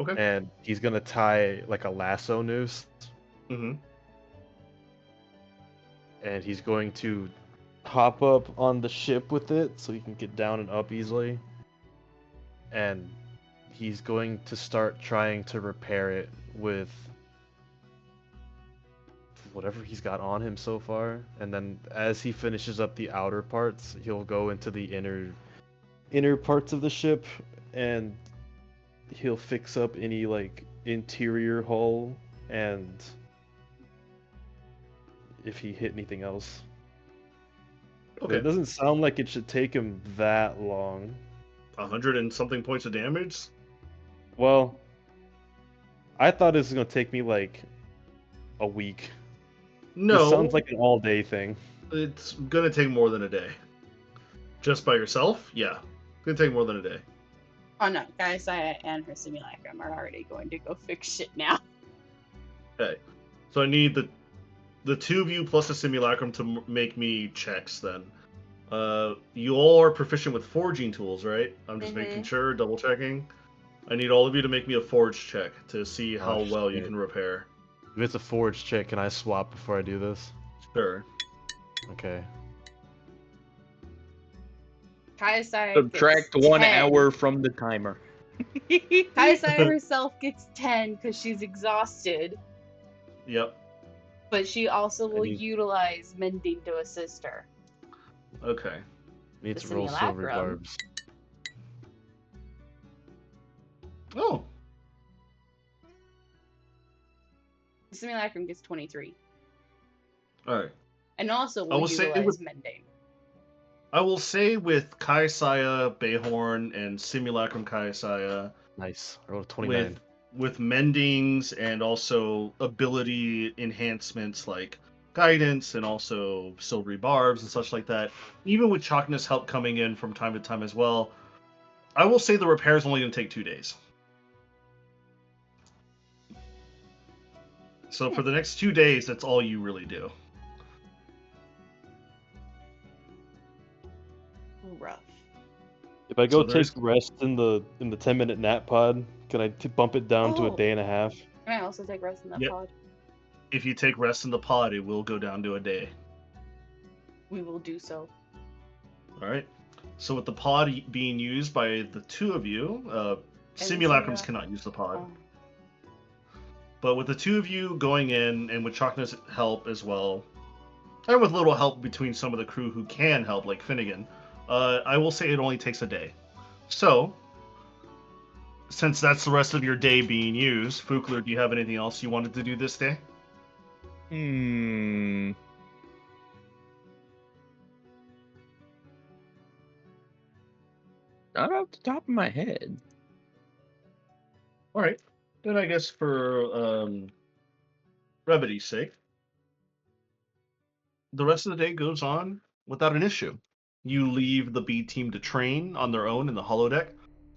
A: Okay.
C: And he's gonna tie like a lasso noose.
A: Mm-hmm.
C: And he's going to hop up on the ship with it so he can get down and up easily. And he's going to start trying to repair it with whatever he's got on him so far. And then as he finishes up the outer parts, he'll go into the inner parts of the ship and he'll fix up any like interior hull and if he hit anything else.
A: Okay.
C: It doesn't sound like it should take him that long.
A: 100 and something points of damage?
C: Well, I thought this was gonna take me like a week.
A: No.
C: This sounds like an all-day thing.
A: It's gonna take more than a day. Just by yourself? Yeah. It's gonna take more than a day.
B: Oh no, guys, I and her simulacrum are already going to go fix shit now.
A: Okay. So I need the two of you plus the simulacrum to make me checks then. You all are proficient with forging tools, right? I'm just making
B: Mhm.
A: sure, double checking. I need all of you to make me a forge check to see how
C: Oh,
A: well you
C: shit.
A: can repair.
C: If it's a forge check, can I swap before I do this?
A: Sure.
C: Okay.
B: Kaisai gets
D: Subtract 1
B: 10.
D: hour from the timer.
B: Kaisai herself gets 10 because she's exhausted,
A: Yep.
B: but she also
C: I
B: will
C: need,
B: utilize mending to assist her.
A: Okay.
C: need
B: The
C: to roll silver
B: simulacrum.
C: barbs.
A: Oh,
B: The simulacrum gets 23.
A: all right.
B: And also
A: I
B: will
A: will say
B: utilize
A: with
B: mending.
A: Kaisaya, Behorn, and Simulacrum Kaisaya,
C: Nice. I rolled a 29.
A: with mendings and also ability enhancements like guidance and also silvery barbs and such like that. Even with Chalkness help coming in from time to time as well, I will say the repair is only going to take 2 days. So for the next 2 days, that's all you really do.
B: Rough.
C: If I go
A: So
C: take
A: there's
C: rest in the 10-minute nap pod, can I bump it down to a
B: Oh.
C: day and a half?
B: Can I also take rest in that
A: Yep.
B: pod?
A: If you take rest in the pod, it will go down to a day.
B: We will do so.
A: All right. So with the pod being used by the 2 of you,
B: And
A: simulacrums cannot use the pod.
B: Oh.
A: But with the 2 of you going in, and with Chalkness help as well, and with little help between some of the crew who can help, like Finnegan, I will say it only takes a day. So, since that's the rest of your day being used, Fukler, do you have anything else you wanted to do this day?
D: Not off the top of my head.
A: All right. Then I guess for brevity's sake, the rest of the day goes on without an issue. You leave the B team to train on their own in the holodeck,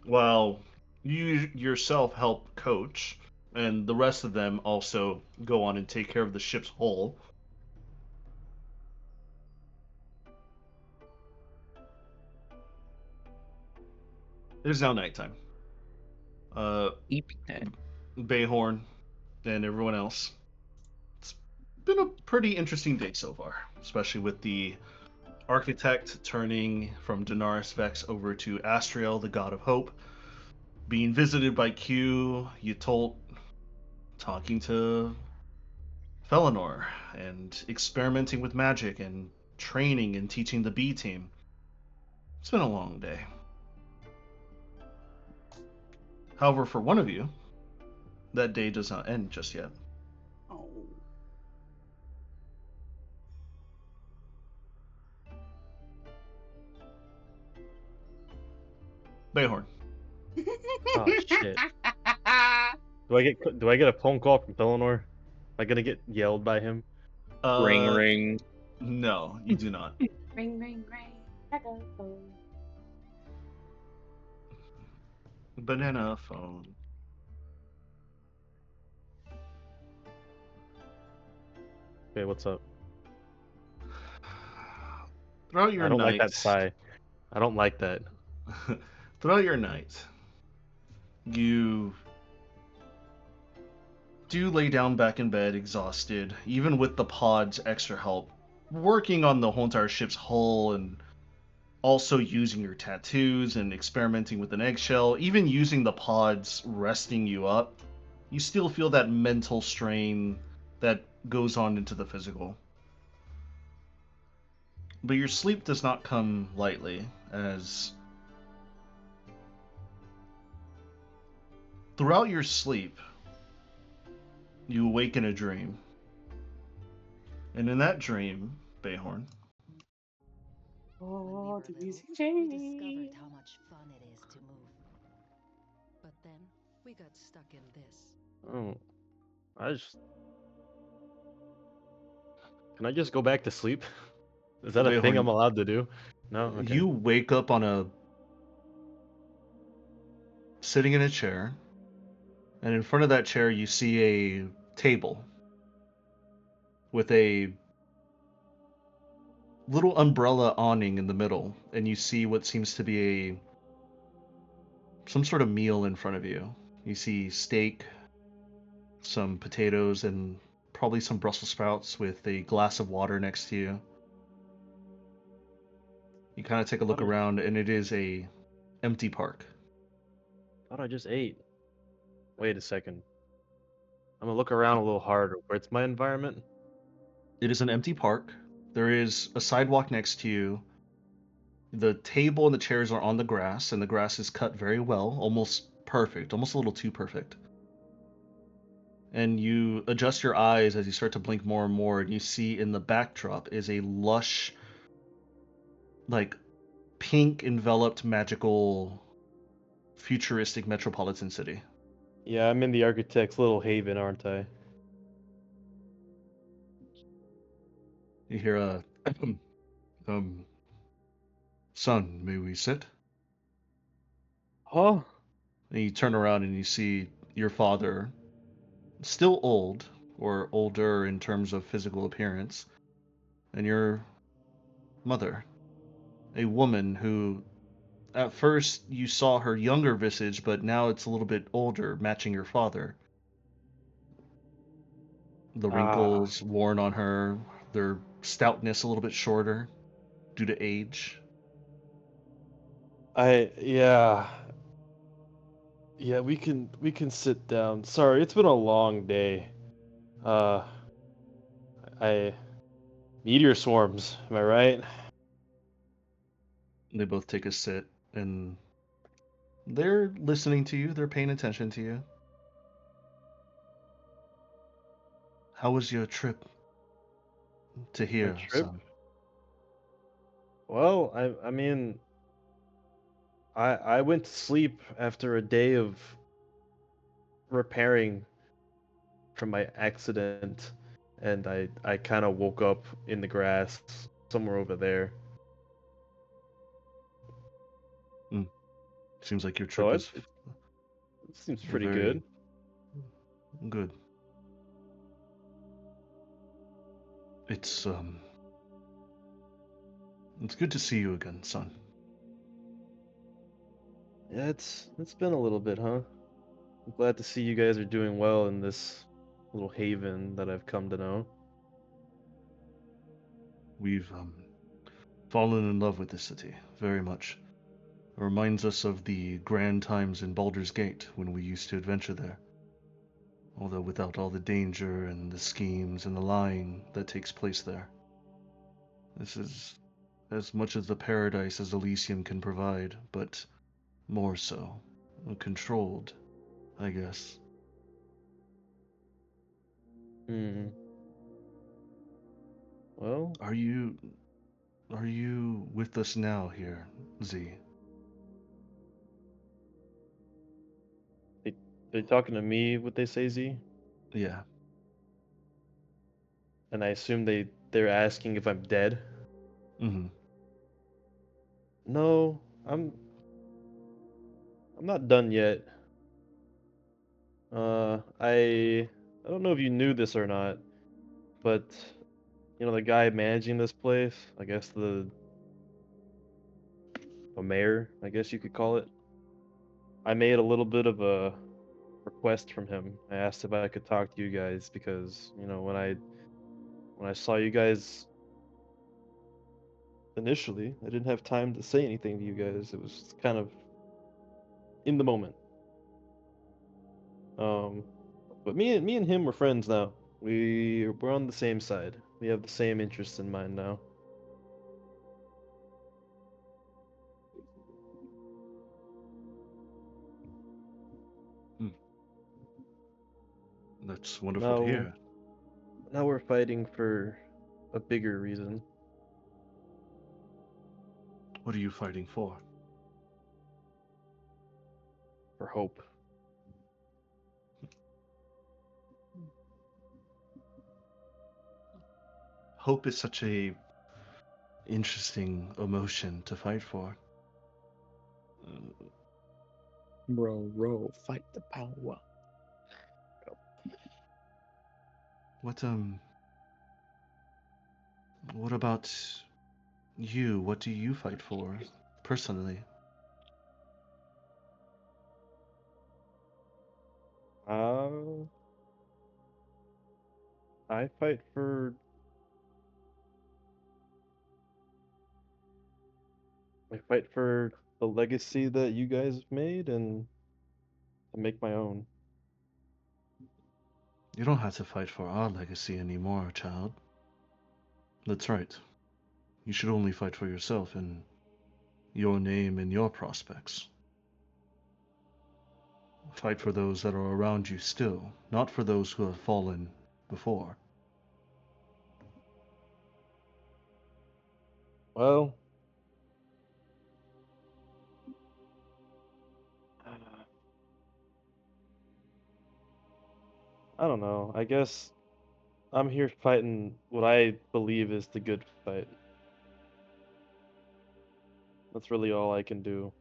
A: while you yourself help coach, and the rest of them also go on and take care of the ship's hull. It is now nighttime.
D: Eeping that.
A: Bayhorn and everyone else. It's been a pretty interesting day so far, especially with the architect turning from Daenerys Vex over to Astriel, the god of hope, being visited by Q, Ytolt, talking to Felinor, and experimenting with magic and training and teaching the B team. It's been a long day. However, for one of you, that day does not end just yet.
B: Oh.
A: Bayhorn.
C: Oh shit. Do I get a phone call from Felinor? Am I gonna get yelled by him?
D: Ring, ring.
A: No, you do not.
B: Ring, ring, ring. Telephone.
A: Banana phone.
C: Okay, what's up?
A: Throughout your
C: I don't like that
A: night,
C: sigh. I don't like that.
A: throughout your night, you do lay down back in bed exhausted, even with the pod's extra help, working on the whole entire ship's hull and also using your tattoos and experimenting with an eggshell, even using the pods resting you up. You still feel that mental strain that goes on into the physical. But your sleep does not come lightly, as throughout your sleep, you awake in a dream. And in that dream, Bayhorn,
B: Oh,
E: When we were
B: the
E: little,
B: music
E: we
B: changed.
E: discovered how much fun it is to move. But then we got stuck in this.
C: Oh, Can I just go back to sleep? Is that a thing I'm
A: Bayhorn,
C: allowed to do? No? Okay.
A: you wake up on sitting in a chair, and in front of that chair you see a table with a little umbrella awning in the middle, and you see what seems to be some sort of meal in front of you. You see steak, some potatoes, and probably some Brussels sprouts with a glass of water next to you. You kind of take a look
C: Thought I,
A: around, and it is a empty park.
C: thought I just ate. Wait a second. I'm gonna look around a little harder. Where's my environment?
A: It is an empty park. There is a sidewalk next to you. The table and the chairs are on the grass, and the grass is cut very well, almost perfect, almost a little too perfect. And you adjust your eyes as you start to blink more and more, and you see in the backdrop is a lush, like pink enveloped magical futuristic metropolitan city.
C: Yeah, I'm in the architect's little haven, aren't I?
A: You hear a um son, may we sit?
C: Huh?
A: And you turn around and you see your father, still old, or older in terms of physical appearance, and your mother, a woman who at first you saw her younger visage, but now it's a little bit older, matching your father. The
C: Ah,
A: wrinkles worn on her, their stoutness a little bit shorter due to age.
C: yeah. Yeah, we can sit down. Sorry, it's been a long day. Uh I meteor swarms, am I right?
A: They both take a sit, and they're listening to you, they're paying attention to you. How was your trip to
C: My
A: here,
C: trip?
A: son?
C: Well, I mean, I went to sleep after a day of repairing from my accident, and I kind of woke up in the grass somewhere over there.
A: Hmm. Seems like your
C: So
A: trip
C: it,
A: is
C: it, it seems pretty
A: very
C: good.
A: good. It's it's good to see you again, son.
C: Yeah, it's been a little bit, huh? I'm glad to see you guys are doing well in this little haven that I've come to know.
A: We've fallen in love with this city very much. It reminds us of the grand times in Baldur's Gate when we used to adventure there. Although without all the danger and the schemes and the lying that takes place there. This is as much as the paradise as Elysium can provide, but more so. Controlled, I guess.
C: Hmm. Well,
A: Are you with us now here, Z?
C: they they're talking to me. What they say, Z?
A: Yeah.
C: And I assume they're asking if I'm dead.
A: Mm-hmm.
C: No, I'm not done yet. I don't know if you knew this or not, but the guy managing this place, I guess the mayor, I guess you could call it. I made a little bit of a request from him. I asked if I could talk to you guys because, when I saw you guys initially, I didn't have time to say anything to you guys. It was kind of in the moment. Um, but me and him were friends now. We're on the same side. We have the same interests in mind now.
A: Mm. That's wonderful to
C: Now
A: hear.
C: now we're fighting for a bigger reason,
A: What are you fighting for?
C: for hope.
A: Hope is such a interesting emotion to fight for. Uh,
D: Bro, fight the power.
A: what what about What do you fight for, personally?
C: Uh, I fight for. I fight for the legacy that you guys have made and to make my own.
A: You don't have to fight for our legacy anymore, child. That's right. You should only fight for yourself and your name and your prospects. Fight for those that are around you still, not for those who have fallen before.
C: Well, I don't know. I guess I'm here fighting what I believe is the good fight. That's really all I can do.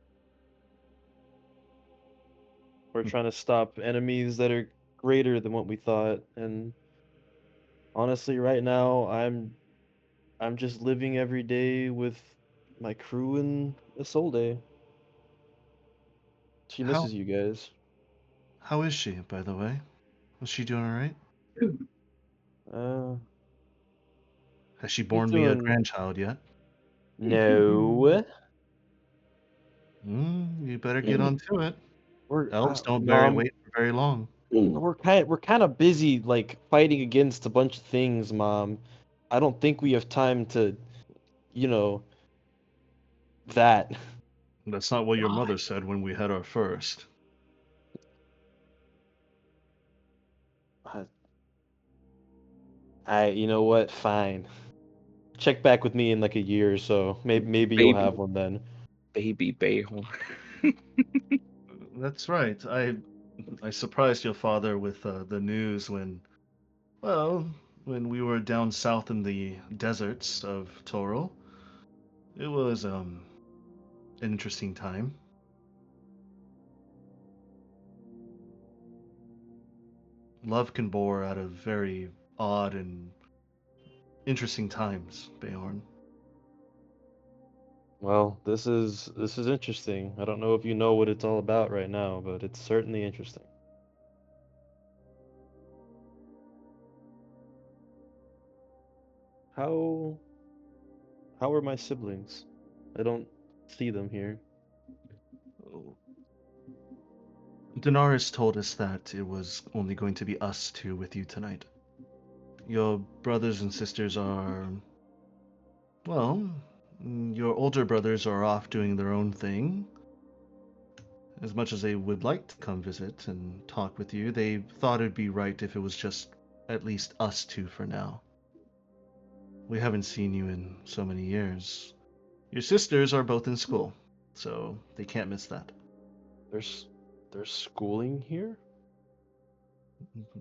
C: We're trying to stop enemies that are greater than what we thought, and honestly, right now, I'm just living every day with my crew and Isolde. She
A: How
C: misses you guys.
A: how is she, by the way? Was she doing alright?
C: Uh,
A: Has she
C: she's
A: borne me a
C: doing
A: grandchild yet?
C: no.
A: You better get onto it.
C: We're
A: Elves don't
C: mom.
A: wait for very long.
C: We're kind of busy like fighting against a bunch of things, mom. I don't think we have time to, you know, that.
A: That's not what your mother said when we had our first.
C: I, you know what? Fine. Check back with me in like a year or so. Maybe you'll
D: Baby,
C: have one then.
D: baby Bayhorn.
A: That's right. I surprised your father with the news well, when we were down south in the deserts of Toro. It was an interesting time. Love can bore out of very odd and interesting times, Beorn.
C: Well, this is interesting. I don't know if you know what it's all about right now, but it's certainly interesting. How how are my siblings? I don't see them here.
A: Daenerys told us that it was only going to be us two with you tonight. Your brothers and sisters are, well, your older brothers are off doing their own thing. As much as they would like to come visit and talk with you, they thought it'd be right if it was just at least us two for now. We haven't seen you in so many years. Your sisters are both in school, so they can't miss that.
C: There's there's schooling here?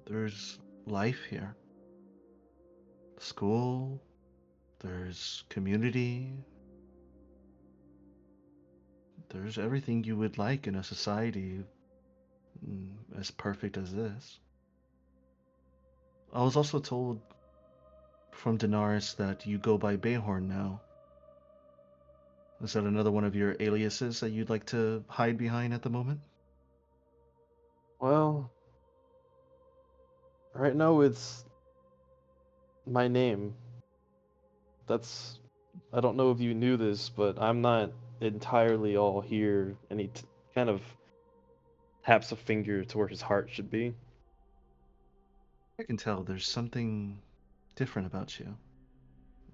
A: There's life here. School, there's community, there's everything you would like in a society as perfect as this. I was also told from Daenerys that you go by Bayhorn now. Is that another one of your aliases that you'd like to hide behind at the moment?
C: Well, right now it's my name. That's I don't know if you knew this, but I'm not entirely all here, and he kind of taps a finger to where his heart should be.
A: I can tell there's something different about you.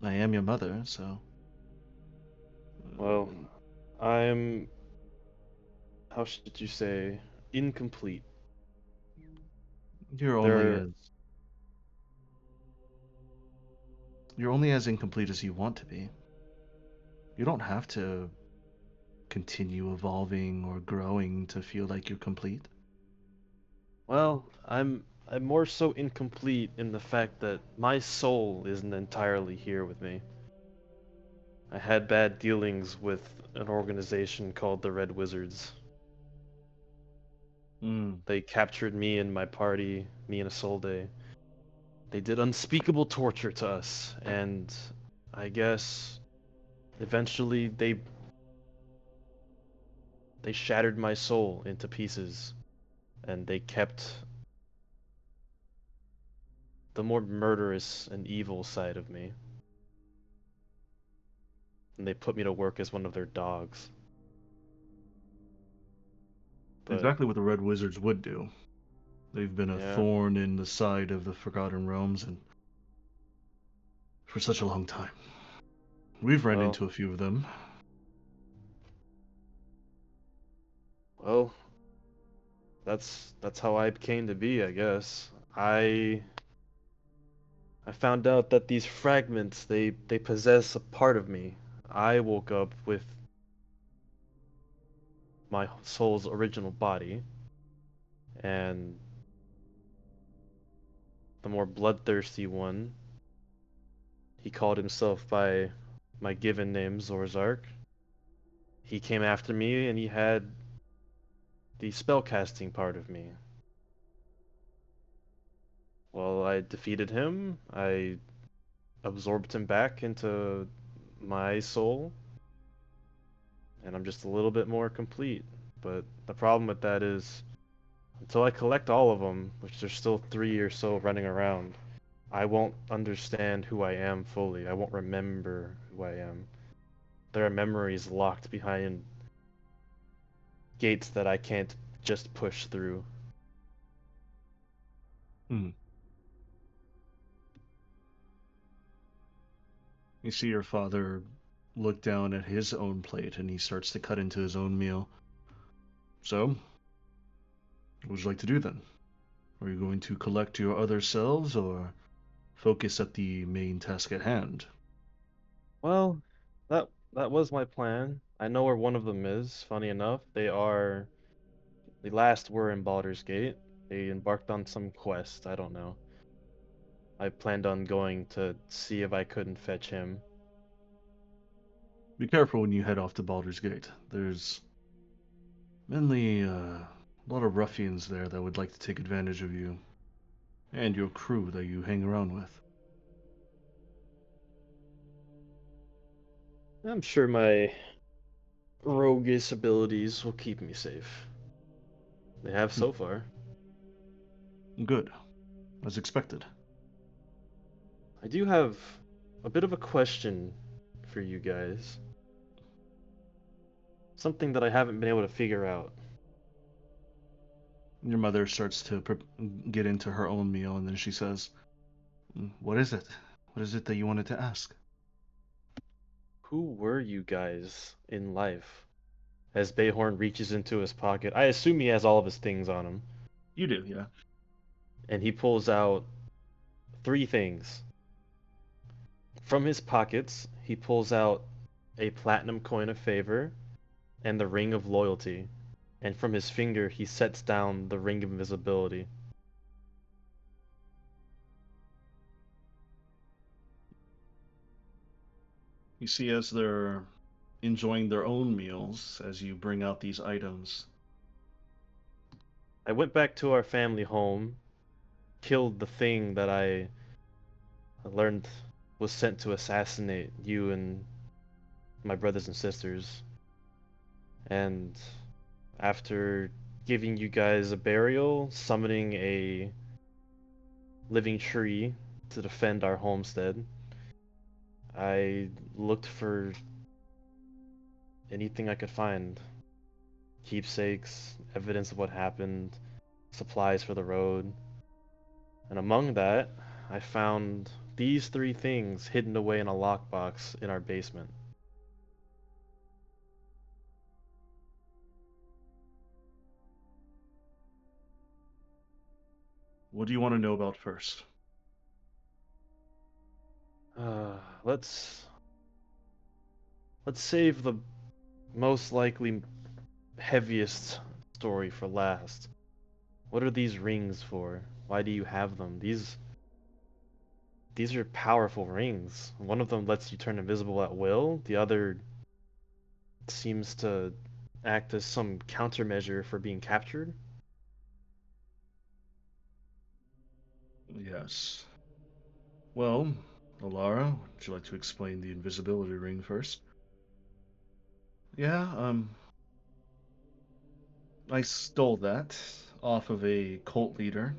A: I am your mother, so.
C: Well, I'm, how should you say, incomplete.
A: You're only
C: There,
A: as you're only as incomplete as you want to be. You don't have to continue evolving or growing to feel like you're complete.
C: well, I'm more so incomplete in the fact that my soul isn't entirely here with me. I had bad dealings with an organization called the Red Wizards.
A: Mm.
C: They captured me and my party, me and Isolde. They did unspeakable torture to us, and I guess eventually they shattered my soul into pieces, and they kept the more murderous and evil side of me. And they put me to work as one of their dogs. But
A: Exactly what the Red Wizards would do. They've been a
C: yeah,
A: thorn in the side of the Forgotten Realms and for such a long time. We've run
C: well,
A: into a few of them.
C: well, that's how I came to be, I guess. I found out that these fragments they possess a part of me. I woke up with my soul's original body, and the more bloodthirsty one, he called himself by my given name, Zorzark. He came after me and he had the spellcasting part of me. Well, I defeated him. I absorbed him back into my soul, and I'm just a little bit more complete. But the problem with that is, until I collect all of them, which there's still 3 or so running around, I won't understand who I am fully. I won't remember who I am. There are memories locked behind gates that I can't just push through.
A: Hmm. You see your father look down at his own plate and he starts to cut into his own meal. So, what would you like to do then? Are you going to collect your other selves or focus at the main task at hand?
C: Well, that was my plan. I know where one of them is. Funny enough, the last were in Baldur's Gate. They embarked on some quest. I don't know. I planned on going to see if I couldn't fetch him.
A: Be careful when you head off to Baldur's Gate. There's mainly a lot of ruffians there that would like to take advantage of you and your crew that you hang around with.
C: I'm sure my roguish abilities will keep me safe. They have so far.
A: Good, as expected.
C: I do have a bit of a question for you guys. Something that I haven't been able to figure out.
A: Your mother starts to get into her own meal and then she says, "What is it? What is it that you wanted to ask?"
C: Who were you guys in life? As Bayhorn reaches into his pocket, I assume he has all of his things on him,
A: You do, yeah.
C: and he pulls out 3 things. From his pockets, he pulls out a platinum coin of favor and the ring of loyalty, and from his finger he sets down the ring of invisibility.
A: You see, as they're enjoying their own meals, as you bring out these items,
C: I went back to our family home, killed the thing that I learned was sent to assassinate you and my brothers and sisters. And after giving you guys a burial, summoning a living tree to defend our homestead, I looked for anything I could find. Keepsakes, evidence of what happened, supplies for the road. And among that, I found these 3 things hidden away in a lockbox in our basement.
A: what do you want to know about first?
C: Uh, let's let's save the most likely heaviest story for last. What are these rings for? Why do you have them? These are powerful rings. One of them lets you turn invisible at will. The other seems to act as some countermeasure for being captured.
A: Yes. Well, Alara, would you like to explain the invisibility ring first? Yeah, I stole that off of a cult leader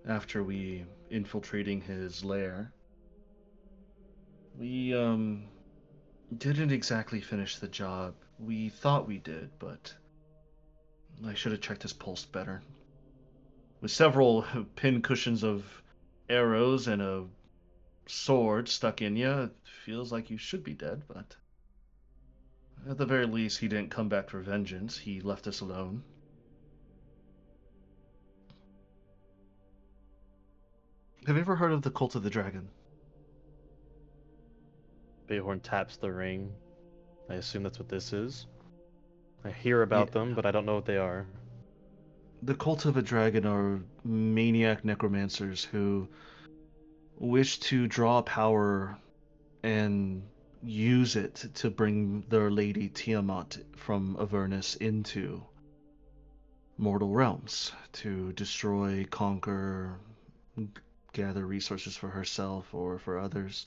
A: after we infiltrating his lair. We didn't exactly finish the job. We thought we did, but I should have checked his pulse better. With several pin cushions of arrows and a sword stuck in you, it feels like you should be dead, but at the very least, he didn't come back for vengeance. He left us alone. Have you ever heard of the Cult of the Dragon?
C: Bayhorn taps the ring. I assume that's what this is. I hear
A: Yeah,
C: about them, but I don't know what they are.
A: the Cult of a Dragon are maniac necromancers who wish to draw power and use it to bring their lady Tiamat from Avernus into mortal realms to destroy, conquer, gather resources for herself or for others.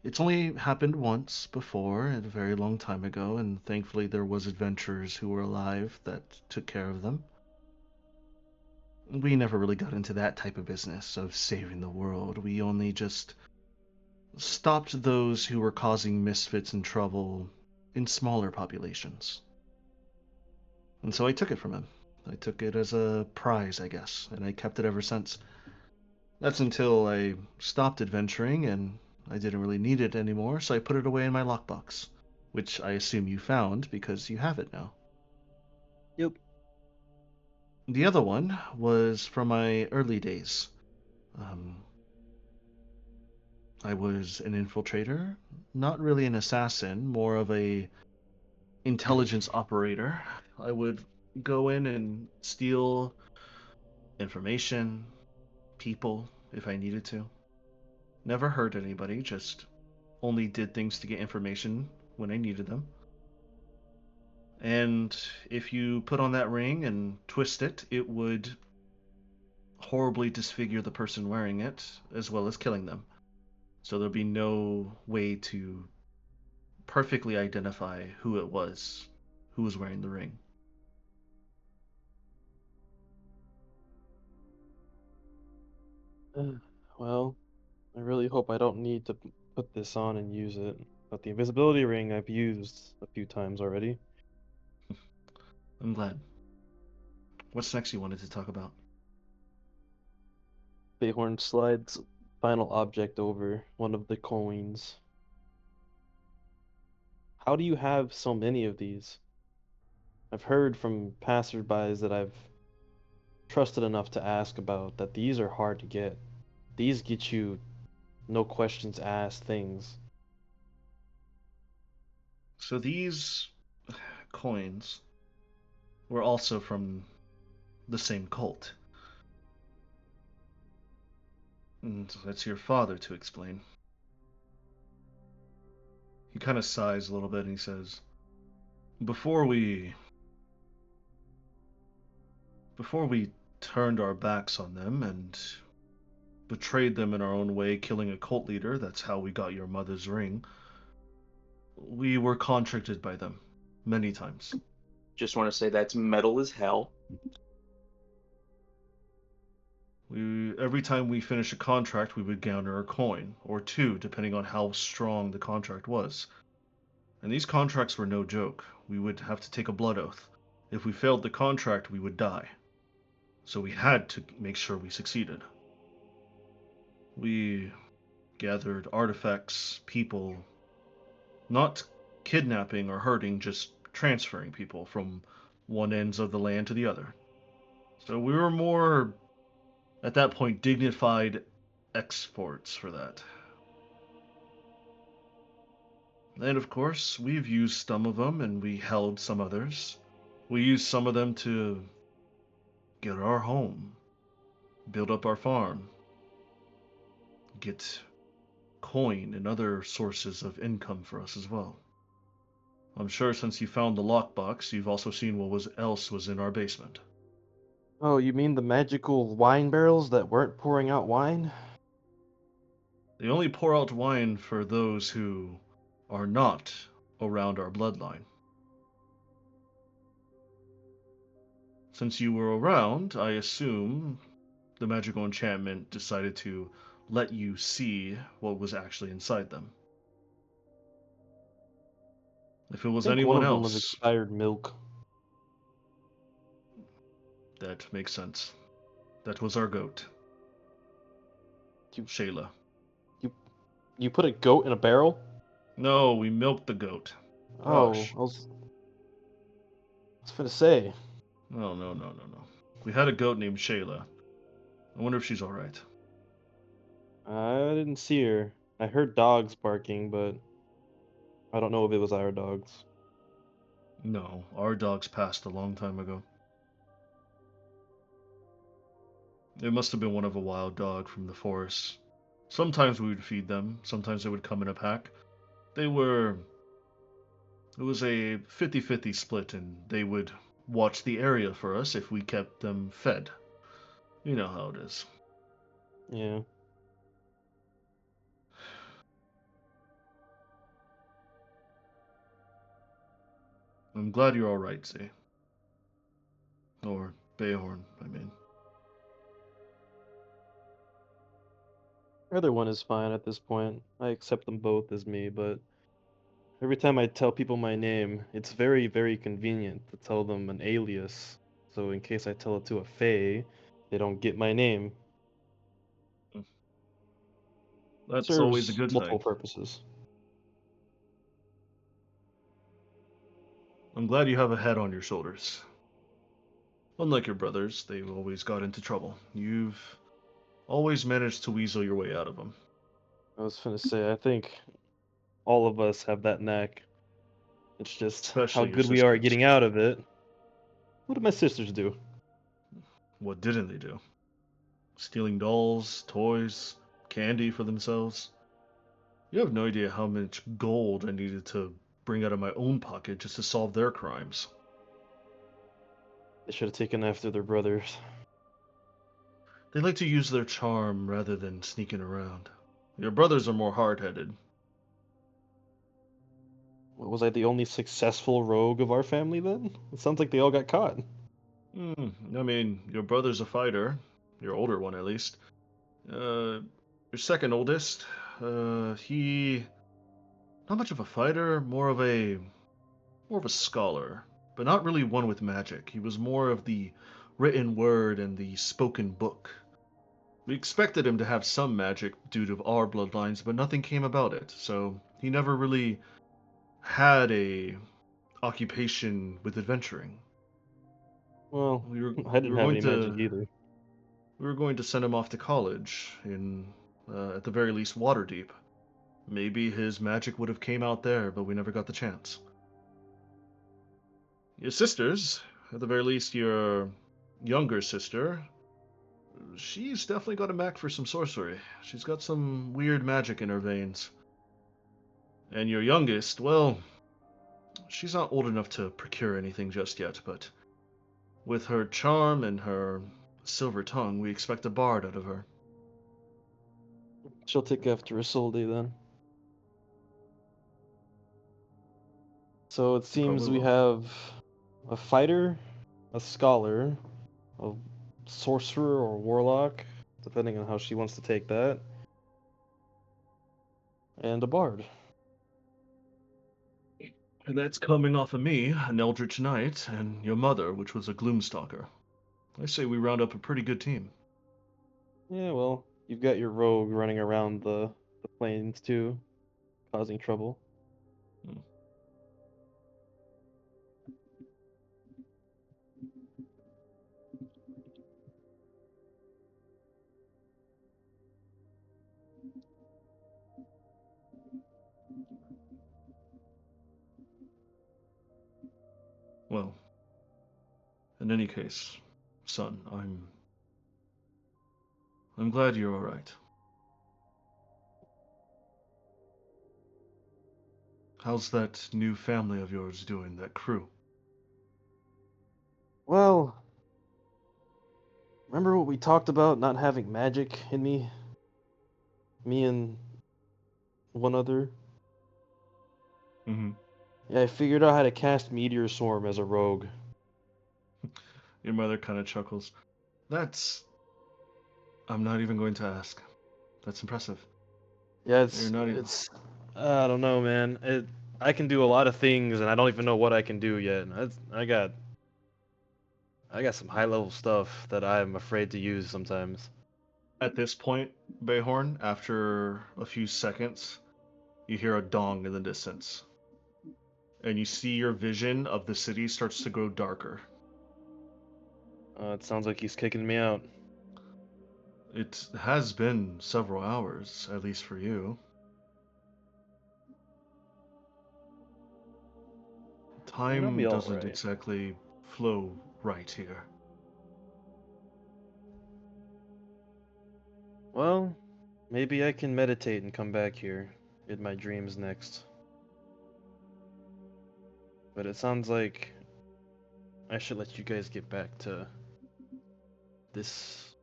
A: It's only happened once before, a very long time ago, and thankfully there was adventurers who were alive that took care of them. We never really got into that type of business of saving the world. We only just stopped those who were causing misfits and trouble in smaller populations. And so I took it from him. I took it as a prize, I guess, and I kept it ever since. That's until I stopped adventuring and I didn't really need it anymore, so I put it away in my lockbox, which I assume you found because you have it now.
C: Yep.
A: The other one was from my early days. Um, I was an infiltrator, not really an assassin, more of a intelligence operator. I would go in and steal information, people, if I needed to. Never hurt anybody, just only did things to get information when I needed them. And if you put on that ring and twist it, it would horribly disfigure the person wearing it, as well as killing them. So there'd be no way to perfectly identify who it was who was wearing the ring.
C: Well, I really hope I don't need to put this on and use it. But the invisibility ring I've used a few times already.
A: I'm glad. What's next you wanted to talk about?
C: Bayhorn slides final object over one of the coins. How do you have so many of these? I've heard from passerbys that I've trusted enough to ask about that these are hard to get. These get you no questions asked things.
A: So these coins were also from the same cult. And that's your father to explain. He kind of sighs a little bit and he says, Before we before we turned our backs on them and betrayed them in our own way, killing a cult leader, that's how we got your mother's ring. We were contracted by them many times.
D: Just want to say that's metal as hell.
A: Every time we finish a contract, we would garner a coin, or two, depending on how strong the contract was. And these contracts were no joke. We would have to take a blood oath. If we failed the contract, we would die. So we had to make sure we succeeded. We gathered artifacts, people, not kidnapping or hurting, just transferring people from one ends of the land to the other. So we were more, at that point, dignified exports for that. And of course, we've used some of them and we held some others. We used some of them to get our home, build up our farm, get coin and other sources of income for us as well. I'm sure since you found the lockbox, you've also seen what else was in our basement.
C: Oh, you mean the magical wine barrels that weren't pouring out wine?
A: They only pour out wine for those who are not around our bloodline. Since you were around, I assume the magical enchantment decided to let you see what was actually inside them. If it
C: I
A: was
C: think one
A: anyone
C: of them was
A: else,
C: expired milk.
A: that makes sense. That was our goat,
C: You
A: Shayla.
C: you put a goat in a barrel?
A: No, we milked the goat.
C: Oh,
A: Gosh.
C: I was gonna say.
A: No, no, no, no, no. We had a goat named Shayla. I wonder if she's alright.
C: I didn't see her. I heard dogs barking, but I don't know if it was our dogs.
A: No, our dogs passed a long time ago. It must have been one of a wild dog from the forest. Sometimes we would feed them, sometimes they would come in a pack. They were. It was a 50-50 split, and they would watch the area for us if we kept them fed. You know how it is.
C: Yeah.
A: I'm glad you're alright, Z. Or Bayhorn, I mean.
C: Either one is fine at this point. I accept them both as me, but every time I tell people my name, it's very, very convenient to tell them an alias. So in case I tell it to a fae, they don't get my name. It
A: That's always a
C: serves
A: good
C: multiple
A: thing.
C: purposes.
A: I'm glad you have a head on your shoulders. Unlike your brothers, they've always got into trouble. You've always managed to weasel your way out of them.
C: I was gonna say, I think all of us have that knack. It's just how
A: Especially your
C: good we are at
A: sisters.
C: getting out of it. What did my sisters do?
A: What didn't they do? Stealing dolls, toys, candy for themselves? You have no idea how much gold I needed to bring out of my own pocket just to solve their crimes.
C: They should have taken after their brothers.
A: They like to use their charm rather than sneaking around. Your brothers are more hard-headed.
C: Was I the only successful rogue of our family then? It sounds like they all got caught.
A: I mean, your brother's a fighter. Your older one, at least. Your second oldest, he not much of a fighter, more of a scholar, but not really one with magic. He was more of the written word and the spoken book. We expected him to have some magic due to our bloodlines, but nothing came about it. So he never really had a occupation with adventuring.
C: Well,
A: We were
C: I
A: we
C: didn't
A: were
C: have
A: going
C: any magic
A: to
C: either.
A: we were going to send him off to college in at the very least Waterdeep. Maybe his magic would have came out there, but we never got the chance. Your sisters, at the very least your younger sister, she's definitely got a knack for some sorcery. She's got some weird magic in her veins. And your youngest, well, she's not old enough to procure anything just yet, but with her charm and her silver tongue, we expect a bard out of her.
C: She'll take after Isolde then. So it
A: She probably
C: seems we
A: will.
C: have a fighter, a scholar, a sorcerer or warlock, depending on how she wants to take that, and a bard.
A: And that's coming off of me, an Eldritch Knight, and your mother, which was a Gloomstalker. I say we round up a pretty good team.
C: Yeah, well, you've got your rogue running around the plains too, causing trouble.
A: Hmm. Well, in any case, son, I'm glad you're all right. How's that new family of yours doing, that crew?
C: Well, remember what we talked about not having magic in me? Me and one other?
A: Mm-hmm.
C: Yeah, I figured out how to cast Meteor Swarm as a rogue.
A: Your mother kind of chuckles. That's. I'm not even going to ask. That's impressive.
C: Yeah,
A: You're not even.
C: it's I don't know, man. I can do a lot of things, and I don't even know what I can do yet. I got some high level stuff that I'm afraid to use sometimes.
A: At this point, Bayhorn, after a few seconds, you hear a dong in the distance. And you see your vision of the city starts to grow darker.
C: It sounds like he's kicking me out.
A: It has been several hours, at least for you.
C: And I'll be
A: Time
C: all
A: doesn't
C: right.
A: exactly flow right here.
C: Well, maybe I can meditate and come back here in my dreams next. But it sounds like I should let you guys get back to this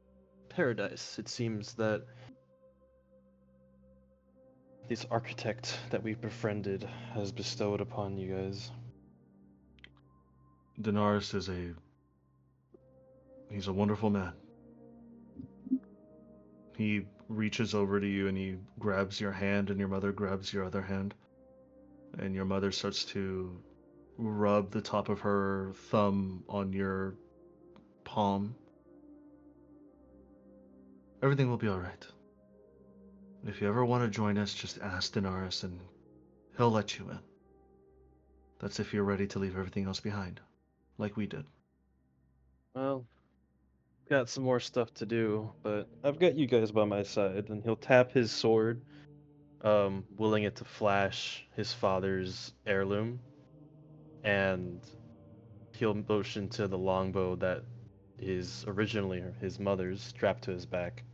C: paradise. It seems that this architect that we befriended has bestowed upon you guys.
A: Daenerys is he's a wonderful man. He reaches over to you and he grabs your hand, and your mother grabs your other hand. And your mother starts to rub the top of her thumb on your palm. Everything will be alright. If you ever want to join us, just ask Daenerys and he'll let you in. That's if you're ready to leave everything else behind, like we did.
C: Well, got some more stuff to do, but I've got you guys by my side, and he'll tap his sword, willing it to flash his father's heirloom, and he'll motion to the longbow that is originally his mother's strapped to his back.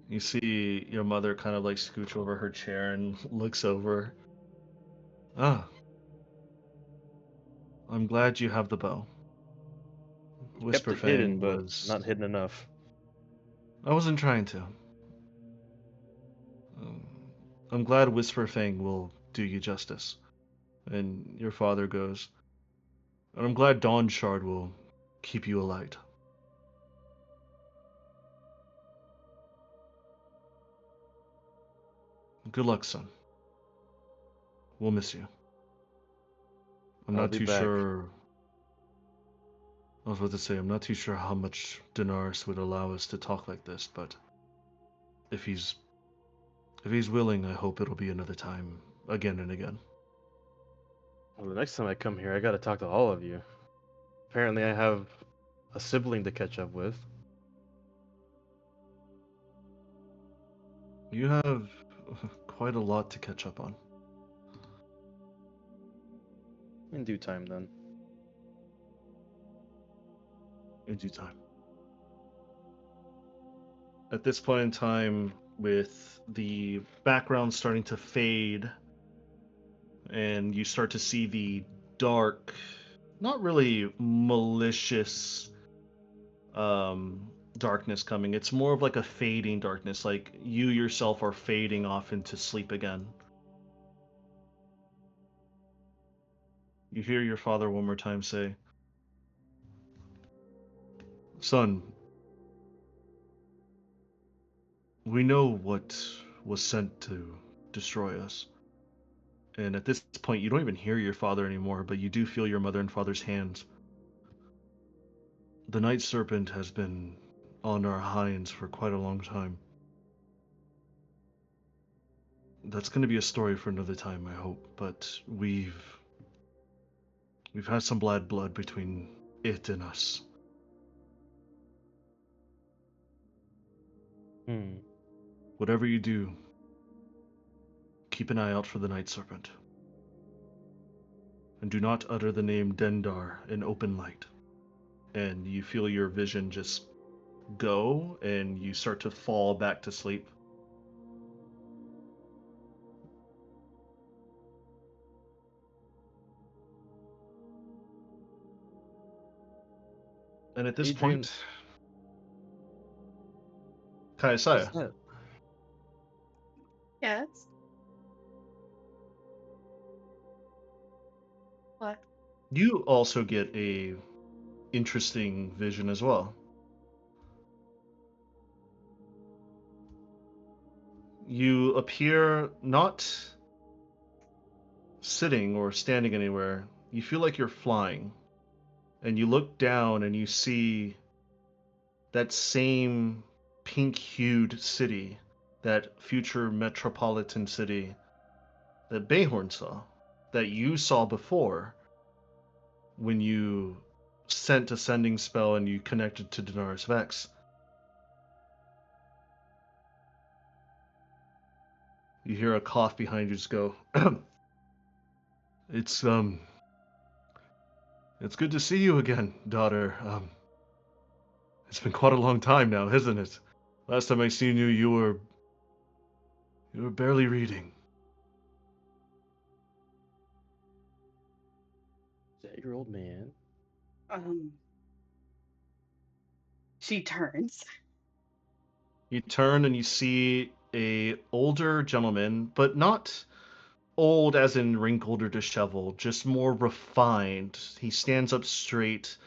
A: You see your mother kind of like scooch over her chair and looks over. Ah, I'm glad you have the bow.
C: Kept it hidden,
A: Whisperfang
C: but
A: was.
C: not hidden enough.
A: I wasn't trying to. Um, I'm glad Whisperfang will do you justice. And your father goes, and I'm glad Dawn Shard will keep you alight. Good luck, son. We'll miss you. I'm
C: I'll
A: not
C: be
A: too
C: back.
A: sure. I was about to say, I'm not too sure how much Daenerys would allow us to talk like this, but if he's willing, I hope it'll be another time, again and again.
C: Well, the next time I come here, I gotta talk to all of you. Apparently, I have a sibling to catch up with.
A: You have quite a lot to catch up on.
C: In due time, then.
A: In due time. At this point in time, with the background starting to fade, and you start to see the dark, not really malicious darkness coming. It's more of like a fading darkness, like you yourself are fading off into sleep again. You hear your father one more time say, "Son, we know what was sent to destroy us." And at this point, you don't even hear your father anymore, but you do feel your mother and father's hands. The Night Serpent has been on our hinds for quite a long time. That's going to be a story for another time, I hope, but we've had some bad blood between it and us.
C: Hmm.
A: Whatever you do, keep an eye out for the Night Serpent. And do not utter the name Dendar in open light. And you feel your vision just go, and you start to fall back to sleep. And at this
C: Adrian,
A: point,
C: what's
A: Kaisaya,
C: that?
B: Yes. What?
A: You also get a interesting vision as well. You appear not sitting or standing anywhere. You feel like you're flying. And you look down and you see that same pink-hued city, that future metropolitan city that Bayhorn saw, that you saw before when you sent a sending spell and you connected to Danaris Vex. You hear a cough behind you just go, It's it's good to see you again, daughter. It's been quite a long time now, hasn't it? Last time I seen you, you were barely reading.
C: Is that your old man?
B: Um, she turns.
A: You turn and you see a older gentleman, but not old as in wrinkled or disheveled, just more refined. He stands up straight,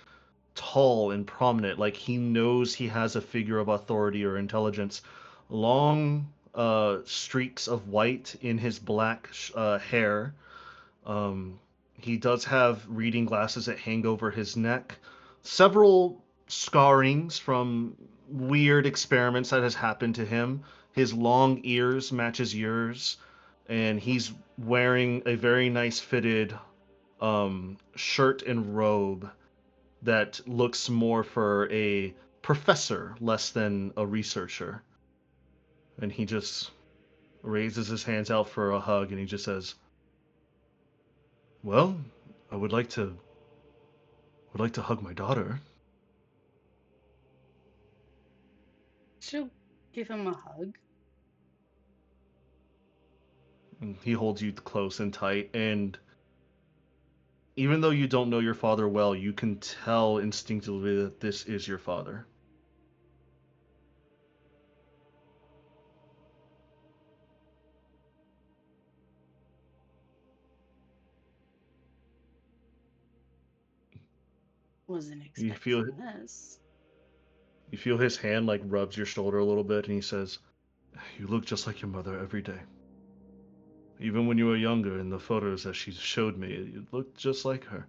A: tall and prominent, like he knows he has a figure of authority or intelligence. Long streaks of white in his black hair. Um, he does have reading glasses that hang over his neck. Several scarrings from weird experiments that has happened to him. His long ears matches yours, and he's wearing a very nice fitted shirt and robe that looks more for a professor less than a researcher. And he just raises his hands out for a hug and he just says, "Well, I would like to hug my daughter."
B: She'll give him a hug.
A: And he holds you close and tight, and even though you don't know your father well, you can tell instinctively that this is your father.
B: Wasn't
A: You feel
B: expecting this.
A: you feel his hand like rubs your shoulder a little bit, and he says, "You look just like your mother every day. Even when you were younger, in the photos that she showed me, you looked just like her.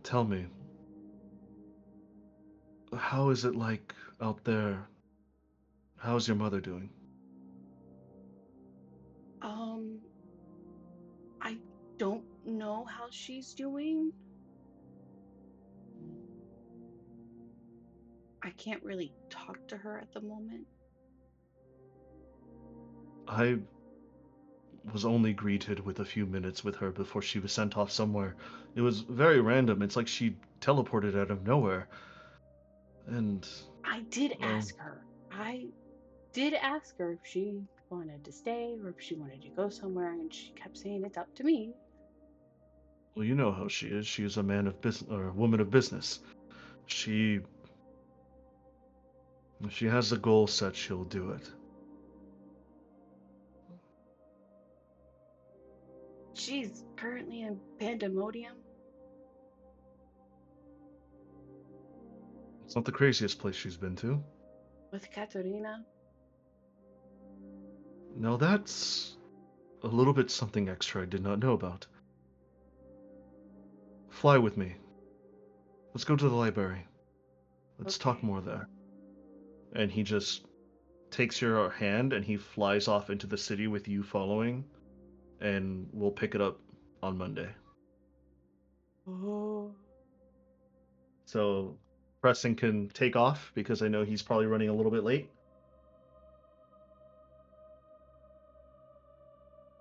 A: Tell me, how is it like out there? How's your mother doing?"
B: Um, I don't know how she's doing. I can't really talk to her at the moment.
A: I was only greeted with a few minutes with her before she was sent off somewhere. It was very random. It's like she teleported out of nowhere. And,
B: I did
A: well,
B: ask her. I did ask her if she wanted to stay or if she wanted to go somewhere, and she kept saying it's up to me.
A: well, you know how she is. She is a man of business, or a woman of business. She, if she has a goal set, she'll do it.
B: She's currently in Pandemonium.
A: It's not the craziest place she's been to.
B: With Katerina.
A: No, that's a little bit something extra I did not know about. Fly with me. Let's go to the library. Let's talk
B: Okay.
A: more there. And he just takes your hand and he flies off into the city with you following, and we'll pick it up on Monday.
B: Oh.
A: So Preston can take off because I know he's probably running a little bit late.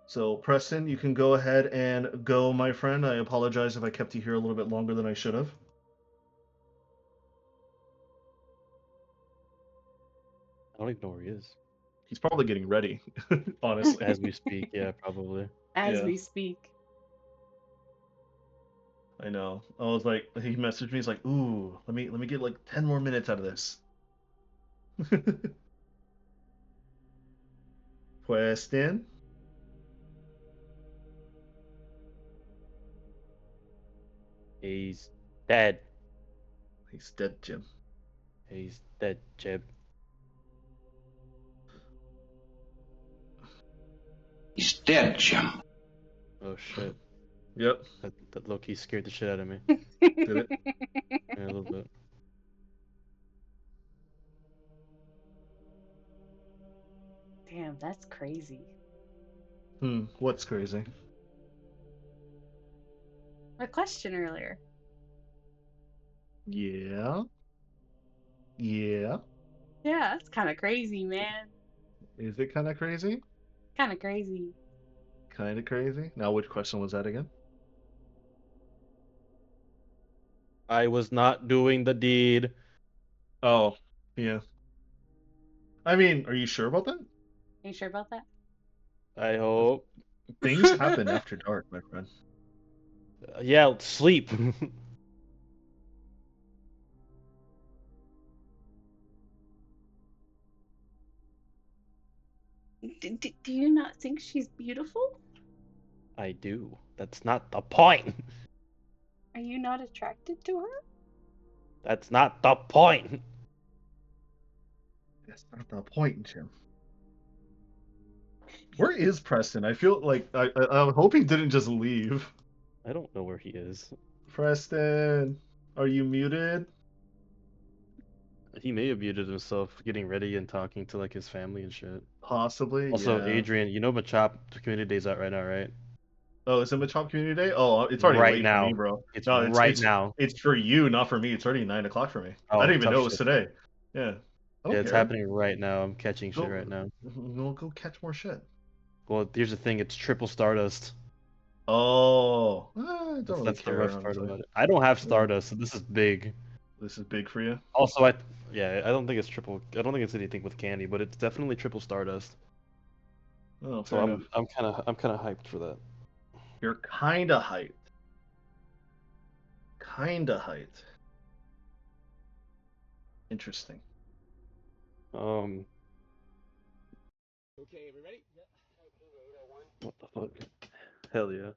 A: So Preston, you can go ahead and go, my friend. I apologize if I kept you here a little bit longer than I should have.
C: I don't even know where he is.
A: He's probably getting ready, honestly.
C: As we speak, yeah, probably.
B: As
A: Yeah.
B: we speak.
A: I know. I was like, he messaged me. He's like, "Ooh, let me get like 10 more minutes out of this." Preston.
C: He's dead.
A: He's dead, Jim.
C: He's dead, Jib.
F: He's dead, Jim.
C: Oh shit.
A: Yep.
C: That low-key scared the shit out of me.
A: Did it?
C: Yeah, a little bit.
B: Damn, that's crazy.
A: What's crazy?
B: My question earlier.
A: Yeah. Yeah.
B: Yeah, that's kind of crazy, man.
A: Is it kind of crazy?
B: Kind of crazy.
A: Kind of crazy. Now, which question was that again?
C: I was not doing the deed.
A: Oh, yeah. I mean, are you sure about that?
B: Are you sure about that?
C: I hope.
A: Things happen after dark, my friend.
C: Yeah, sleep.
B: Do you not think she's beautiful?
C: I do. That's not the point.
B: Are you not attracted to her?
C: That's not the point.
A: That's not the point, Jim. Where is Preston? I feel like I'm hoping he didn't just leave.
C: I don't know where he is.
A: Preston, are you muted?
C: He may have muted himself, getting ready and talking to like his family and shit.
A: Possibly.
C: Also,
A: Yeah.
C: Adrian, you know Machop Community Day's out right now, right?
A: Oh, is it Machop Community Day? Oh, it's already
C: Right
A: late for me,
C: now.
A: bro.
C: It's
A: No,
C: right now.
A: it's for you, not for me. It's already 9 o'clock for me. I
C: Oh,
A: didn't even
C: tough
A: know it was
C: shit.
A: today. Yeah. I
C: Yeah,
A: don't
C: it's
A: care.
C: happening right now. I'm catching shit
A: Go,
C: right now.
A: go catch more shit.
C: Well, here's the thing. It's triple Stardust.
A: Oh, I don't really
C: That's the
A: care,
C: rough part
A: honestly.
C: about it. I don't have
A: Yeah.
C: Stardust, so this is big.
A: This is big for you.
C: Also, yeah, I don't think it's triple. I don't think it's anything with candy, but it's definitely triple Stardust.
A: Oh,
C: So
A: fair enough.
C: I'm kind of hyped for that.
A: You're kinda hyped. Kinda hyped. Interesting.
C: Um,
F: Okay, we ready?
C: what the fuck? Hell yeah.